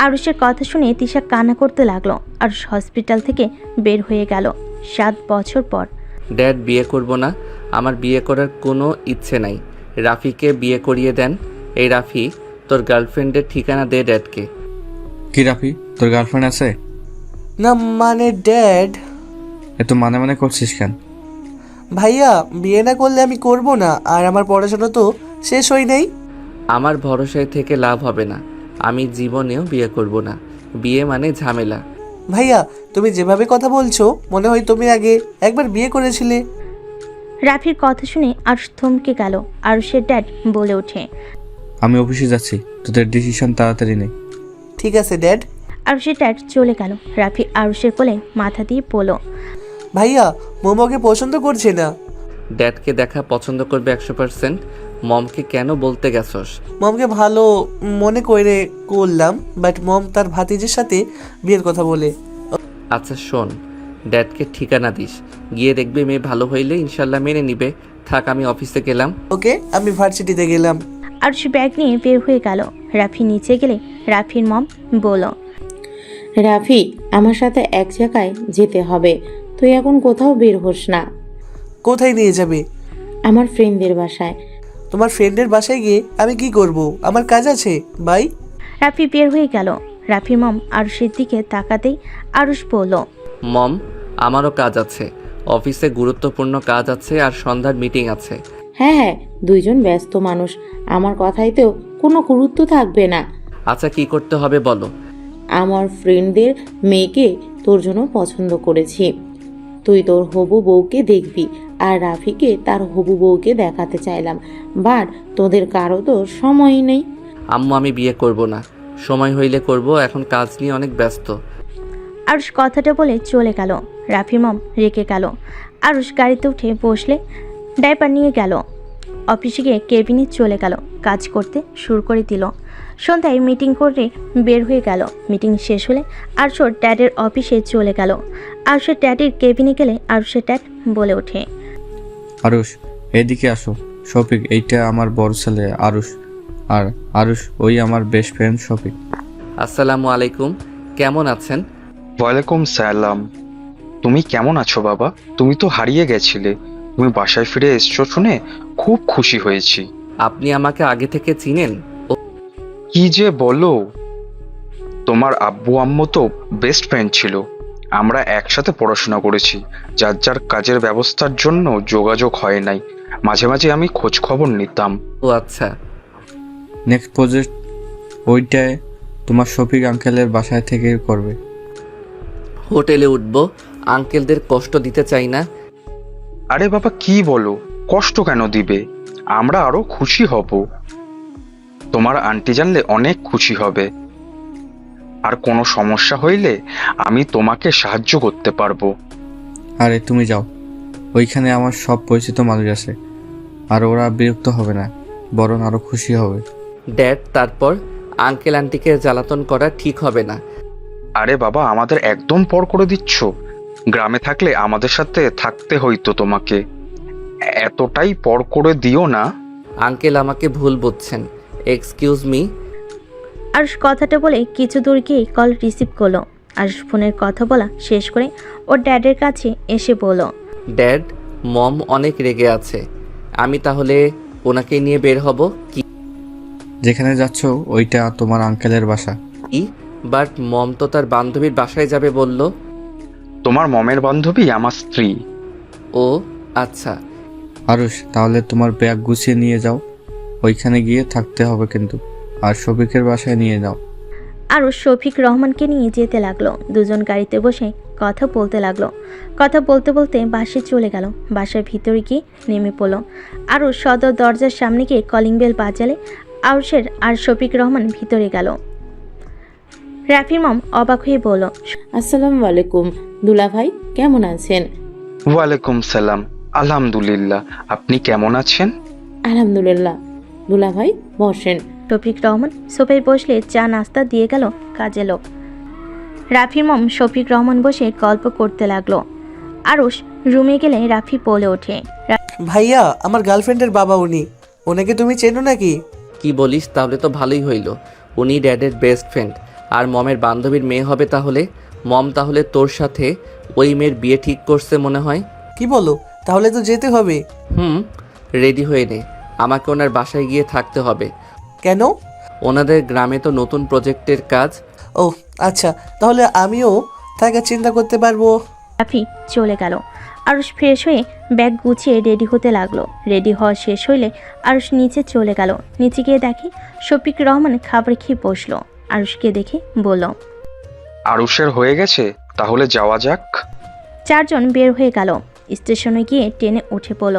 আরুষের কথা শুনে তিশা কান্না করতে লাগলো। আরুষ হসপিটাল থেকে বের হয়ে গেল 7 বছর পর। ড্যাড, বিয়ে করব না, আমার বিয়ে করার কোনো ইচ্ছে নাই। রাফিকে বিয়ে করিয়ে দেন। এই রাফি, তোর গার্লফ্রেন্ডের ঠিকানা দে ড্যাডকে। কি রাফি, তোর গার্লফ্রেন্ড আছে? না মানে ড্যাড। এত মানে মানে করছিস কেন? ভাইয়া, বিয়ে না করলে আমি করব না, আর আমার পড়াশোনা তো শেষ হয় নাই। আমার ভরসায় থেকে লাভ হবে না, আমি জীবনেও বিয়ে করব না। বিয়ে মানে ঝামেলা। ভাইয়া, তুমি যেভাবে কথা বলছো মনে হয় তুমি আগে একবার বিয়ে করেছিলে। রাফির কথা শুনে আরুষ থমকে গেল। আরুষের ড্যাড বলে ওঠে, আমি অফিসে যাচ্ছি, তোদের ডিসিশন তাড়াতাড়ি নে। ঠিক আছে ড্যাড। আরুষের ড্যাড চলে গেল। রাফি আরুষের কোলে মাথা দিয়ে বলল, ভাইয়া, মোমোকে পছন্দ করছে না। ড্যাডকে দেখা পছন্দ করবে 100%। মমকে কেন বলতে গেছস? মমকে ভালো মনে করে করলাম, বাট মম তার ভাতিজের সাথে বিয়ের কথা বলে। আচ্ছা শোন, ড্যাডকে ঠিকানা দিস, গিয়ে দেখবে মেয়ে ভালো হইলে ইনশাল্লাহ মেনে নিবে। থাক, আমি অফিসে গেলাম। ওকে, আমি ভার্সিটিতে গেলাম। আরুষ ব্যাগ নিয়ে বের হয়ে গেল। রাফি নিচে গেলে রাফির মম বলল, রাফি, আমার সাথে এক জায়গায় যেতে হবে, তুই এখন কোথাও বের হোস না। কোথায় নিয়ে যাবে? আমার ফ্রেন্ডদের বাসায়। তোমার ফ্রেন্ডের বাসায় গিয়ে আমি কি করব? আমার কাজ আছে। বাই। রাফি বের হয়ে গেল। রাফির মম আরুষের দিকে তাকাতেই আরুষ বলল, মম, আমারও কাজ আছে, অফিসে গুরুত্বপূর্ণ কাজ আছে আর সন্ধ্যার মিটিং আছে। হ্যাঁ হ্যাঁ, দুইজন ব্যস্ত মানুষ, আমার কথাইতেও কোনো গুরুত্ব থাকবে না। আচ্ছা, কি করতে হবে বলো। আমার ফ্রেন্ডদের মেয়েকে তোর জন্য পছন্দ করেছি, তুই তোর হবু বউকে দেখবি, আর রাফিকে তার হবু বউকে দেখাতে চাইলাম, বাট তোদের কারো তো সময়ই নেই। আম্মু, আমি বিয়ে করব না, সময় হইলে করব, এখন কাজ নিয়ে অনেক ব্যস্ত। আরুষ কথাটা বলে চলে গেল। রাফির মম রেগে গেল। আরুষ গাড়িতে উঠে বসলে ডাইপার নিয়ে গেল। অফিসে গিয়ে কেবিনে চলে গেল, কাজ করতে শুরু করে দিল। সন্ধ্যায় মিটিং করে বের হয়ে গেল। মিটিং শেষ হলে আরুষের ড্যাডের অফিসে চলে গেল। আরুষের ড্যাডির কেবিনে গেলে আরুষের ড্যাড বলে ওঠে, আরুষ, এদিকে আসো। শফিক, এইটা আমার বড় ছেলে আরুষ, আর আরুষ ওই আমার বেস্ট ফ্রেন্ড শফিক। আসসালামু আলাইকুম, কেমন আছেন? ওয়ালাইকুম সালাম। তুমি কেমন আছো বাবা? তুমি তো হারিয়ে গেছিলে, তুমি বাসায় ফিরে এসছো শুনে খুব খুশি হয়েছি। আপনি আমাকে আগে থেকে চিনেন? কি যে বলো, তোমার আব্বু আম্মু তো বেস্ট ফ্রেন্ড ছিল, আমরা একসাথে পড়াশোনা করেছি। যার যার কাজের ব্যবস্থার জন্য যোগাযোগ হয় নাই, মাঝে মাঝে আমি খোঁজ খবর নিতাম। ও আচ্ছা। নেক্সট প্রজেক্ট ওইটায় তোমার শফিক আঙ্কেলের বাসায় থেকে করবে। হোটেলে উঠবো, আঙ্কেলদের কষ্ট দিতে চাই না। আরে বাবা, কি বলো, কষ্ট কেন দিবে, আমরা আরো খুশি হব। তোমার আন্টি জানলে অনেক খুশি হবে, আর কোনো সমস্যা হইলে আমি তোমাকে সাহায্য করতে পারবো। আরে তুমি যাও, ওইখানে আমার সব পরিচিত মানুষ আছে, আর ওরা বিরক্ত হবে না, বরং আরো খুশি হবে। ড্যাড, তারপর আঙ্কেল আন্টিকে জ্বালাতন করা ঠিক হবে না। আরে বাবা, আমাদের একদম পর করে দিচ্ছ? গ্রামে থাকলে আমাদের সাথে থাকতে হইতো তোমাকে, এতটাই পর করে দিও না। আঙ্কেল আমাকে ভুল বুঝছেন, এক্সকিউজ মি। আরুষ কথাটা বলে কিছু দূর গিয়ে কল রিসিভ করলো। আরুষ ফোনের কথা বলা শেষ করে ওর ড্যাডের কাছে এসে বলল, ড্যাড, মম অনেক রেগে আছে, আমি তাহলে ওনাকে নিয়ে বের হব কি? যেখানে যাচ্ছ ওইটা তোমার আঙ্কেলের বাসা। কি? বাট মম তো তার বান্ধবীর বাসায় যাবে বলল। তোমার মমের বান্ধবী আমার স্ত্রী। ও আচ্ছা। আরুষ, তাহলে তোমার ব্যাগ গুছিয়ে নিয়ে যাও, ওইখানে গিয়ে থাকতে হবে কিন্তু, আর শফিকের বাসায় নিয়ে যাও। আরুষ শফিক রহমানকে নিয়ে যেতে লাগলো। দুজন গাড়িতে বসে কথা বলতে লাগলো। কথা বলতে বলতে বাসে চলে গেল। বাসার ভিতরে গিয়ে নেমে পড়লো। আরুষ সদর দরজার সামনে গিয়ে কলিং বেল বাজালে আরুষের আর শফিক রহমান ভিতরে গেল। রাফির মম অবাক হয়ে বলল, আসসালামু আলাইকুম দুলা ভাই, কেমন আছেন? ওয়ালাইকুম সালাম, আলহামদুলিল্লাহ, আপনি কেমন আছেন? আলহামদুলিল্লাহ। দুলা ভাই বসেন। শফিক রহমান সোফায় বসলে চা নাস্তা দিয়ে গেল কাজে লোক। রাফির মম শফিক রহমান বসে গল্প করতে লাগলো। আরুষ রুমে গেলে রাফি বলে ওঠে, ভাইয়া, আমার গার্লফ্রেন্ডের বাবা উনি, ওনাকে তুমি চেনো নাকি? কি বলিস? তাহলে তো ভালোই হইল, উনি ড্যাডের বেস্ট ফ্রেন্ড আর মমের বান্ধবীর মেয়ে হবে। তাহলে মম তাহলে তোর সাথে ওই মেয়ের বিয়ে ঠিক করছে মনে হয়। কি বলো? তাহলে তো যেতে হবে। রেডি হয়ে নে, আমাকে ওনার বাসায় গিয়ে থাকতে হবে। কেন? ওনাদের গ্রামে তো নতুন প্রজেক্টের কাজ। ও আচ্ছা, তাহলে আমিও থাকার চিন্তা করতে পারবো। রাফি চলে গেল। আরুষ ফ্রেশ হয়ে ব্যাগ গুছিয়ে রেডি হতে লাগলো। রেডি হওয়া শেষ হইলে আরুষ নিচে চলে গেল। নিচে গিয়ে দেখে শফিক রহমান খাবার খেয়ে বসলো। আরুষকে দেখে বলল, আরুষের হয়ে গেছে, তাহলে যাওয়া যাক। চারজন বের হয়ে গেল। স্টেশনে গিয়ে ট্রেনে উঠে পড়ল।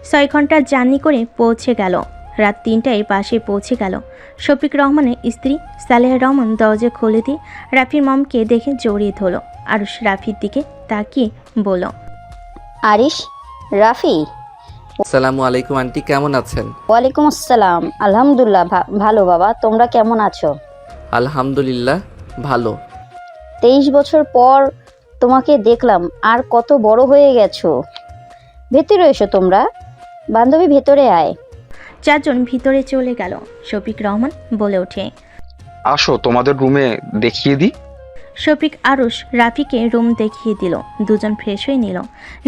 6 ঘন্টার জার্নি করে পৌঁছে গেল। রাত 3টায় বাসে পৌঁছে গেল। শফিক রহমানের স্ত্রী সালেহা রহমান দরজা খুলে দিয়ে রাফির মমকে দেখে জড়িয়ে ধরল। আরুষ রাফির দিকে তাকিয়ে বলল, আরিশ, রাফি। আসসালামু আলাইকুম আন্টি, কেমন আছেন? ওয়ালাইকুম আসসালাম, আলহামদুলিল্লাহ ভালো বাবা, তোমরা কেমন আছো? আলহামদুলিল্লাহ ভালো। 23 বছর পর তোমাকে দেখলাম, আর কত বড় হয়ে গেছো। ভেতরে এসো তোমরা, বান্ধবী ভেতরে আয়। চারজন ভিতরে চলে গেল। শফিক রহমান বলে ওঠে, আসো তোমাদের রুমে দেখিয়ে দিই। শফিক আরুষ রাফিকে রুম দেখিয়ে দিল। দুজন ফ্রেশ হয়ে নিল।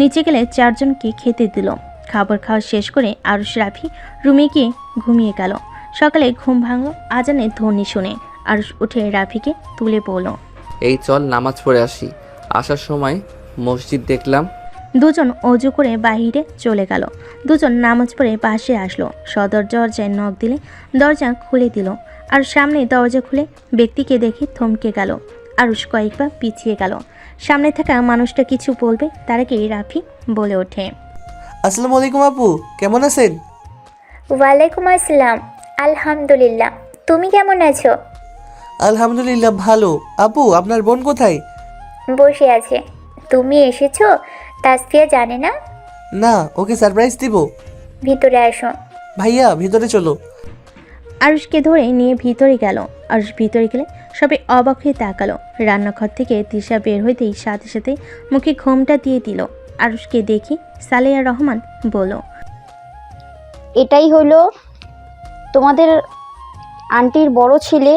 নিচে গেলে চারজনকে খেতে দিল। খাবার খাওয়া শেষ করে আরুষ রাফি রুমে গিয়ে ঘুমিয়ে গেল। সকালে ঘুম ভাঙল আজানের ধ্বনি শুনে। আরুষ উঠে রাফিকে তুলে বলল, এই চল নামাজ পড়ে আসি। আসার সময় মসজিদ দেখলাম। দুজন অজু করে বাহিরে চলে গেল। দুজন নামাজ পড়ে পাশে আসলো। সদর দরজায় নখ দিলে দরজা খুলে দিল। আর সামনে দরজা খুলে ব্যক্তিকে দেখে থমকে গেল। আরুষ কয়েকবার পিছিয়ে গেল। সামনে থাকা মানুষটা কিছু বলবে তার আগেই রাফি বলে ওঠে, আসসালামু আলাইকুম আপু, কেমন আছেন? ওয়ালাইকুম আসসালাম। আলহামদুলিল্লাহ, তুমি কেমন আছো? আলহামদুলিল্লাহ ভালো। আপু, আপনার বোন কোথায়? বসে আছে। তুমি এসেছো? তাসফিয়া জানে না? না, ওকে সারপ্রাইজ দিব। ভিতরে আসো। ভাইয়া, ভিতরে চলো। আরুষকে ধরে নিয়ে ভিতরে গেল। আরুষ ভিতরে গেলে সবাই অবাক হয়ে তাকালো। রান্নাঘর থেকে তিশা বের হইতেই সাথে সাথে মুখে ঘোমটা দিয়ে দিল। আরুষকে দেখি সালেয়া রহমান বলল, এটাই হলো তোমাদের আন্টির বড় ছেলে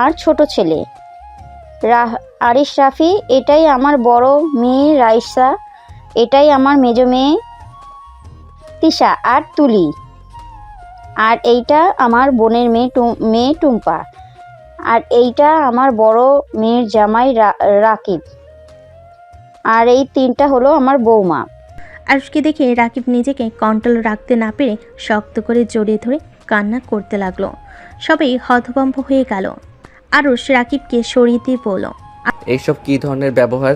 আর ছোট ছেলে আরিশ রাফি। এটাই আমার বড় মেয়ে রাইসা। এটাই আমার মেজ মেয়ে তিশা আর তুলি। আর এইটা আমার বোনের মেয়ে টুম্পা। আর এইটা আমার বড় মেয়ের জামাই রাকিব। আর এই তিনটা হলো আমার বৌমা। আরুষকে দেখে রাকিব নিজেকে কন্ট্রোল রাখতে না পেরে শক্ত করে জড়িয়ে ধরে কান্না করতে লাগলো। সবাই হতভম্ব হয়ে গেল। আরুষ রাকিবকে সরিয়ে দিয়ে বলল, এইসব কী ধরনের ব্যবহার?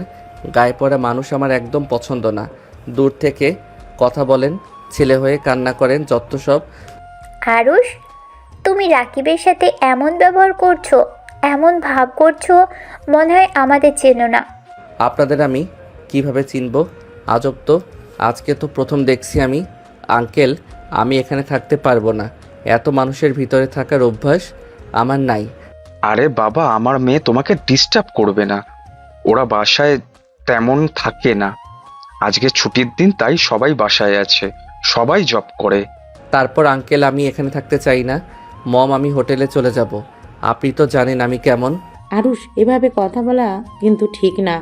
গায়ে পড়া মানুষ আমার একদম পছন্দ না। দূর থেকে কথা বলেন, ছেলে হয়ে কান্না করেন, যত সব। আরুষ, তুমি রাকিবের সাথে এমন ব্যবহার করছো, এমন ভাব করছো, মনে হয় আমাদের চেনো না। আপনাদের আমি কিভাবে চিনব? আজব তো, আজকে তো প্রথম দেখছি আমি। আঙ্কেল, আমি এখানে থাকতে পারবো না। এত মানুষের ভিতরে থাকার অভ্যাস আমার নাই। আরে বাবা, আমার মেয়ে তোমাকে ডিস্টার্ব করবে না। ওরা বাসায় তেমন থাকে না। আজকে ছুটির দিন, তাই সবাই বাসায় আছে, সবাই জব করে। তারপর আঙ্কেল, আমি এখানে থাকতে চাই না। মম, আমি হোটেলে চলে যাব। আপনি তো জানেন আমি কেমন। আরুষ, এভাবে কথা বলা কিন্তু ঠিক না।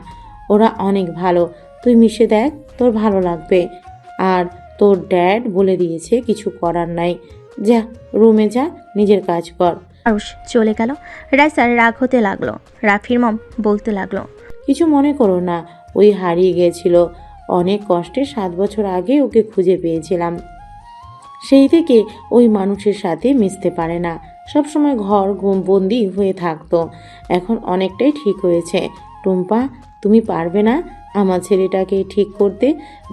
ওরা অনেক ভালো, তুই মিশে দেখ, তোর ভালো লাগবে। আর তোর ড্যাড বলে দিয়েছে, কিছু করার নাই। যা রুমে যা, নিজের কাজ কর। আরুষ চলে গেল। রাইসার রাগ হতে লাগলো। রাফির মম বলতে লাগলো, কিছু মনে করো না, ওই হারিয়ে গিয়েছিল। অনেক কষ্টে 7 বছর আগে ওকে খুঁজে পেয়েছিলাম। সেই থেকে ওই মানুষের সাথে মিশতে পারে না, সবসময় ঘর বন্দি হয়ে থাকতো। এখন অনেকটাই ঠিক হয়েছে। টুম্পা, তুমি পারবে না আমার ছেলেটাকে ঠিক করতে?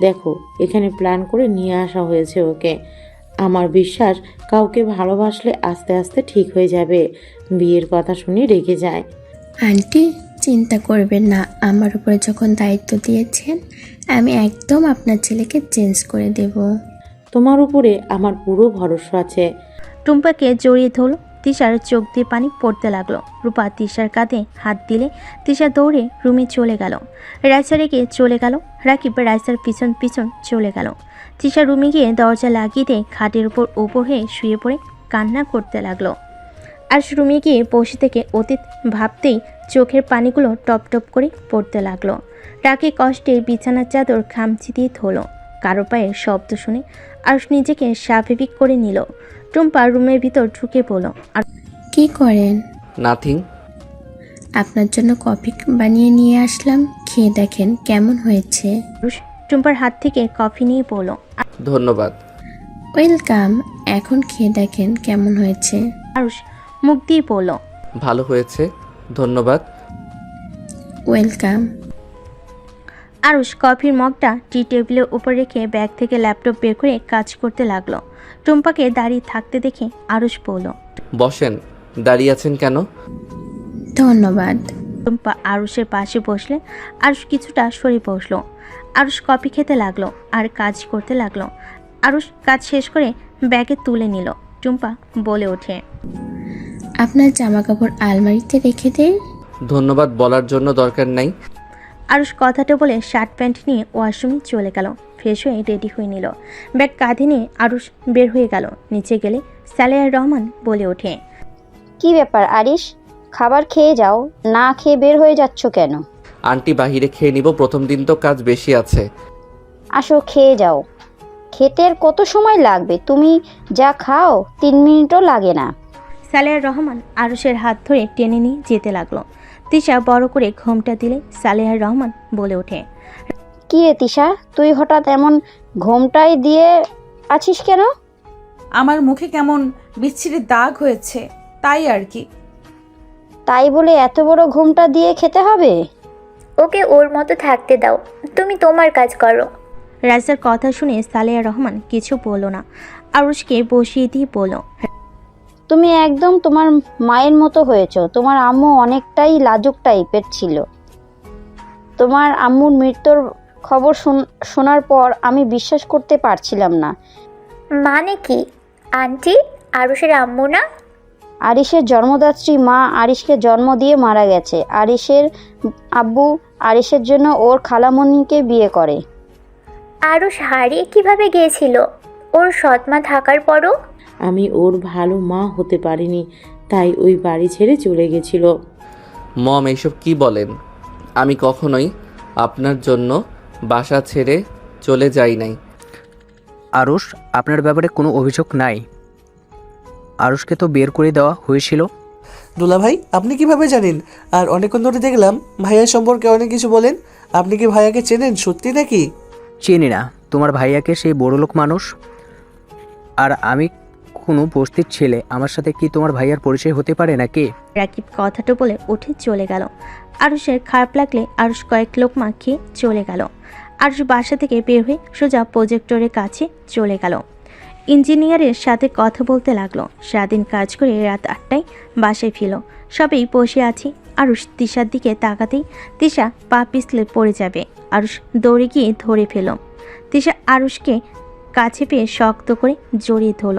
দেখো, এখানে প্ল্যান করে নিয়ে আসা হয়েছে ওকে। আমার বিশ্বাস, কাউকে ভালোবাসলে আস্তে আস্তে ঠিক হয়ে যাবে। বিয়ের কথা শুনে রেগে যায়। আন্টি, চিন্তা করবেন না, আমার উপরে যখন দায়িত্ব দিয়েছেন আমি একদম আপনার ছেলেকে চেঞ্জ করে দেব। তোমার উপরে আমার পুরো ভরসা আছে। টুম্পাকে জড়িয়ে ধরল। তিশার চোখ দিয়ে পানি পড়তে লাগলো। রূপা তিশার কাঁধে হাত দিলে তিশা দৌড়ে রুমে চলে গেল। রাইসা রেখে চলে গেল। রাকিব রাইসার পিছন পিছন চলে গেল। তিশা রুমে গিয়ে দরজা লাগিয়ে দিয়ে খাটের উপর হয়ে শুয়ে পড়ে কান্না করতে লাগলো। আর রুমে গিয়ে বসে থেকে অতীত ভাবতেই চোখের পানিগুলো টপ টপ করে পড়তে লাগলো। রাগে কষ্টে বিছানার চাদর খামচি দিয়ে ধরল। কারো পায়ের শব্দ শুনে আর নিজেকে স্বাভাবিক করে নিল। টুম্পা রুমের ভিতর ঢুকে পড়ল। আর কি করেন? নাথিং। আপনার জন্য কফি বানিয়ে নিয়ে আসলাম, খেয়ে দেখেন কেমন হয়েছে। টুম্পার হাত থেকে কফি নিয়ে পড়ল। ধন্যবাদ। ওয়েলকাম, এখন খেয়ে দেখেন কেমন হয়েছে। আরুষ মুখ দিয়ে পড়ল, ভালো হয়েছে, ধন্যবাদ। ওয়েলকাম। আরুষ কফির মগটা টি টেবিলের উপর রেখে ব্যাগ থেকে ল্যাপটপ বের করে কাজ করতে লাগলো। টুম্পাকে দাঁড়িয়ে থাকতে দেখে আরুষ বলল, বসেন। দাঁড়িয়ে আছেন কেন? ধন্যবাদ। টুম্পা আরুষের পাশে বসলে আরুষ কিছুটা সরে বসলো। আরুষ কফি খেতে লাগলো আর কাজ করতে লাগলো। আরুষ কাজ শেষ করে ব্যাগে তুলে নিল। টুম্পা বলে ওঠে, আপনার জামা কাপড় আলমারিতে রেখে দেন। ধন্যবাদ বলার জন্য দরকার নাই। আরুষ কথাটা বলে শার্ট প্যান্ট নিয়ে ওয়াশরুমে চলে গেল। ফ্রেশ হয়ে রেডি হয়ে নিল। ব্যাগ কাঁধে নিয়ে আরুষ বের হয়ে গেল। নিচে গেলে সালেয়া রহমান বলে ওঠে, কি ব্যাপার আরিশ, খাবার খেয়ে যাও, না খেয়ে বের হয়ে যাচ্ছ কেন? আন্টি, বাহিরে খেয়ে নিব, প্রথম দিন তো কাজ বেশি আছে। আসো খেয়ে যাও। খেতে আর কত সময় লাগবে? তুমি যা খাও 3 মিনিটও লাগে না। সালেহা রহমান আরুষের হাত ধরে টেনে নিয়ে যেতে লাগলো। তিশা বড় করে ঘোমটা দিলে সালেহা রহমান বলে ওঠে, কি রে তিশা, তুই হঠাৎ এমন ঘোমটাই দিয়ে আছিস কেন? আমার মুখে কেমন বিচ্ছিরি দাগ হয়েছে, তাই আর কি। তাই বলে এত বড় ঘোমটা দিয়ে খেতে হবে? ওকে ওর মতো থাকতে দাও, তুমি তোমার কাজ করো। রাইসার কথা শুনে সালেহা রহমান কিছু বলল না। আরুষকে বসিয়ে দিয়ে বলল, তুমি একদম তোমার মায়ের মতো হয়েছো। তোমার আম্মু অনেকটাই লাজুক টাইপের ছিল। তোমার আম্মুর মৃত্যুর খবর শোনার পর আমি বিশ্বাস করতে পারছিলাম না। মানে কি আন্টি? আরুষের আম্মু না? আরিশের জন্মদাত্রী মা আরিশকে জন্ম দিয়ে মারা গেছে। আরিশের আব্বু আরিশের জন্য ওর খালামণিকে বিয়ে করে। আরুষ হারিয়ে কিভাবে গিয়েছিল ওর সৎমা থাকার পরও? আমি ওর ভালো মা হতে পারিনি, তাই ওই বাড়ি ছেড়ে চলে গেছিল। মম এইসব কি বলেন? আমি কখনোই আপনার জন্য বাসা ছেড়ে চলে যাই নাই। আরুষ, আপনার ব্যাপারে কোনো অভিযোগ নাই। আরুষকে তো বের করে দেওয়া হয়েছিল। দুলা ভাই, আপনি কিভাবে জানেন? আর অনেকক্ষণ ধরে দেখলাম ভাইয়া সম্পর্কে অনেক কিছু বলেন। আপনি কি ভাইয়াকে চেনেন সত্যি নাকি? চিনি না, তোমার ভাইয়াকে সেই বড়লোক মানুষ। আর আমি কোনো বস্তির ছেলে, আমার সাথে কি তোমার ভাইয়ার পরিচয় হতে পারে নাকি? রাকিব কথাটা বলে উঠে চলে গেল। আরুষের খারাপ লাগলে আরুষ কয়েক লোকমা খেয়ে চলে গেল। আরুষ বাসা থেকে বের হয়ে সোজা প্রজেক্টরের কাছে চলে গেল। ইঞ্জিনিয়ারের সাথে কথা বলতে লাগলো। সারাদিন কাজ করে রাত 8টায় বাসায় ফিরল। সবাই বসে আছি। আরুষ তিশার দিকে তাকাতেই তিশা পা পিছলে পড়ে যাবে। আরুষ দৌড়ে গিয়ে ধরে ফেল। তিশা আরুষকে কাছে পেয়ে শক্ত করে জড়িয়ে ধরল।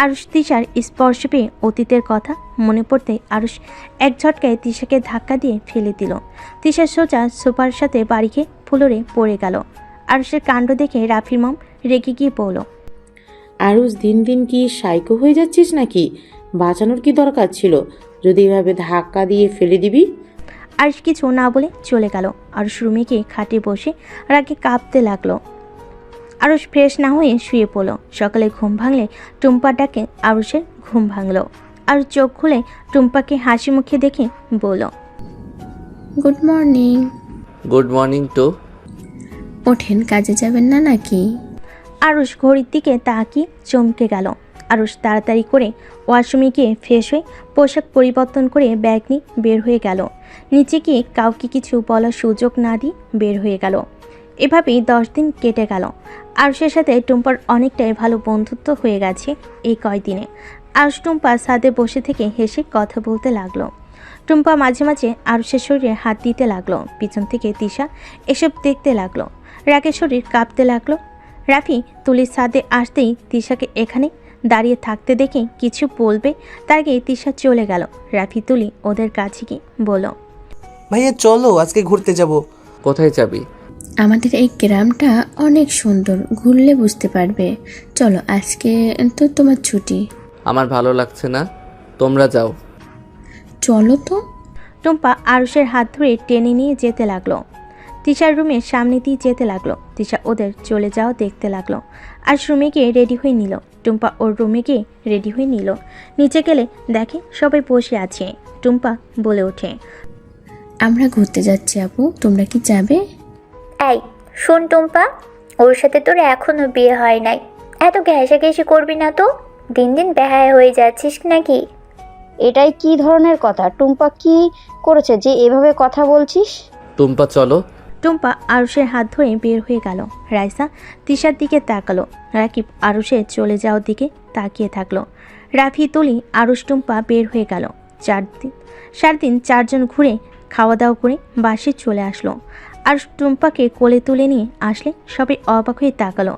আরুষ তিশার স্পর্শ পেয়ে অতীতের কথা মনে পড়তে আরুষ এক ঝটকায় তিশাকে ধাক্কা দিয়ে ফেলে দিল। তিশা সোজা সোফার সাথে বাড়ি খেয়ে ফ্লোরে পড়ে গেল। আরুষের কাণ্ড দেখে রাফির মম রেগে গিয়ে বলল, আরুষ দিন দিন কি সাইকো হয়ে যাচ্ছিস নাকি? বাঁচানোর কি দরকার ছিল? যদি এভাবে ধাক্কা দিয়ে ফেলে দিবি। আরুষ কিছু না বলে চলে গেল। আরুষ রুমে গিয়ে খাটে বসে রাগে কাঁপতে লাগলো। আরুষ ফ্রেশ না হয়ে শুয়ে পড়ল। সকালে ঘুম ভাঙলে টুম্পার ডাকে আরুষের ঘুম ভাঙল। আরুষ চোখ খুলে টুম্পাকে হাসি মুখে দেখে বলল, good morning. Good morning to. ওঠেন, কাজে যাবেন না নাকি? আরুষ ঘড়ির দিকে তাকিয়ে চমকে গেল। আরুষ তাড়াতাড়ি করে ওয়াশরুমে গিয়ে ফ্রেশ হয়ে পোশাক পরিবর্তন করে ব্যাগ নিয়ে বের হয়ে গেল। নিচে গিয়ে কাউকে কিছু বলার সুযোগ না দিয়ে বের হয়ে গেল। এভাবেই 10 দিন কেটে গেল। আরুষের সাথে টুম্পার অনেকটাই ভালো বন্ধুত্ব হয়ে গেছে এই কয়দিনে। আরুষ টুম্পা ছাদে বসে থেকে হেসে কথা বলতে লাগলো। টুম্পা মাঝে মাঝে আরুষের শরীরে হাত দিতে লাগলো। পিছন থেকে তিশা এসব দেখতে লাগলো। রাগের শরীর কাঁপতে লাগলো। রাফি তুলির ছাদে আসতেই তিশাকে এখানে দাঁড়িয়ে থাকতে দেখে কিছু বলবে তার আগে তিশা চলে গেল। রাফি তুলি ওদের কাছে গিয়ে বলল, ভাইয়া চলো আজকে ঘুরতে যাব। কোথায় যাবি? আমাদের এই গ্রামটা অনেক সুন্দর, ঘুরলে বুঝতে পারবে। চলো, আজকে তো তোমার ছুটি। আমার ভালো লাগছে না, তোমরা যাও। চলো তো। টুম্পা আরুষের হাত ধরে টেনে নিয়ে যেতে লাগলো। তিশার রুমের সামনে দিয়ে যেতে লাগলো। তিশা ওদের চলে যাওয়া দেখতে লাগলো। আর রুমে গিয়ে রেডি হয়ে নিল। টুম্পা ওর রুমে গিয়ে রেডি হয়ে নিল। নিচে গেলে দেখে সবাই বসে আছে। টুম্পা বলে ওঠে, আমরা ঘুরতে যাচ্ছি আপু, তোমরা কি যাবে? এই শোন টুম্পা, ওর সাথে তোর এখনো বিয়ে হয় নাই, এত ঘেঁষাঘেঁষি করবি না তো। দিন দিন বেহায়া হয়ে যাচ্ছিস নাকি? এটাই কি ধরনের কথা? টুম্পা কি করেছে যে এভাবে কথা বলছিস? টুম্পা চলো। টুম্পা আরুষের হাত ধরে বের হয়ে গেল। রাইসা তিশার দিকে তাকালো। রাকিব আরুষের চলে যাওয়ার দিকে তাকিয়ে থাকলো। রাফি তুলি আরুষ টুম্পা বের হয়ে গেল। সারাদিন 4 জন ঘুরে খাওয়া দাওয়া করে বাসে চলে আসলো। আরুষ টুম্পাকে কোলে তুলে নিয়ে আসলে সবাই অবাক হয়ে তাকালো।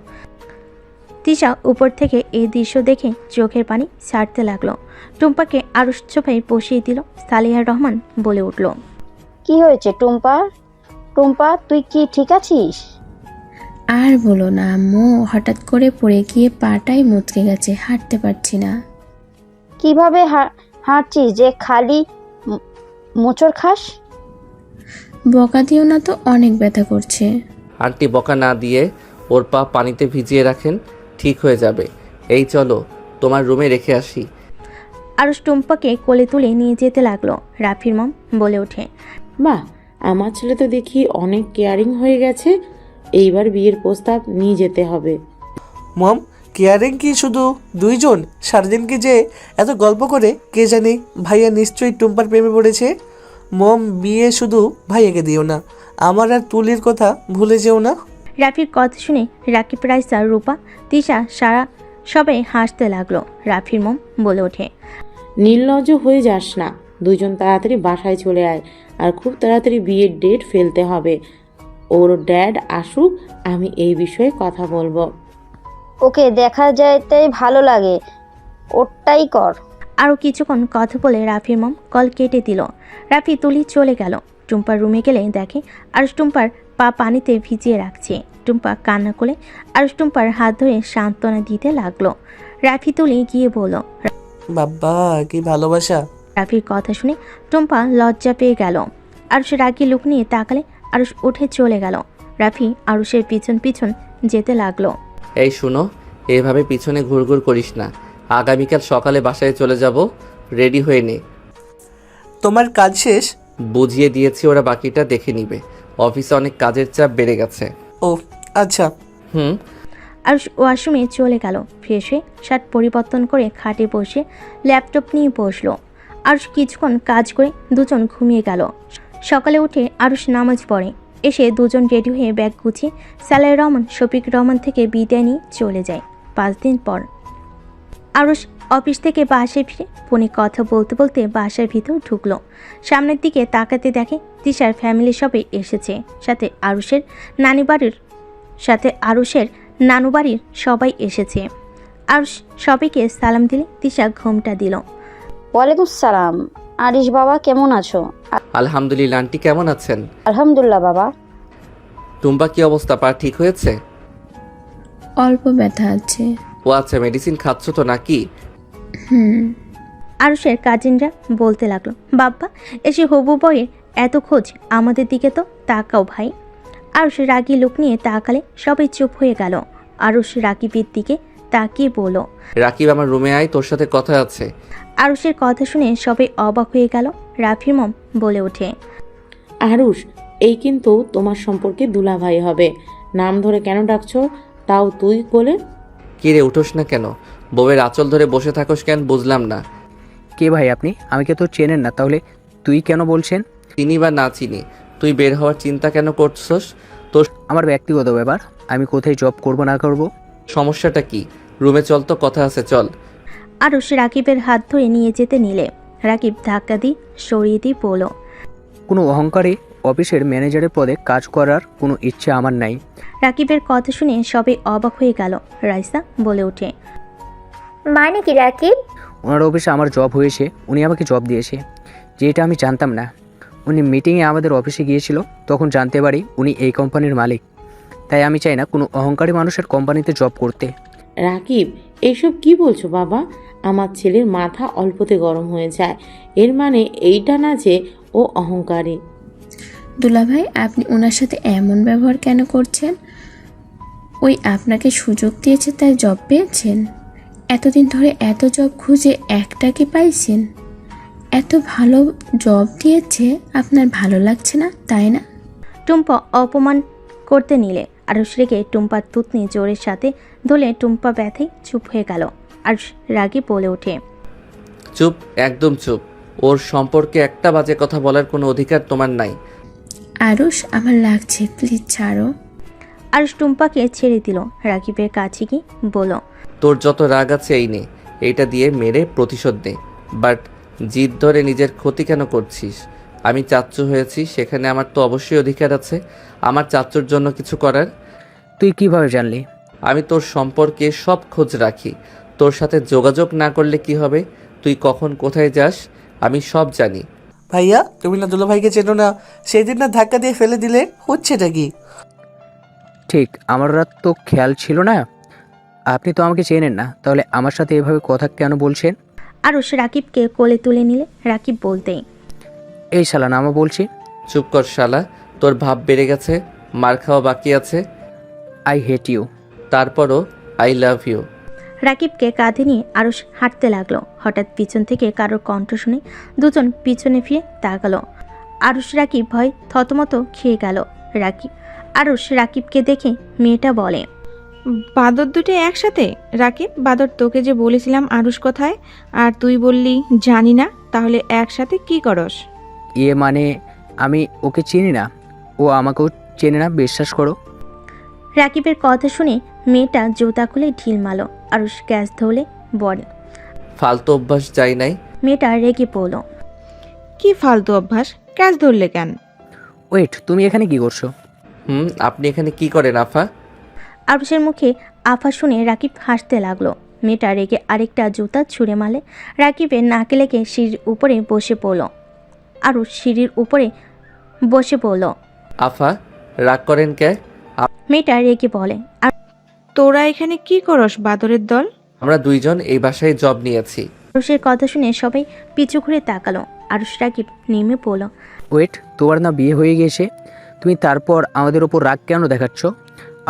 তিশা উপর থেকে এই দৃশ্য দেখে চোখের পানি ছাড়তে লাগলো। টুম্পাকে আরুষ সোফায় বসিয়ে দিল। সালেহা রহমান বলে উঠল, কি হয়েছে টুম্পা? টুম্পা, তুই কি ঠিক আছিস? আর বলো না আম্মু, হঠাৎ করে পড়ে গিয়ে পাটাই মুচকে গেছে, হাঁটতে পারছি না। কিভাবে হাঁটছিস যে খালি মোচড় খাস? বকা দিও না তো, অনেক ব্যথা করছে। আন্টি বকা না দিয়ে ওর পা পানিতে ভিজিয়ে রাখেন, ঠিক হয়ে যাবে। এই চলো তোমার রুমে রেখে আসি। আরুষ টুম্পাকে কোলে তুলে নিয়ে যেতে লাগলো। রাফির মম বলে ওঠে, বাহ, আমার ছেলে তো দেখি অনেক কেয়ারিং হয়ে গেছে। এইবার বিয়ের প্রস্তাব নিয়ে যেতে হবে। মম, কেয়ারিং কি শুধু দুইজন? সারাদিন কি যে এত গল্প করে কে জানি। ভাইয়া নিশ্চয়ই টুম্পার প্রেমে পড়েছে। মম, বিয়ে শুধু ভাইয়াকে দিও না, আমার আর তুলির কথা ভুলে যেও না। রাফির কথা শুনে রাকিব, রাইসা, রূপা, তিশা, সারা সবাই হাসতে লাগলো। রাফির মম বলে ওঠে, নির্লজ্জ হয়ে যাস না, দুজন তাড়াতাড়ি বাসায় চলে আয়। আর খুব তাড়াতাড়ি বিয়ের ডেট ফেলতে হবে। ওর ড্যাড আসুক, আমি এই বিষয়ে কথা বলবো। ওকে দেখা যাইতেই ভালো লাগে, ওটাই কর। আরও কিছুক্ষণ কথা বলে রাফির মম কল কেটে দিল। রাফি তুলি চলে গেল। টুম্পার রুমে গেলে দেখে আরুষ টুম্পার পা পানিতে ভিজিয়ে রাখছে। টুম্পা কান্না করে আরুষ টুম্পার হাত ধরে সান্ত্বনা দিতে লাগলো। রাফি তুলি গিয়ে বলল, বাবা কি ভালোবাসা। রাফির কথা শুনে টুম্পা লজ্জা পেয়ে গেল। আরুষ রাগি লুক নিয়ে তাকালে আরুষ উঠে চলে গেল। রাফি আরুষের পিছন পিছন যেতে লাগলো। এই শুনো, এভাবে পিছনে ঘুরঘুর করিস না। আগামীকাল সকালে বাসায় চলে যাব, রেডি হয়ে নে। তোমার কাজ শেষ? বুঝিয়ে দিয়েছি, ওরা বাকিটা দেখে নিবে। অফিসে অনেক কাজের চাপ বেড়ে গেছে। ও আচ্ছা। আরুষ ওয়াশরুমে চলে গেল। ফ্রেশ হয়ে শার্ট পরিবর্তন করে খাটে বসে ল্যাপটপ নিয়ে বসলো। আরুষ কিছুক্ষণ কাজ করে দুজন ঘুমিয়ে গেল। সকালে উঠে আরুষ নামাজ পড়ে। এসে দুজন রেডি হয়ে ব্যাগ গুছিয়ে সালেহ রহমান, শফিক রহমান থেকে বিদায় নিয়ে চলে যায়। 5 দিন পর আরুষ অফিস থেকে বাসায় ফিরে ফোনে কথা বলতে বলতে বাসার ভিতর ঢুকলো। সামনের দিকে তাকাতে দেখে তিশার ফ্যামিলি সবাই এসেছে। সাথে আরুষের নানু বাড়ির সবাই এসেছে। আরুষ সবাইকে সালাম দিলে তিশা ঘুমটা দিল। ওয়ালাইকুম সালাম। আরিশ বাবা, কেমন আছো? আলহামদুলিল্লাহ। আন্টি কেমন আছেন? আলহামদুলিল্লাহ বাবা। টুম্পা কি অবস্থা? পা ঠিক হয়েছে? অল্প ব্যথা আছে। ও আচ্ছা, মেডিসিন খাচ্ছ তো নাকি? আরুষের কাজিনরা বলতে লাগলো, বাব্বা এসে হবু বইয়ের এত খোঁজ, আমাদের দিকে তো তাকাও ভাই। আরুষ রাগি লুক নিয়ে তাকালে সবাই চুপ হয়ে গেল। আরুষ রাকিবের দিকে তাকিয়ে বলল, রাকিব আমার রুমে আয়, তোর সাথে কথা আছে। আরুষের কথা শুনে সবাই অবাক হয়ে গেল। রাফির মম বলে ওঠে, আরুষ, এই কিন্তু তোমার সম্পর্কে দুলাভাই হবে। নাম ধরে কেন ডাকছো, তাও তুই বলে? কি রে, উঠোস না কেন? বউয়ের আঁচল ধরে বসে থাকোস কেন, বুঝলাম না। কে ভাই আপনি? আমাকে তো চেনেন না, তাহলে তুই কেন বলছেন? চিনি বা না চিনি, তুই বের হওয়ার চিন্তা কেন করছস? তোর আমার ব্যক্তিগত ব্যাপার, আমি কোথায় জব করব না করব। সমস্যাটা কি? রুমে চল, তো কথা আছে, চল। আরুষ রাকিবের হাত ধরে নিয়ে যেতে নিলে রাকিব ধাক্কা দিয়ে সরিয়ে দিয়ে বলল, কোনো অহংকারে অফিসের ম্যানেজারের পদে কাজ করার কোনো ইচ্ছে আমার নাই। রাকিবের কথা শুনে সবাই অবাক হয়ে গেল। রাইসা বলে ওঠে, মানে কি রাকিব? ওনার অফিসে আমার জব হয়েছে, উনি আমাকে জব দিয়েছে, যেটা আমি জানতাম না। উনি মিটিংয়ে আমাদের অফিসে গিয়েছিল, তখন জানতে পারি উনি এই কোম্পানির মালিক। তাই আমি চাই না কোনো অহংকারী মানুষের কোম্পানিতে জব করতে। রাকিব, এইসব কি বলছো বাবা? আমার ছেলের মাথা অল্পতে গরম হয়ে যায়। এর মানে এইটা না যে ও অহংকারী। দুলাভাই, আপনি ওনার সাথে এমন ব্যবহার কেন করছেন? ওই আপনাকে সুযোগ দিয়েছে তাই জব পেয়েছেন? এতদিন ধরে এত জব খুঁজে একটা কি পাইছেন? এত ভালো জব দিয়েছে, আপনার ভালো লাগছে না তাই না? টুম্পা অপমান করতে নিলে আরুষ রেগে টুম্পার তুতনি জোরের সাথে ধরলে টুম্পা ব্যথায় চুপ হয়ে গেল। আরুষ রাগে বলে ওঠে, চুপ, একদম চুপ। ওর সম্পর্কে একটা বাজে কথা বলার কোনো অধিকার তোমার নাই। আরুষ, আমার লাগছে, প্লিজ ছাড়ো। আরুষ টুম্পাকে ছেড়ে দিল। রাকিবের কাছে কি বলল, তোর যত রাগ আছে এই নে, এইটা দিয়ে মেরে প্রতিশোধ নে। বাট জিদ ধরে নিজের ক্ষতি কেন করছিস? আমি চাচ্চু হয়েছি, সেখানে আমার তো অবশ্যই অধিকার আছে আমার চাচ্চুর জন্য কিছু করার। তুই কিভাবে জানলি? আমি তোর সম্পর্কে সব খোঁজ রাখি। তোর সাথে যোগাযোগ না করলে কি হবে? তুই কখন কোথায় যাস আমি সব জানি। ভাইয়া, তুমি না দুলাভাইকে চেনো না? সেই দিন না ধাক্কা দিয়ে ফেলে দিলে, হচ্ছেটা কি? ঠিক, আমার রাত তো খেয়াল ছিল না। আপনি তো আমাকে চেনেন না, তাহলে আমার সাথে এভাবে কথা কেন বলছেন? আরুষ রাকিবকে কোলে তুলে নিলে রাকিব বলতেই, এই শালা নামা বলছি। চুপ কর শালা, তোর ভাব বেড়ে গেছে, মার খাওয়া বাকি আছে। I hate you. তারপরও আই লাভ ইউ। রাকিবকে কাঁধে নিয়ে আরুষ হাঁটতে লাগলো। হঠাৎ পিছন থেকে কারোর কণ্ঠ শুনে দুজন পিছনে ফিরে তাকালো। আরুষ রাকিব ভয় থতমত খেয়ে গেল। আরুষ রাকিবকে দেখে মেয়েটা বলে, বাদর দুটো একসাথে? রাকিব, বাদর তোকে যে বলেছিলাম আরুষ কোথায়, আর তুই বললি জানি না, তাহলে একসাথে কি করস? মানে আমি ওকে চিনি না, ও আমাকেও চেনে না, বিশ্বাস করো। রাকিবের কথা শুনে মেয়েটা জুতা খুলে ঢিল মারল। আরুষ গ্যাস ধরলে বলে, ফালতু অভ্যাস যাই নাই। মেয়েটা রেগে পড়ল। কি ফালতু অভ্যাস? ক্যাচ ধরলে কেন? ওয়েট, তুমি এখানে কি করছো? আপনি এখানে কি করেন আফা? আরুষের মুখে আফা শুনে রাকিব হাসতে লাগলো। মেয়েটা রেগে আরেকটা জুতা ছুঁড়ে মারলে রাকিবের নাকে লেগে সিঁড়ির উপরে বসে পড়ল। আরুষ সিঁড়ির উপরে বসে পড়ল। আফা রাগ করেন কে? মেয়েটা রেগে বলে, তোরা এখানে কি করস বাদরের দল? আমরা দুইজন এই বাসায় জব নিয়েছি। আরুষের কথা শুনে সবাই পিছু ঘুরে তাকালো। আরুষ রাকিব নেমে পড়ল। ওয়েট, তোমার না বিয়ে হয়ে গিয়েছে? তুমি তারপর আমাদের ওপর রাগ কেন দেখাচ্ছ?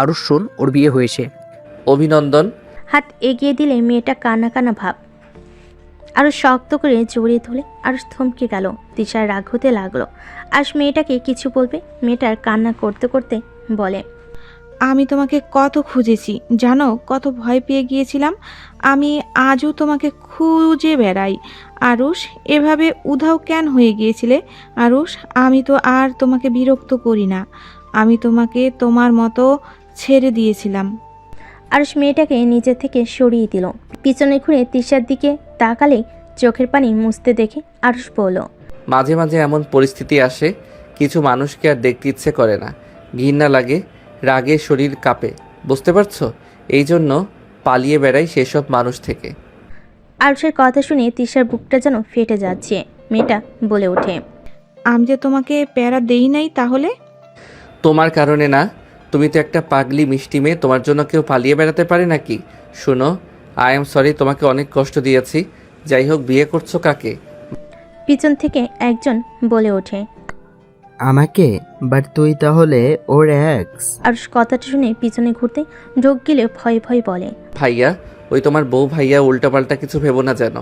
আরুষ শোন, ওর বিয়ে হয়েছে। অভিনন্দন। হাত এগিয়ে দিলে মেয়েটা কান্না কান্না ভাব। আরো শক্ত করে জড়িয়ে ধরে আরো থমকে গেল। তিশার রাগ হতে লাগলো। আজ মেয়েটাকে কিছু বলবে, মেয়েটার কান্না করতে করতে বলে, আমি তোমাকে কত খুঁজেছি জানো, কত ভয় পেয়ে গিয়েছিলাম। আমি আজও তোমাকে খুঁজে বেড়াই। আরুষ, এভাবে উধাও কেন হয়ে গিয়েছিলে? আরুষ, আমি তো আর তোমাকে বিরক্ত করি না, আমি তোমাকে তোমার মতো ছেড়ে দিয়েছিলাম। আরুষ মেয়েটাকে নিজে থেকে সরিয়ে দিল। পিছনে ঘুরে তিশার দিকে তাকালে চোখের পানি মুছতে দেখে আরুষ বলল, মাঝে মাঝে এমন পরিস্থিতি আসে, কিছু মানুষকে আর দেখতে ইচ্ছে করে না, ঘৃণা লাগে, রাগে শরীর কাঁপে, বুঝতে পারছো? এই জন্য পালিয়ে বেড়াই সেসব মানুষ থেকে। আরুষের কথা শুনে তিশার বুকটা যেন ফেটে যাচ্ছে। মেয়েটা বলে ওঠে, আমি যে তোমাকে প্যারা দেই নাই তাহলে? তোমার কারণে না, তুমি তো একটা পাগলি মিষ্টি মেয়ে, তোমার জন্য কেউ পালিয়ে বেড়াতে পারে নাকি? শোনো, আই এম সরি, তোমাকে অনেক কষ্ট দিয়েছি। যাই হোক, বিয়ে করছো কাকে? পিছন থেকে একজন বলে ওঠে, আমাকে। বাট তুই তাহলে ওর এক্স? আরুষ কথাটা শুনে পিছনে ঘুরতে ঢোক গেলে ভয় ভয় বলে, ভাইয়া, ওই তোমার বউ ভাইয়া, উল্টাপাল্টা কিছু ভেবো না যেন।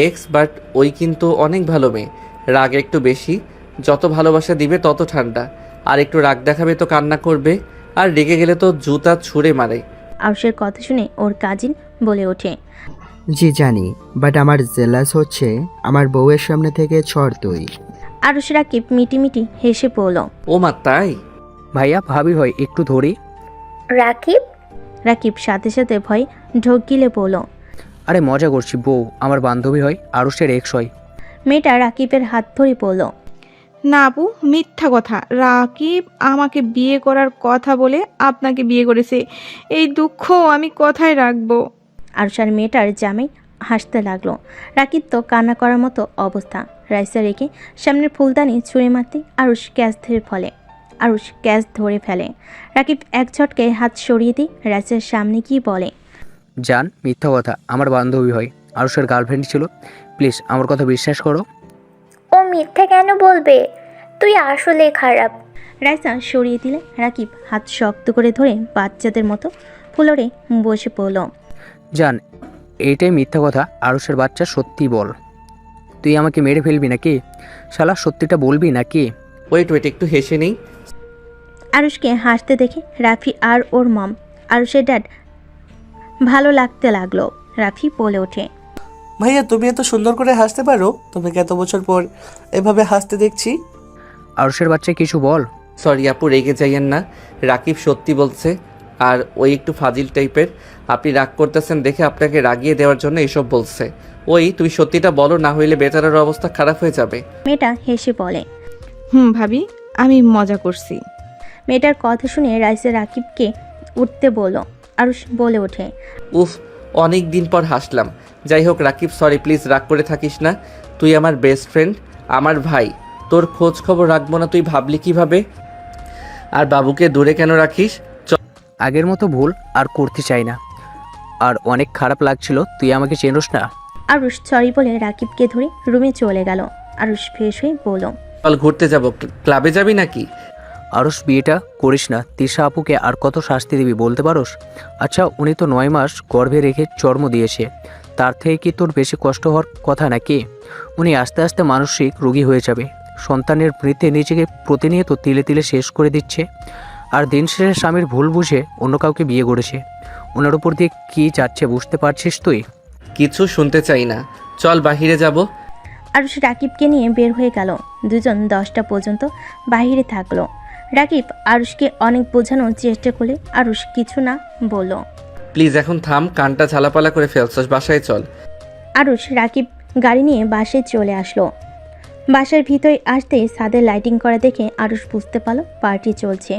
এক্স, বাট ওই কিন্তু অনেক ভালো মেয়ে, রাগ একটু বেশি, যত ভালোবাসা দিবে তত ঠান্ডা, আর একটু রাগ দেখাবে তো কান্না করবে, আর রেগে গেলে তো জুতা ছুঁড়ে মারে। আরুষের কথা শুনে ওর কাজিন বলে ওঠে, জি জানি, বাট আমার জেলাস হচ্ছে আমার বউয়ের সামনে থেকে ছড় তুই। আরুষ রাকিব মিটিমিটি হেসে পড়ল। ও মা, তাই? ভাইয়া ভাবি হয়, একটু ধরি। রাকিব? রাকিব সাথে সাথে ভয় ঢোক গিলে বলল, আরে মজা করছি, বউ আমার বান্ধবী হয়, আরুষের এক্স হয়। মেয়েটা রাকিবের হাত ধরে পড়ল, না আপু, মিথ্যা কথা। রাকিব আমাকে বিয়ে করার কথা বলে আপনাকে বিয়ে করেছে, এই দুঃখ আমি কোথায় রাখবো? আরুষ আর মেয়েটার জামাই হাসতে লাগলো। রাকিব তো কান্না করার মতো অবস্থা। রাইসা রেখে সামনের ফুলদানি ছুঁড়ে মারতে আরুষ ক্যাচ ধরে ফেলে। রাকিব এক ঝটকায় হাত সরিয়ে দিয়ে রাইসার সামনে গিয়ে বলে, জান, মিথ্যা কথা, আমার বান্ধবী হয়, আরুষের গার্লফ্রেন্ড ছিল, প্লিজ আমার কথা বিশ্বাস করো। ও মিথ্যা কেন বলবে? তুই আসলে খারাপ। রাইসা সরিয়ে দিলে রাকিব হাত শক্ত করে ধরে বাচ্চাদের মতো ফ্লোরে বসে পড়ল। জান, এইটাই মিথ্যা কথা, আরুষের বাচ্চা, সত্যি বল, তুই আমাকে মেরে ফেলবি নাকি? শালা সত্যিটা বলবি নাকি? ওয়েট, একটু হেসে নেই। আরুষকে হাসতে দেখে রাফি আর ওর মম আরুষের ড্যাড ভালো লাগতে লাগলো। রাফি বলে ওঠে, ভাইয়া তুমি এত সুন্দর করে হাসতে পারো, তোমাকে এত বছর পর এভাবে হাসতে দেখছি। আরুষের বাচ্চা কিছু বল। সরি আপু, রেগে যাইয়েন না, রাকিব সত্যি বলছে, আর ওই একটু ফাজিল টাইপের, আপনি রাগ করতেছেন দেখে আপনাকে রাগিয়ে দেওয়ার জন্য এসব বলছে। ওই তুমি সত্যিটা বলো, না হইলে বেচারার অবস্থা খারাপ হয়ে যাবে। মেয়েটা হেসে বলে, ভাবি, আমি মজা করছি। মেয়েটার কথা শুনে রাইসা রাকিবকে উঠতে বলল। আরুষ বলে ওঠে, উফ, অনেক দিন পর হাসলাম। যাই হোক রাকিব, সরি, প্লিজ রাগ করে থাকিস না, তুই আমার বেস্ট ফ্রেন্ড, আমার ভাই, তোর খোঁজ খবর রাখবো না তুই ভাবলি কিভাবে? আর বাবুকে দূরে কেন রাখিস? আগের মতো ভুল আর করতে চাই না, আর অনেক খারাপ লাগছিল, তুই আমাকে চেনোস না। আরুষ সরি বলে রাকিবকে ধরে রুমে চলে গেল। আরুষ ফ্রেশ হয়ে বলল, চল ঘুরতে যাব, ক্লাবে যাবি নাকি? আরুষ বিয়েটা করিস না, তিশা আপুকে আর কত শাস্তি দিবি বলতে পারোস? আচ্ছা উনি তো 9 মাস গর্ভে রেখে জন্ম দিয়েছে, তার থেকে কি তোর বেশি কষ্ট হওয়ার কথা নাকি? উনি আস্তে আস্তে মানসিক রোগী হয়ে যাবে, সন্তানের মৃত্যে নিজেকে প্রতিনিয়ত তিলে তিলে শেষ করে দিচ্ছে, আর দিন শেষে স্বামীর ভুল বুঝে অন্য কাউকে বিয়ে করেছে। ওনার উপর দিয়ে কী যাচ্ছে বুঝতে পারছিস তুই? কিছু শুনতে চাই না, চল বাহিরে যাব। আরুষ রাকিবকে নিয়ে বের হয়ে গেল। দুজন 10টা পর্যন্ত বাইরে থাকলো। রাকিব আরুষকে অনেক বোঝানোর চেষ্টা করলে আরুষ কিছু না বলল। প্লিজ এখন থাম, কানটা ঝালাপালা করে ফেলছস, বাসায় চল। আরুষ রাকিব গাড়ি নিয়ে বাসায় চলে আসলো। বাসার ভিতরে আসতেই ছাদে লাইটিং করা দেখে আরুষ বুঝতে পারলো পার্টি চলছে।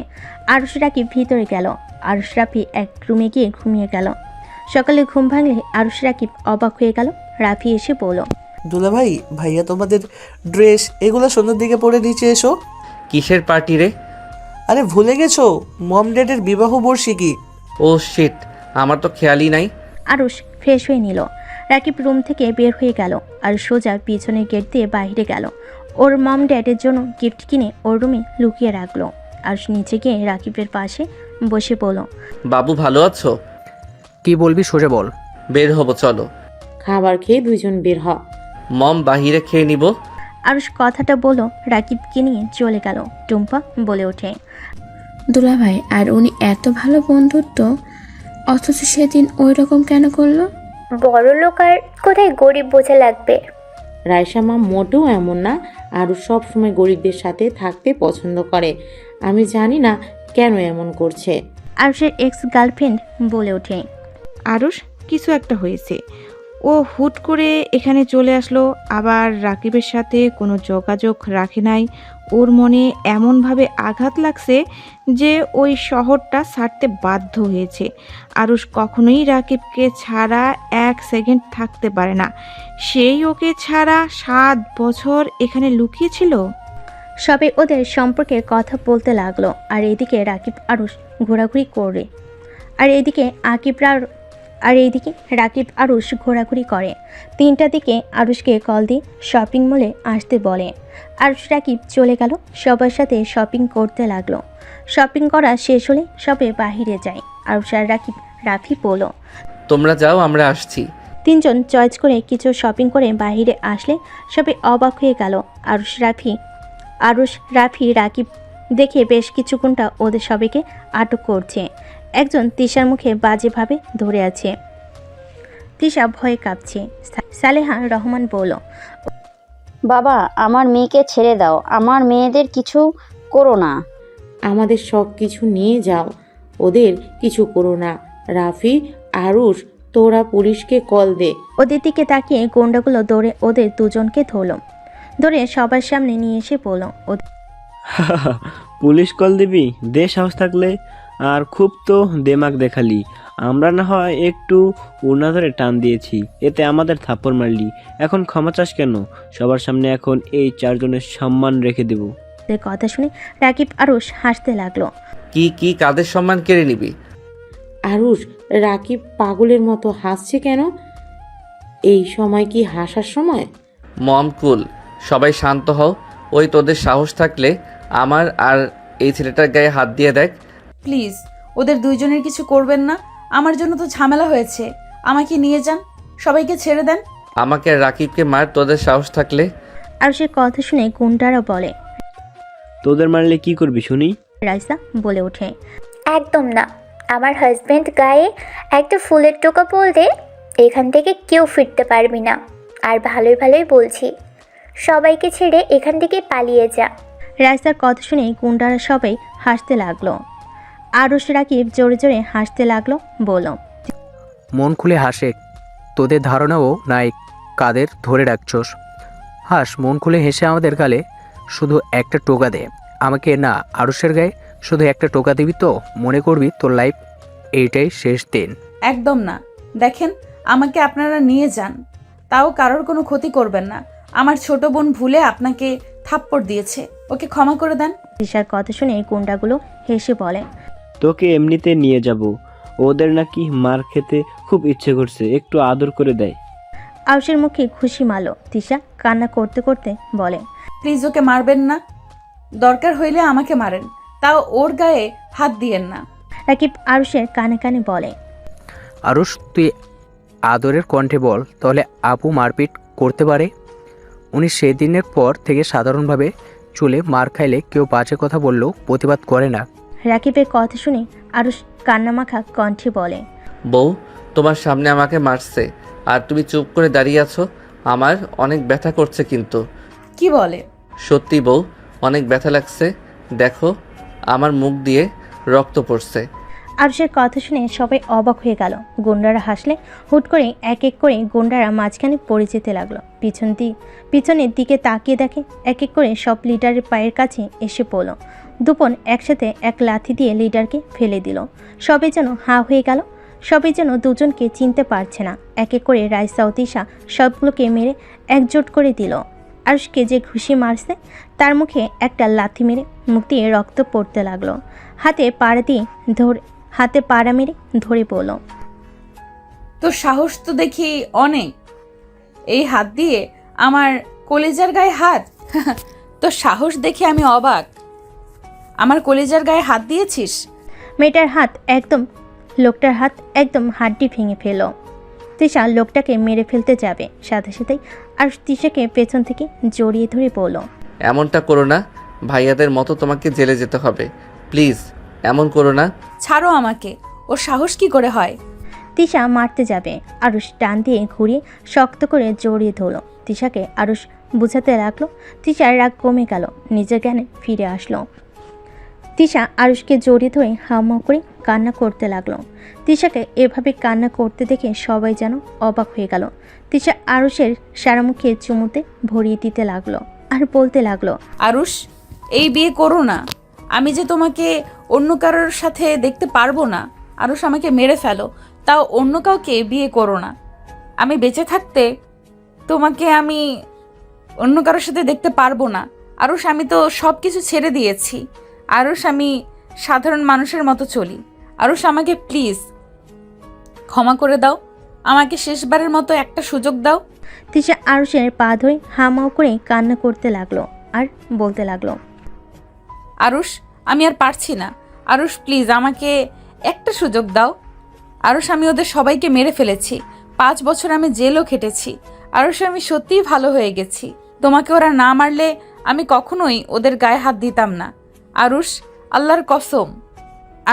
আরুষ রাকিব ভিতরে গেল। আরুষ রাফি এক রুমে গিয়ে ঘুমিয়ে গেল। সকালে ঘুম ভাঙলে আরুষ রাকিব অবাক হয়ে গেল। রাফি এসে বলল, দুলাভাই, ভাইয়া তোমাদের ড্রেস এগুলো সন্ধ্যার দিকে পরে নিচে এসো। কিসের পার্টি রে? আরে ভুলে গেছো, মম ড্যাডের বিবাহ বার্ষিকী। ও শিট, আমার তো খেয়ালই নাই। আরুষ ফ্রেশ হয়ে নিল। রাকিব রুম থেকে বের হয়ে গেল আর সোজা পিছনের গেট দিয়ে বাইরে গেল। ওর মম ড্যাডের জন্য গিফট কিনে ওর রুমে লুকিয়ে রাখলো। আরুষ নিচে গিয়ে রাকিবের পাশে বসে বলল, বাবু ভালো আছো? কি বলবি সোজা বল। বের হবো চলো। খাবার খেয়ে দুইজন বের হ। মম বাহিরে খেয়ে নিব। আরুষ কথাটা বলল, রাকিবকে নিয়ে চলে গেল। টুম্পা বলে ওঠে, দুলাভাই আর উনি এত ভালো বন্ধুত্ব, অথচ সেদিন ওই রকম কেন করলো? বড় লোক আর কোথায় গরিব বোঝা লাগবে। রাইসা মা মোটেও এমন না, আরও সব সময় গরিবদের সাথে থাকতে পছন্দ করে। আমি জানি না কেন এমন করছে। আরুষের এক্স গার্লফ্রেন্ড বলে ওঠে, আরুষ কিছু একটা হয়েছে, ও হুট করে এখানে চলে আসলো, আবার রাকিবের সাথে কোনো যোগাযোগ রাখে নাই। ওর মনে এমনভাবে আঘাত লাগছে যে ওই শহরটা ছাড়তে বাধ্য হয়েছে। আরুষ কখনোই রাকিবকে ছাড়া 1 সেকেন্ড থাকতে পারে না। সেই ওকে ছাড়া 7 বছর এখানে লুকিয়েছিল। সবে ওদের সম্পর্কে কথা বলতে লাগলো। আর এদিকে রাকিব আরুষ ঘোরাঘুরি করে, আর এইদিকে রাকিব আরুষ ঘোরাঘুরি করে। 3টার দিকে আরুষকে কল দিয়ে শপিং মলে আসতে বলে। আরুষ রাকিব চলে গেল, সবার সাথে শপিং করতে লাগলো। শপিং করা শেষ হলে সবে বাহিরে যায়। আরুষ আর রাফি বলল, তোমরা যাও, আমরা আসছি। 3জন চয়েস করে কিছু শপিং করে বাহিরে আসলে সবে অবাক হয়ে গেল। আরুষ রাফি রাকিব দেখে বেশ কিছুক্ষণটা ওদের সবাইকে আটক করছে। একজন তিশার মুখে বাজেভাবে ধরে আছে। তিশা ভয়ে কাঁপছে। সালেহা রহমান বলল, বাবা, আমার মেয়েকে ছেড়ে দাও, আমার মেয়েদের কিছু করো না। আমাদের সব কিছু নিয়ে যাও, ওদের কিছু করো না। রাফি, আরুষ, তোরা পুলিশকে কল দে। ওদের দিকে তাকিয়ে গোন্ডাগুলো দৌড়ে ওদের দুজনকে ধরে সবার সামনে নিয়ে এসে বলল, পুলিশ কল দিবি? দে সাহস থাকলে, আর খুব তো দেমাগ দেখালি। আমরা না হয় একটু উড়না ধরে টান দিয়েছি, এতে আমাদের থাপ্পড় মারলি, এখন ক্ষমা চাস কেন? সবার সামনে এখন এই 4 জনের সম্মান রেখে দেব। কথা শুনে রাকিব আরুষ হাসতে লাগলো। কি কাদের সম্মান কেড়ে নিবি? আরুষ, রাকিব পাগলের মতো হাসছে কেন? এই সময় কি হাসার সময়? মম কুল, সবাই শান্ত হও। ওই তোদের সাহস থাকলে আমার আর এই ছেলেটার গায়ে হাত দিয়ে দেখ। প্লিজ ওদের দুইজনের কিছু করবেন না, আমার জন্য তো ঝামেলা হয়েছে। আমাকে নিয়ে যান, সবাইকে ছেড়ে দেন। আমাকে আর রাকিবকে মার তোদের সাহস থাকলে। আরুষের কথা শুনে গুন্ডারা বলে, তোদের মারলে কি করবি শুনি? রাইসা বলে ওঠে, একদম না, আমার হাজব্যান্ড গায়ে একটা ফুলের টোকা পড়লে এখান থেকে কেউ ফিরতে পারবি না। আর ভালোই ভালোই বলছি, সবাইকে ছেড়ে এখান থেকে পালিয়ে যা। রাইসার কথা শুনে গুন্ডারা সবাই হাসতে লাগলো। আরুষ রাকিব জোরে জোরে হাসতে লাগলো। বলল, মন খুলে হাসে, তোদের ধারণাও নাই কাদের ধরে রাখছস। হাস, মন খুলে হেসে আমাদের গালে শুধু একটা টোকা দে, আমাকে না, আরুষের গায়ে শুধু একটা টোকা দিবি তো মনে করবি তোর লাইফ এইটাই শেষ দিন। একদম না। দেখেন, আমাকে আপনারা নিয়ে যান, তাও কারোর কোনো ক্ষতি করবেন না। আমার ছোট বোন ভুলে আপনাকে থাপ্পড় দিয়েছে, ওকে ক্ষমা করে দেন। তিশার কথা শুনে গুন্ডাগুলো হেসে বলে, তোকে এমনিতে নিয়ে যাব, ওদের নাকি মার খেতে খুব ইচ্ছে করছে, একটু আদর করে দেয়। আরুষের মুখে খুশি মালো। তিশা কান্না করতে করতে বলে, প্লিজ ওকে মারবেন না, দরকার হইলে আমাকে মারেন, তাও ওর গায়ে হাত দিয়েন না। রাকিব আরুষের কানে কানে বলে। আরুষ, তুই আদরের কণ্ঠে বল, তাহলে আপু মারপিট করতে পারে? উনি সেদিনের পর থেকে সাধারণভাবে চলে, মার খাইলে কেউ বাজে কথা বললেও প্রতিবাদ করে না। রাকিবের কথা শুনে আরুষ কান্নামাখা কণ্ঠে বলে। বউ, তোমার সামনে আমাকে মারছে আর তুমি চুপ করে দাঁড়িয়ে আছো। আমার অনেক ব্যথা করছে কিন্তু। কি বলে? সত্যি বউ, অনেক ব্যথা লাগছে। দেখো, আমার মুখ দিয়ে রক্ত পড়ছে। আরুষের কথা শুনে সবাই অবাক হয়ে গেল। গুন্ডারা হাসলে হুট করে এক এক করে গুন্ডারা মাঝখানে পড়ে যেতে লাগলো। পিছনের দিকে তাকিয়ে দেখে এক এক করে সব লিডারের পায়ের কাছে এসে পড়ল। দুপন একসাথে এক লাথি দিয়ে লিডারকে ফেলে দিল। সবাই যেন হাঁ হয়ে গেল। সবাই যেন দুজনকে চিনতে পারছে না। এক এক করে রাইসা ও তিশা সবগুলোকে মেরে একজোট করে দিল। আরুষকে যে ঘুষি মারছে তার মুখে একটা লাথি মেরে মুখ দিয়ে রক্ত পড়তে লাগলো। হাতে পাড়া মেরে ধরে পড়ল। তোর সাহস তো দেখি অনেক, এই হাত দিয়ে আমার কলেজার গায়ে হাত। তোর সাহস দেখে আমি অবাক। আমার কলেজার গায়ে হাত দিয়েছিস? লোকটার হাত একদম হাড্ডি ভেঙে ফেল। তিশা লোকটাকে মেরে ফেলতে যাবে, সাথে সাথেই আর তিশাকে পেছন থেকে জড়িয়ে ধরে বলল, এমনটা করো না, ভাইয়াদের মতো তোমাকে জেলে যেতে হবে। প্লিজ এমন করো না। ছাড়ো আমাকে। ওর সাহস কি করে হয়? তিশা মারতে যাবে, আরুষ টান দিয়ে ঘুরিয়ে শক্ত করে জড়িয়ে ধরল। তিশাকে আরুষ বুঝাতে লাগলো। তিশার রাগ কমে গেল, নিজের জ্ঞানে ফিরে আসলো। তিশা আরুষকে জড়িয়ে ধরে হাউমাউ করে কান্না করতে লাগলো। তিশাকে এভাবে কান্না করতে দেখে সবাই যেন অবাক হয়ে গেল। তিশা আরুষের সারা মুখে চুমুতে ভরিয়ে দিতে লাগলো আর বলতে লাগলো, আরুষ, এই বিয়ে করো না। আমি যে তোমাকে অন্য কারোর সাথে দেখতে পারবো না। আরুষ, আমাকে মেরে ফেলো, তাও অন্য কাউকে বিয়ে করো না। আমি বেঁচে থাকতে তোমাকে আমি অন্য কারোর সাথে দেখতে পারবো না। আরুষ, আমি তো সব কিছু ছেড়ে দিয়েছি। আরুষ, আমি সাধারণ মানুষের মতো চলি। আরুষ, আমাকে প্লিজ ক্ষমা করে দাও। আমাকে শেষবারের মতো একটা সুযোগ দাও। তিশা আরুষের পা ধরে হামাও করে কান্না করতে লাগলো আর বলতে লাগলো, আরুষ, আমি আর পারছি না। আরুষ, প্লিজ আমাকে একটা সুযোগ দাও। আরুষ, আমি ওদের সবাইকে মেরে ফেলেছি। 5 বছর আমি জেলও খেটেছি। আরুষ, আমি সত্যিই ভালো হয়ে গেছি। তোমাকে ওরা না মারলে আমি কখনোই ওদের গায়ে হাত দিতাম না। আরুষ, আল্লাহর কসম,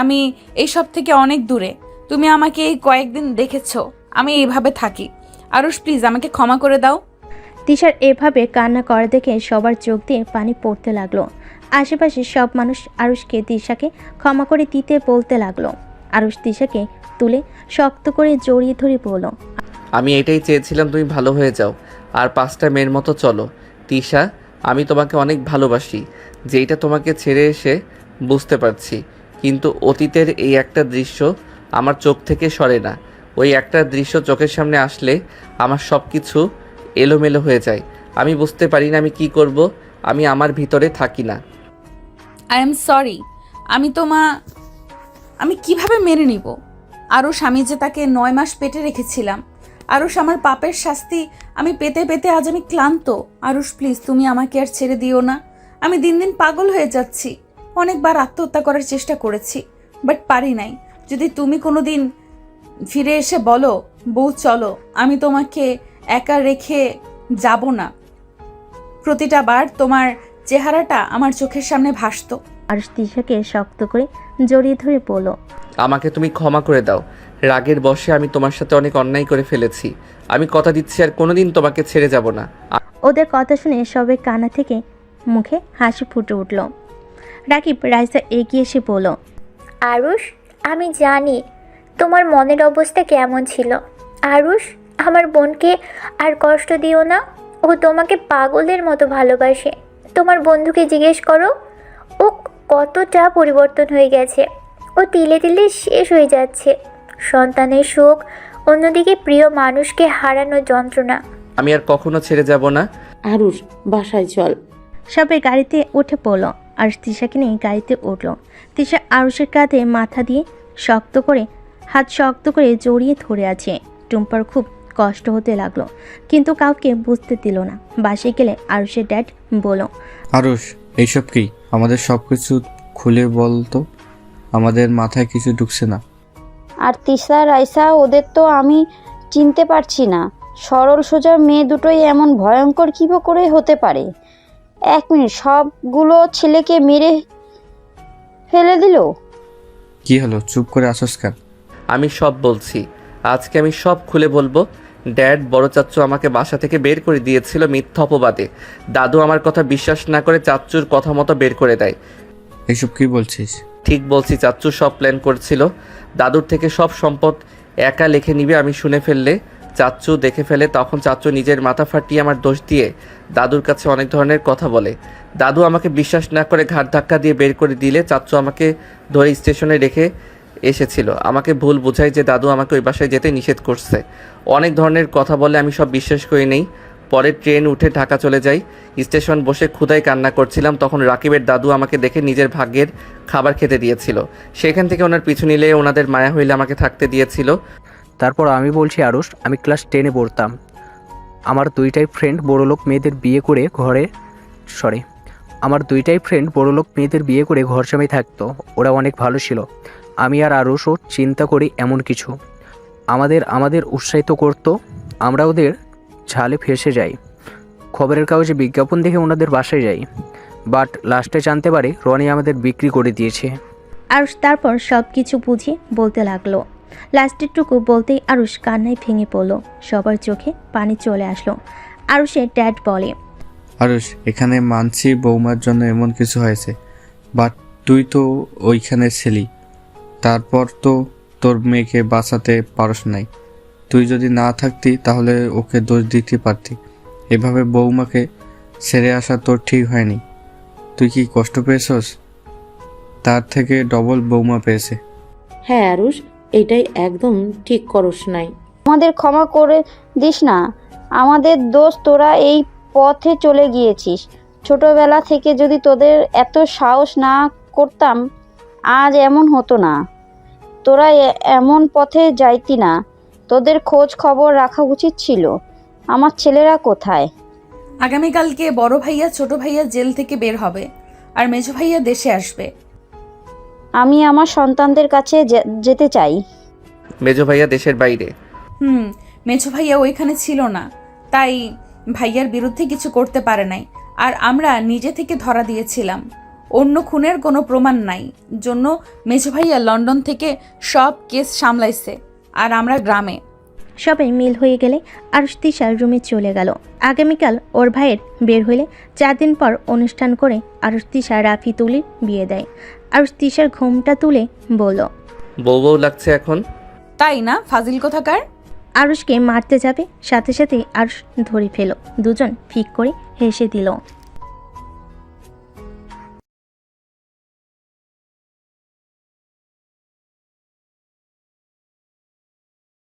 আমি এইসব থেকে অনেক দূরে। তুমি আমাকে এই কয়েকদিন দেখেছো আমি এইভাবে থাকি। আরুষ, প্লিজ আমাকে ক্ষমা করে দাও। তিশার এভাবে কান্না করা দেখে সবার চোখ দিয়ে পানি পড়তে লাগলো। আশেপাশে সব মানুষ আরুষকে তিশাকে ক্ষমা করে দিতে বলতে লাগলো। আরুষ তিশাকে তুলে শক্ত করে জড়িয়ে ধরে বলল, আমি এটাই চেয়েছিলাম, তুমি ভালো হয়ে যাও আর 5টা মেয়ের মতো চলো। তিশা, আমি তোমাকে অনেক ভালোবাসি, যেইটা তোমাকে ছেড়ে এসে বুঝতে পারছি। কিন্তু অতীতের এই একটা দৃশ্য আমার চোখ থেকে সরে না। ওই একটা দৃশ্য চোখের সামনে আসলে আমার সব কিছু এলোমেলো হয়ে যায়। আমি বুঝতে পারি না আমি কি করব। আমি আমার ভিতরে থাকি না। I am sorry. আমি কিভাবে মেনে নিব? আরুষ, আমি যে তাকে 9 মাস পেটে রেখেছিলাম। আরুষ, আমার পাপের শাস্তি আমি পেতে পেতে আজ আমি ক্লান্ত। আরুষ, প্লিজ তুমি আমাকে আর ছেড়ে দিও না। আমি দিন দিন পাগল হয়ে যাচ্ছি। অনেকবার আত্মহত্যা করার চেষ্টা করেছি, বাট পারি নাই। যদি তুমি কোনো দিন ফিরে এসে বলো, বউ চলো, আমি তোমাকে একা রেখে যাব না। প্রতিটা বার তোমার চেহারাটা আমার চোখের সামনে ভাসতো। আরুষ তিশাকে শক্ত করে জড়িয়ে ধরে বলল, আমাকে তুমি ক্ষমা করে দাও। রাগের বশে আমি তোমার সাথে অনেক অন্যায় করে ফেলেছি। আমি কথা দিচ্ছি আর কোনোদিন তোমাকে ছেড়ে যাব না। ওদের কথা শুনে সবাই কানা থেকে মুখে হাসি ফুটে উঠল। রাকিব রাইসা এগিয়ে এসে বলল, আরুষ, আমি জানি তোমার মনের অবস্থা কেমন ছিল। আরুষ, আমার বোনকে আর কষ্ট দিও না। ও তোমাকে পাগলের মতো ভালোবাসে। তোমার বন্ধুকে জিজ্ঞেস করো, ও কতটা পরিবর্তন হয়ে গেছে। ও তিলে তিলে শেষ হয়ে যাচ্ছে। সন্তানের সুখ, অন্যদিকে প্রিয় মানুষকে হারানোর যন্ত্রণা। আমি আর কখনো ছেড়ে যাব না। আরুষ, বাসায় চল। সবাই গাড়িতে উঠে পড়ল। আরুষ তিশাকে নিয়ে গাড়িতে উঠল। তিশা আরুষের কাঁধে মাথা দিয়ে হাত শক্ত করে জড়িয়ে ধরে আছে। টুম্পার খুব কষ্ট হতে লাগলো, কিন্তু কাউকে বুঝতে দিল না। বাসে গেলে আরুষের ড্যাড বলল, আরুষ, এইসব কি? আমাদের সব কিছু খুলে বল তো, আমাদের মাথায় কিছু ঢুকছে না। আর তিশা রাইসা ওদের তো আমি চিনতে পারছি না। সরল সোজা মেয়ে দুটোই এমন ভয়ঙ্কর কী করে হতে পারে? 1 মিনিট, সবগুলো ছেলেকে মেরে ফেলে দিল। কি হলো, চুপ করে আসস কেন? আমি সব বলছি, আজকে আমি সব খুলে বলবো। ড্যাড, বড় চাচ্চু আমাকে বাসা থেকে বের করে দিয়েছিল মিথ্যা অপবাদে। দাদু আমার কথা বিশ্বাস না করে চাচ্চুর কথা মতো বের করে দেয়। এসব কি বলছিস? ঠিক বলছি, চাচ্চু সব প্ল্যান করছিল। দাদুর থেকে সব সম্পদ একা লিখে নিবে, আমি শুনে ফেললে চাচ্চু দেখে ফেলে, তখন চাচ্চু নিজের মাথা ফাটিয়ে আমার দোষ দিয়ে দাদুর কাছে অনেক ধরনের কথা বলে। দাদু আমাকে বিশ্বাস না করে ঘাট ধাক্কা দিয়ে বের করে দিলে চাচ্চু আমাকে ধরে স্টেশনে রেখে এসেছিল। আমাকে ভুল বোঝায় যে দাদু আমাকে ওই বাসায় যেতে নিষেধ করছে। অনেক ধরনের কথা বলে, আমি সব বিশ্বাস করি নেই। পরে ট্রেন উঠে ঢাকা চলে যাই। স্টেশন বসে ক্ষুধায় কান্না করছিলাম, তখন রাকিবের দাদু আমাকে দেখে নিজের ভাগ্যের খাবার খেতে দিয়েছিল। সেখান থেকে ওনার পিছু নিলে ওনাদের মায়া হইলে আমাকে থাকতে দিয়েছিল। তারপর আমি বলছি আরুষ, আমি ক্লাস 10-এ পড়তাম। আমার দুইটাই ফ্রেন্ড বড়লোক মেয়েদের বিয়ে করে ঘর জামাই থাকতো। ওরা অনেক ভালো ছিল। আমি আর আরুষও চিন্তা করি এমন কিছু। আমাদের উৎসাহিত করতো। আমরা ওদের ঝালে ফেসে যাই। খবরের কাগজে বিজ্ঞাপন দেখে ওনাদের বাসায় যাই। বাট লাস্টে জানতে পারি রনি আমাদের বিক্রি করে দিয়েছে। আরুষ তারপর সব কিছু বুঝিয়ে বলতে লাগলো। লাস্টেরটুকু বলতেই আরুষ কান্নায় ভেঙে পড়ল। সবার চোখে পানি চলে আসলো। আরুষের ড্যাড বলে, আরুষ, এখানে মানছি বৌমার জন্য এমন কিছু হয়েছে, বাট তুই তো ওইখানে ছিলি। তারপর তো তোর মেয়েকে বাঁচাতে পারস নাই। তুই যদি না থাকতি তাহলে ওকে দোষ দিতে পারতি। এভাবে বৌমাকে ছেড়ে আসা তোর ঠিক হয়নি। তুই কি কষ্ট পেয়েছস? তার থেকে ডবল বৌমা পেয়েছে। হ্যাঁ আরুষ, এটাই একদম ঠিক করস নাই। আমাদের ক্ষমা করে দিস না। আমাদের দোষ, তোরা এই পথে চলে গিয়েছিস। ছোটবেলা থেকে যদি তোদের এত সাহস না করতাম আজ এমন হতো না। তোরা এমন পথে যাইতি না। তোদের খোঁজ খবর রাখা উচিত ছিল। আমার ছেলেরা কোথায়? আগামীকালকে বড় ভাইয়া ছোট ভাইয়া জেল থেকে বের হবে আর মেজো ভাইয়া দেশে আসবে। আমি আমার সন্তানদের কাছে যেতে চাই। মেজো ভাইয়া দেশের বাইরে। মেজো ভাইয়া ওইখানে ছিল না, তাই ভাইয়ার বিরুদ্ধে কিছু করতে পারে নাই। আর আমরা নিজে থেকে ধরা দিয়েছিলাম। অন্য খুনের কোনো প্রমাণ নাই জন্য মেজো ভাইয়া লন্ডন থেকে সব কেস সামলাইছে আর আমরা গ্রামে। সবাই মিল হয়ে গেলে আরুষ তিশার রুমে চলে গেল। আগামীকাল ওর ভাইয়ের বের হইলে 4 দিন পর অনুষ্ঠান করে আরুষ তিশা রাফি তুলির বিয়ে দেয়। আরুষ তিশার ঘুমটা তুলে বলল, বউ বউ লাগছে এখন। তাই না ফাজিল কোথাকার? আরুষকে মারতে যাবে, সাথে সাথে আরুষ ধরে ফেলো। দুজন ফিক করে হেসে দিল।